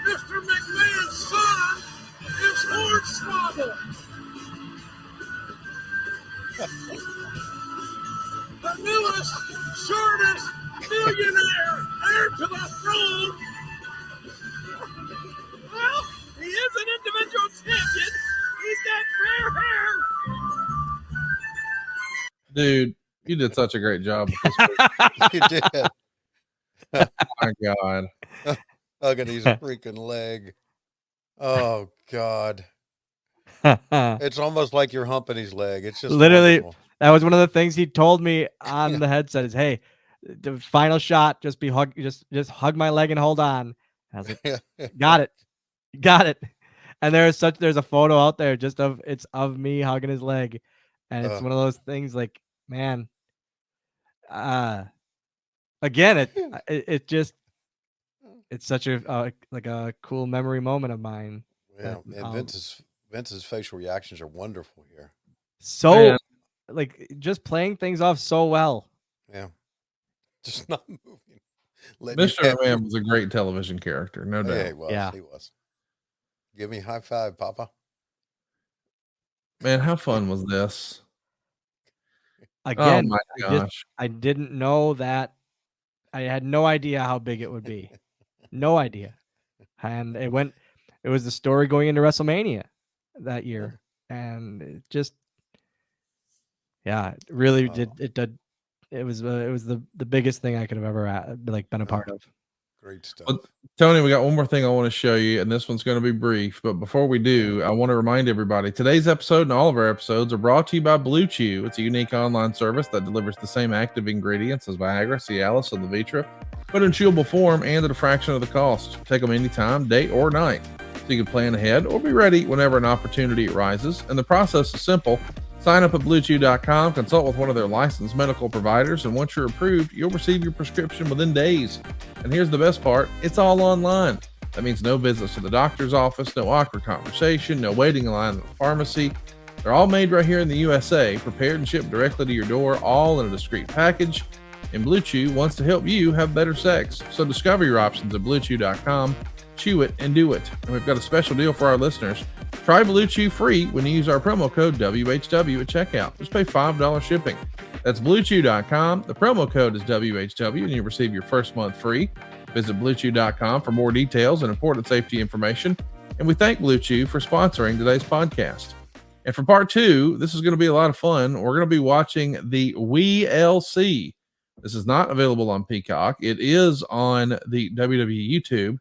Mr. McMahon's son shortest millionaire heir to the throne. Well, he is an individual champion. He's got fair hair. Dude, you did such a great job with this. You did. Oh my God. Hugging his freaking leg. Oh God. It's almost like you're humping his leg. It's just Literally, wonderful. that was one of the things he told me on the headset is, hey, the final shot, just hug my leg and hold on. I was like, got it. And there's a photo out there just of me hugging his leg. And it's one of those things like, man, again, it's such a like a cool memory moment of mine. Yeah, and Vince's facial reactions are wonderful here. So Man. like just playing things off so well. Yeah. Just not moving. Mr. McMahon was a great television character, no doubt. Yeah, he was. Yeah. He was. Give me a high five, Papa. Man, how fun was this? Again, oh my gosh. I didn't know that. I had no idea how big it would be. No idea. And it was the story going into WrestleMania that year. And it just, yeah, it really did. It was the biggest thing I could have ever been a part of. Great stuff. Well, Tony, we got one more thing I want to show you, and this one's going to be brief. But before we do, I want to remind everybody today's episode and all of our episodes are brought to you by Blue Chew. It's a unique online service that delivers the same active ingredients as Viagra, Cialis, and Levitra, but in chewable form and at a fraction of the cost. Take them anytime, day or night, so you can plan ahead or be ready whenever an opportunity arises. And the process is simple. Sign up at BlueChew.com, consult with one of their licensed medical providers, and once you're approved, you'll receive your prescription within days. And here's the best part, it's all online. That means no visits to the doctor's office, no awkward conversation, no waiting in line at the pharmacy. They're all made right here in the USA, prepared and shipped directly to your door, all in a discreet package. And Blue Chew wants to help you have better sex. So discover your options at BlueChew.com. Chew it and do it. And we've got a special deal for our listeners. Try Blue Chew free when you use our promo code WHW at checkout. Just pay $5 shipping. That's BlueChew.com. The promo code is WHW and you'll receive your first month free. Visit BlueChew.com for more details and important safety information. And we thank Blue Chew for sponsoring today's podcast. And for part 2, this is going to be a lot of fun. We're going to be watching the WEE LC. This is not available on Peacock. It is on the WWE YouTube.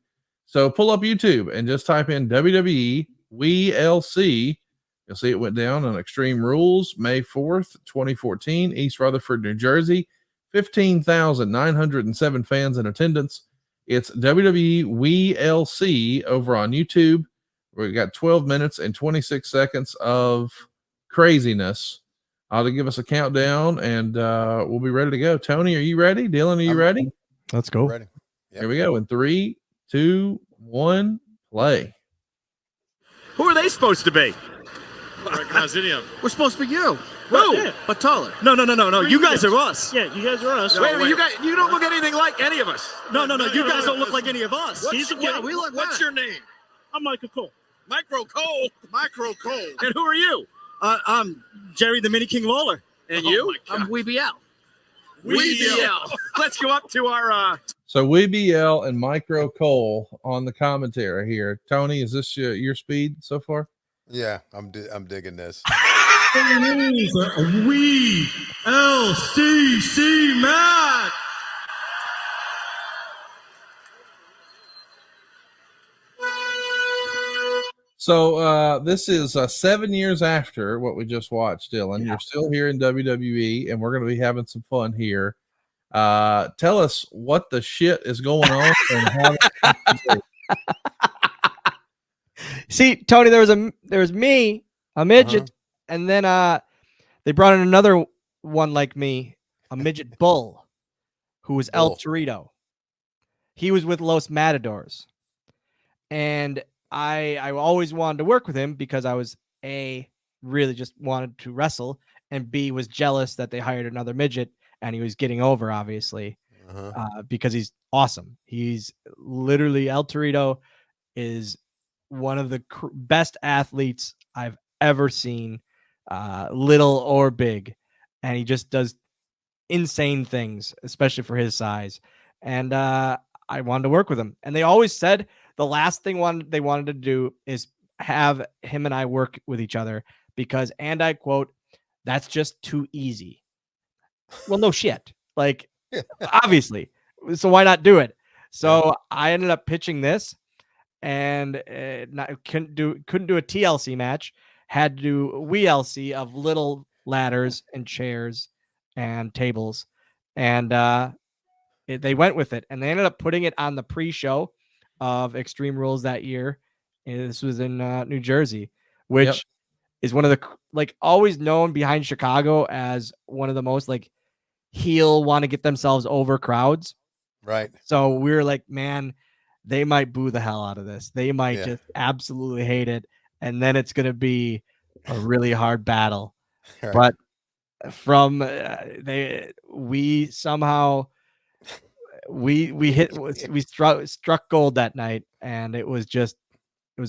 So pull up YouTube and just type in WWE WEE LC. You'll see it went down on Extreme Rules, May 4th, 2014, East Rutherford, New Jersey. 15,907 fans in attendance. It's WWE WEE LC over on YouTube. We got 12 minutes and 26 seconds of craziness. I'll give us a countdown and we'll be ready to go. Tony, are you ready? Dylan, are you ready? Let's go. Ready. Yep. Here we go. In 3, 2, 1, play. Who are they supposed to be? I don't recognize any of them. We're supposed to be you. Who? Yeah. But taller. No. You guys are us. Yeah, you guys are us. Wait, you guys, you don't look anything like any of us. No, You guys don't look like any of us. What's your name? I'm Michael Cole. Micro Cole. Micro Cole. And who are you? I'm Jerry the Mini King Lawler. And you? I'm WeeBL. WeeBL. Let's go up to our. So WeeBL and Micro Cole on the commentary here. Tony, is this your speed so far? Yeah, I'm digging this. WEE LC Match. So this is 7 years after what we just watched, Dylan. Yeah. You're still here in WWE, and we're going to be having some fun here. Tell us what the shit is going on and how. See, Tony, there was me, a midget, and then they brought in another one like me, a midget bull, who was El Torito. He was with Los Matadors, and I always wanted to work with him because I was A, really just wanted to wrestle, and B, was jealous that they hired another midget and he was getting over, obviously, because he's awesome. He's literally, El Torito is one of the best athletes I've ever seen, little or big. And he just does insane things, especially for his size. And I wanted to work with him. And they always said the last thing they wanted to do is have him and I work with each other because, and I quote, "That's just too easy." Well, no shit. Like, obviously. So why not do it? So I ended up pitching this, and couldn't do a TLC match. Had to do WEE LC of little ladders and chairs and tables, and they went with it, and they ended up putting it on the pre-show of Extreme Rules that year. And this was in New Jersey, which is one of the like always known behind Chicago as one of the most like heel want to get themselves over crowds. Right. So we were like, man, they might boo the hell out of this. They might just absolutely hate it, and then it's gonna be a really hard battle. Right. But from we somehow we struck gold that night, and it was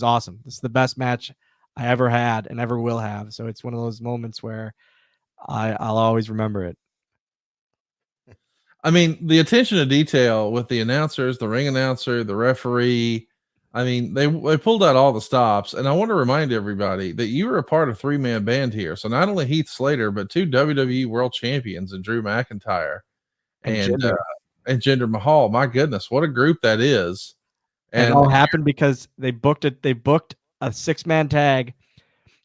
awesome. This is the best match I ever had and ever will have. So it's one of those moments where I'll always remember it. I mean, the attention to detail with the announcers, the ring announcer, the referee. I mean, they pulled out all the stops. And I want to remind everybody that you were a part of 3-man band here. So not only Heath Slater, but 2 WWE World Champions and Drew McIntyre and Jinder Mahal. My goodness, what a group that is. And it all happened because they booked a 6-man tag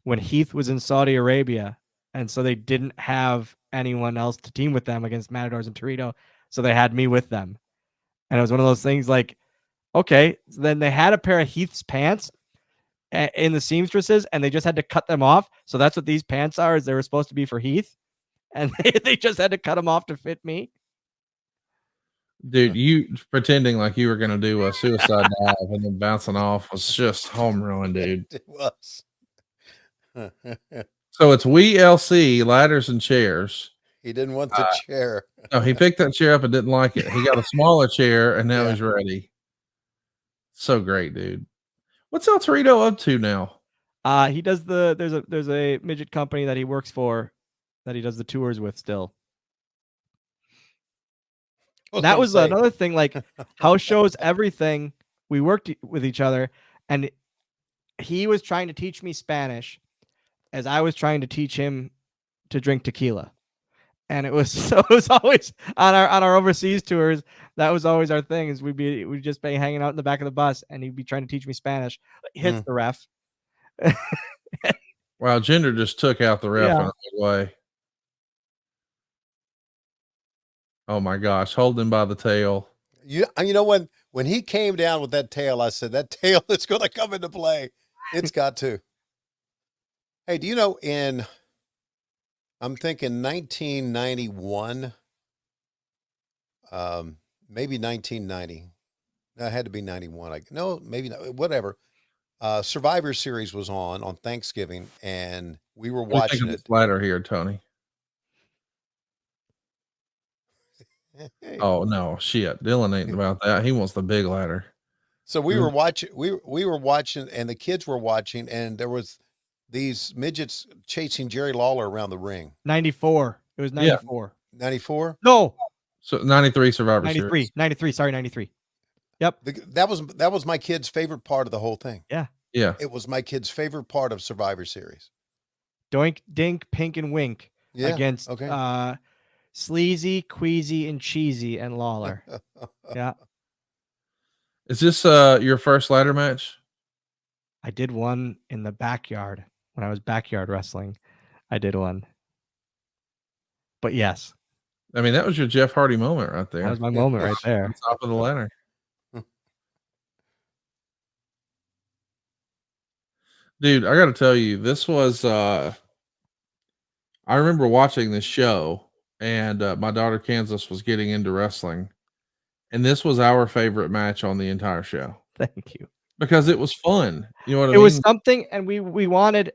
when Heath was in Saudi Arabia. And so they didn't have anyone else to team with them against Matadors and Torito. So they had me with them. And it was one of those things like, okay, so then they had a pair of Heath's pants in the seamstresses, and they just had to cut them off. So that's what these pants are, is they were supposed to be for Heath. And they just had to cut them off to fit me. Dude, you pretending like you were going to do a suicide dive and then bouncing off was just home run, dude. It was. So it's WEE LC, ladders and chairs. He didn't want the chair. No, he picked that chair up and didn't like it. He got a smaller chair, and now he's ready. So great, dude. What's El Torito up to now? He does there's a midget company that he works for that he does the tours with still. That was another thing, like house shows, everything. We worked with each other, and he was trying to teach me Spanish as I was trying to teach him to drink tequila. And it was always on our overseas tours. That was always our thing, is we'd just be hanging out in the back of the bus, and he'd be trying to teach me Spanish. Hits the ref. Wow, Jinder just took out the ref in a big way. Oh my gosh, hold him by the tail. You know, when he came down with that tail, I said, that tail is going to come into play. It's got to. Hey, do you know I'm thinking 1991, maybe 1990. That had to be 91. No, maybe not. Whatever. Survivor Series was on Thanksgiving, and we were watching it. Ladder here, Tony. Oh no, shit! Dylan ain't about that. He wants the big ladder. So we were watching. We were watching, and the kids were watching, and there was these midgets chasing Jerry Lawler around the ring. 94. It was 94. 94? No. So 93 Survivor 93. Series. 93. Sorry, 93. Yep. That was my kid's favorite part of the whole thing. Yeah. Yeah. It was my kid's favorite part of Survivor Series. Doink, Dink, Pink, and Wink against Sleazy, Queasy, and Cheesy and Lawler. Yeah. Is this your first ladder match? I did one in the backyard when I was backyard wrestling. I did one. But yes. I mean, that was your Jeff Hardy moment right there. That was my moment right there. On top of the ladder. Dude, I got to tell you, this was, I remember watching this show, and my daughter Kansas was getting into wrestling, and this was our favorite match on the entire show. Thank you. Because it was fun. You know what I mean? It was something, and we wanted,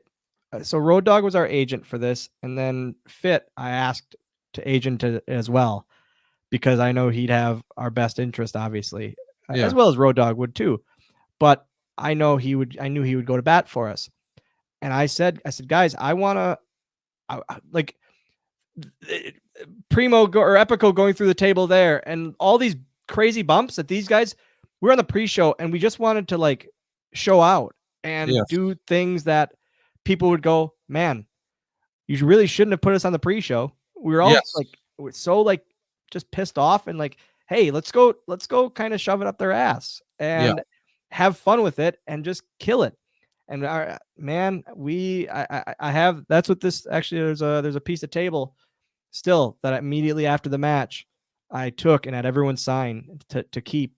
so Road Dogg was our agent for this, and then Fit, I asked to agent as well, because I know he'd have our best interest, obviously, as well as Road Dogg would too. But I knew he would go to bat for us. And I said, guys, I want to, like, or Epico going through the table there, and all these crazy bumps that these guys. We're on the pre-show, and we just wanted to like show out and do things that people would go, man, you really shouldn't have put us on the pre-show. We were all we're so like just pissed off and like, hey, let's go kind of shove it up their ass and have fun with it and just kill it. And I have, that's what this actually, there's a piece of table still that immediately after the match I took and had everyone sign to keep.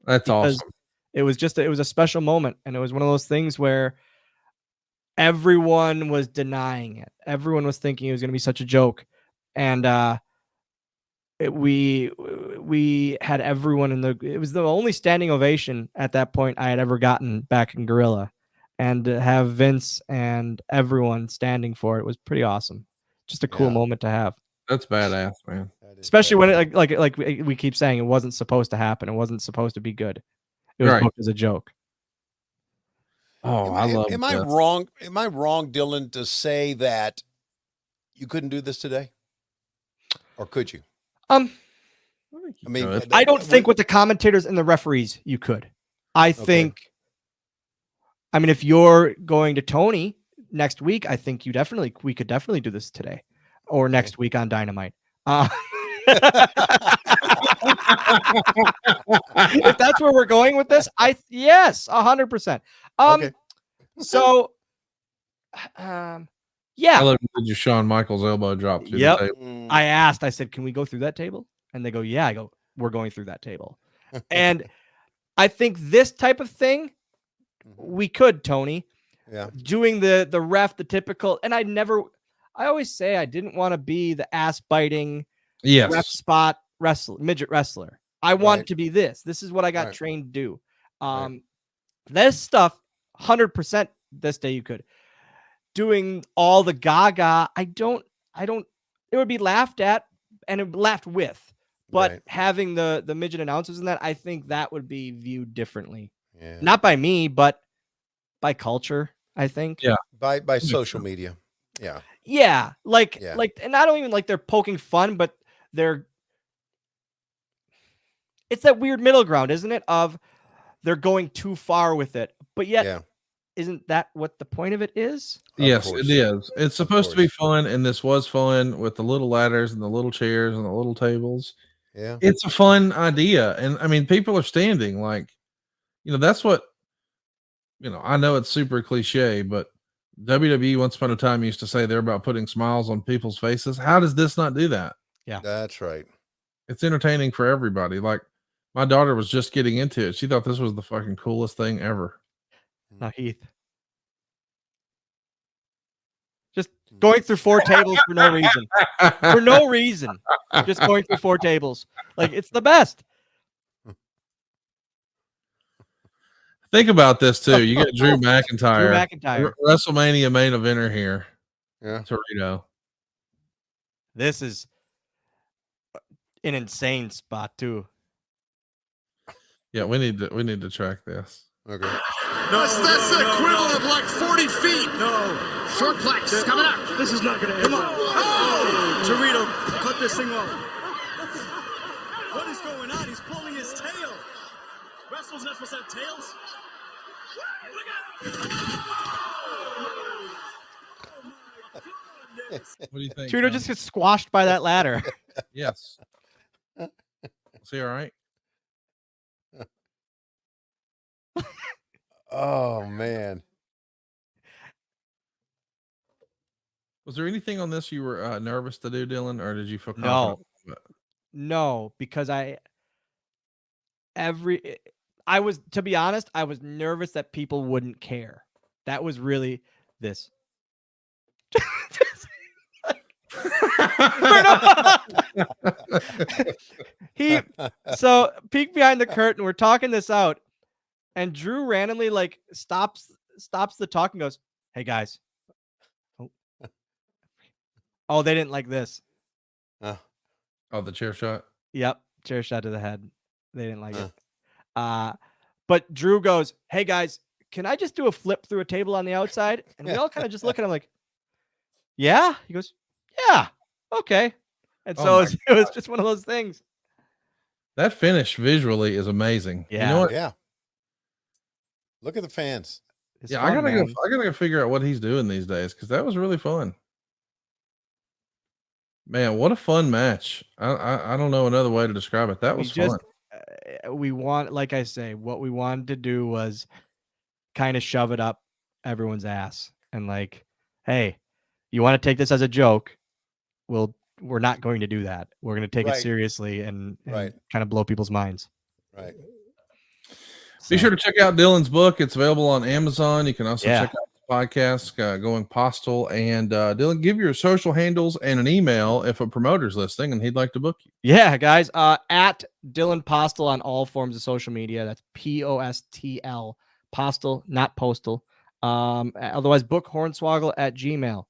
That's awesome. It was a special moment. And it was one of those things where everyone was denying it. Everyone was thinking it was going to be such a joke. And we had everyone it was the only standing ovation at that point I had ever gotten back in Gorilla. And to have Vince and everyone standing for it was pretty awesome. Just a cool moment to have. That's badass, man. Especially when it like we keep saying it wasn't supposed to happen. It wasn't supposed to be good. It was booked as a joke. Oh, Am I wrong? Am I wrong, Dylan, to say that you couldn't do this today, or could you? I mean, I don't think with the commentators and the referees you could. I think. I mean, if you're going to Tony next week, I think we could definitely do this today or next week on Dynamite. If that's where we're going with this, yes, 100%. So, yeah. I love did you Shawn Michaels elbow drop through the table. I asked, I said, can we go through that table? And they go, yeah. I go, we're going through that table. And I think this type of thing, we could, Tony. Yeah. Doing the ref, the typical, and I always say I didn't want to be the ass biting ref spot midget wrestler. I want to be this. This is what I got trained to do. This stuff, 100% this day you could. Doing all the gaga, I don't, it would be laughed at and it would be laughed with. But having the midget announcers in that, I think that would be viewed differently. Yeah. Not by me, but by culture, I think. Yeah. By social media. Yeah. Yeah. Like, and I don't even like they're poking fun, but it's that weird middle ground, isn't it? Of they're going too far with it. But yet, isn't that what the point of it is? Yes, it is. It's supposed to be fun, and this was fun with the little ladders and the little chairs and the little tables. Yeah. It's a fun idea. And I mean, people are standing like, that's what, I know it's super cliche, but WWE once upon a time used to say they're about putting smiles on people's faces. How does this not do that? Yeah. That's right. It's entertaining for everybody. Like my daughter was just getting into it. She thought this was the fucking coolest thing ever. Now, Heath. Just going through 4 tables for no reason. For no reason. Just going through 4 tables. Like, it's the best. Think about this, too. You get Drew McIntyre. Drew McIntyre. WrestleMania main eventer here. Yeah. Torito. This is an insane spot, too. Yeah, we need to track this. Okay. No, that's the equivalent of like 40 feet. No. Short plex coming out. This is not going to end. Come on. Oh! Torito, cut this thing off. What is going on? He's pulling his tail. Wrestlers not supposed to have tails. What do you think? Torito just gets squashed by that ladder. Yes. Is he all right? Oh man. Was there anything on this you were nervous to do, Dylan, or did you feel No. confident? No, because to be honest, I was nervous that people wouldn't care. That was really this. So peek behind the curtain, we're talking this out, and Drew randomly like stops the talk and goes, "Hey guys." Oh, they didn't like this. Oh, the chair shot? Yep, chair shot to the head. They didn't like it. But Drew goes, "Hey guys, can I just do a flip through a table on the outside?" And we all kind of just look at him like, "Yeah." He goes, "Yeah, okay." And Oh so my it was just one of those things. That finish visually is amazing. Yeah. You know what? Yeah. Look at the fans. It's Yeah, fun, I gotta man. go. I gotta go figure out what he's doing these days because that was really fun. Man, what a fun match! I don't know another way to describe it. That We was fun. we want, like I say, what we wanted to do was kind of shove it up everyone's ass and like, hey, you want to take this as a joke? We're not going to do that. We're going to take it Right. seriously and Right. kind of blow people's minds. Right. Be sure to check out Dylan's book. It's available on Amazon. You can also Yeah. check out the podcast, Going Postal. And Dylan, give your social handles and an email if a promoter's listening and he'd like to book you. Yeah, guys. At Dylan Postal on all forms of social media. That's POSTL. Postal, not postal. Otherwise, book Hornswoggle at Gmail.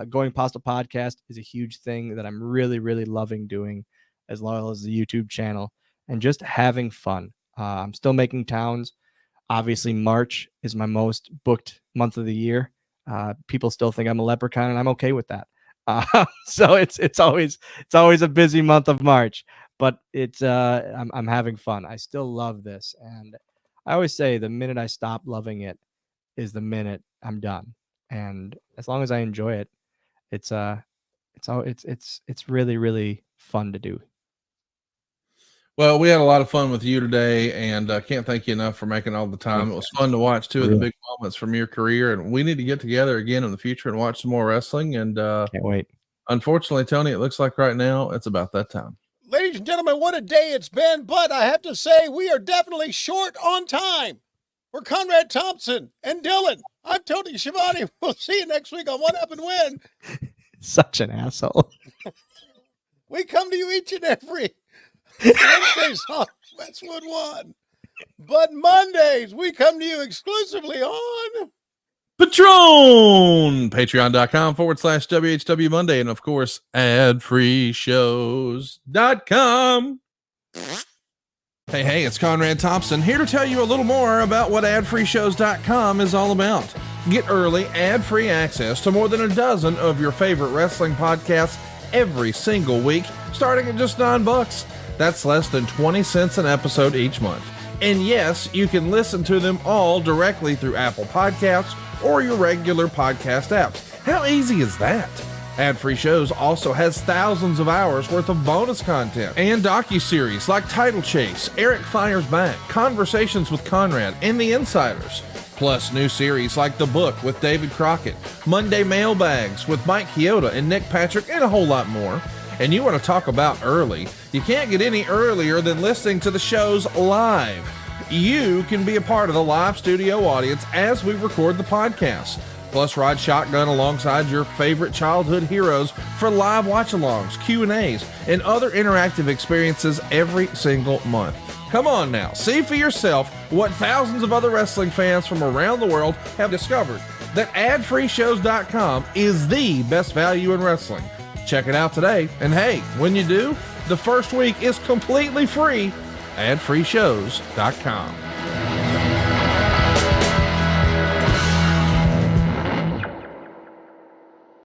Going Postal podcast is a huge thing that I'm really, really loving doing, as well as the YouTube channel and just having fun. I'm still making towns. Obviously, March is my most booked month of the year. People still think I'm a leprechaun, and I'm okay with that. So it's always a busy month of March, but I'm having fun. I still love this, and I always say the minute I stop loving it is the minute I'm done. And as long as I enjoy it, it's really, really fun to do. Well, we had a lot of fun with you today, and can't thank you enough for making all the time. It was fun to watch two of the big moments from your career, and we need to get together again in the future and watch some more wrestling. And Can't wait. unfortunately, Tony, it looks like right now it's about that time. Ladies and gentlemen, what a day it's been, but I have to say we are definitely short on time. For Conrad Thompson and Dylan, I'm Tony Schiavone. We'll see you next week on What Up and When. Such an asshole. We come to you each and every Wednesdays on Westwood One. But Mondays, we come to you exclusively on Patron, patreon.com/WHW Monday. And of course, adfreeshows.com. Hey, it's Conrad Thompson here to tell you a little more about what adfreeshows.com is all about. Get early, ad-free access to more than a dozen of your favorite wrestling podcasts every single week, starting at just $9. That's less than 20 cents an episode each month. And yes, you can listen to them all directly through Apple Podcasts or your regular podcast apps. How easy is that? Ad-free shows also has thousands of hours worth of bonus content and docuseries like Title Chase, Eric Fires Back, Conversations with Conrad, and The Insiders. Plus new series like The Book with David Crockett, Monday Mailbags with Mike Chioda and Nick Patrick, and a whole lot more. And you want to talk about early? You can't get any earlier than listening to the shows live. You can be a part of the live studio audience as we record the podcast. Plus, ride shotgun alongside your favorite childhood heroes for live watch-alongs, Q&As, and other interactive experiences every single month. Come on now, see for yourself what thousands of other wrestling fans from around the world have discovered, that adfreeshows.com is the best value in wrestling. Check it out today, and hey, when you do, the first week is completely free. adfreeshows.com.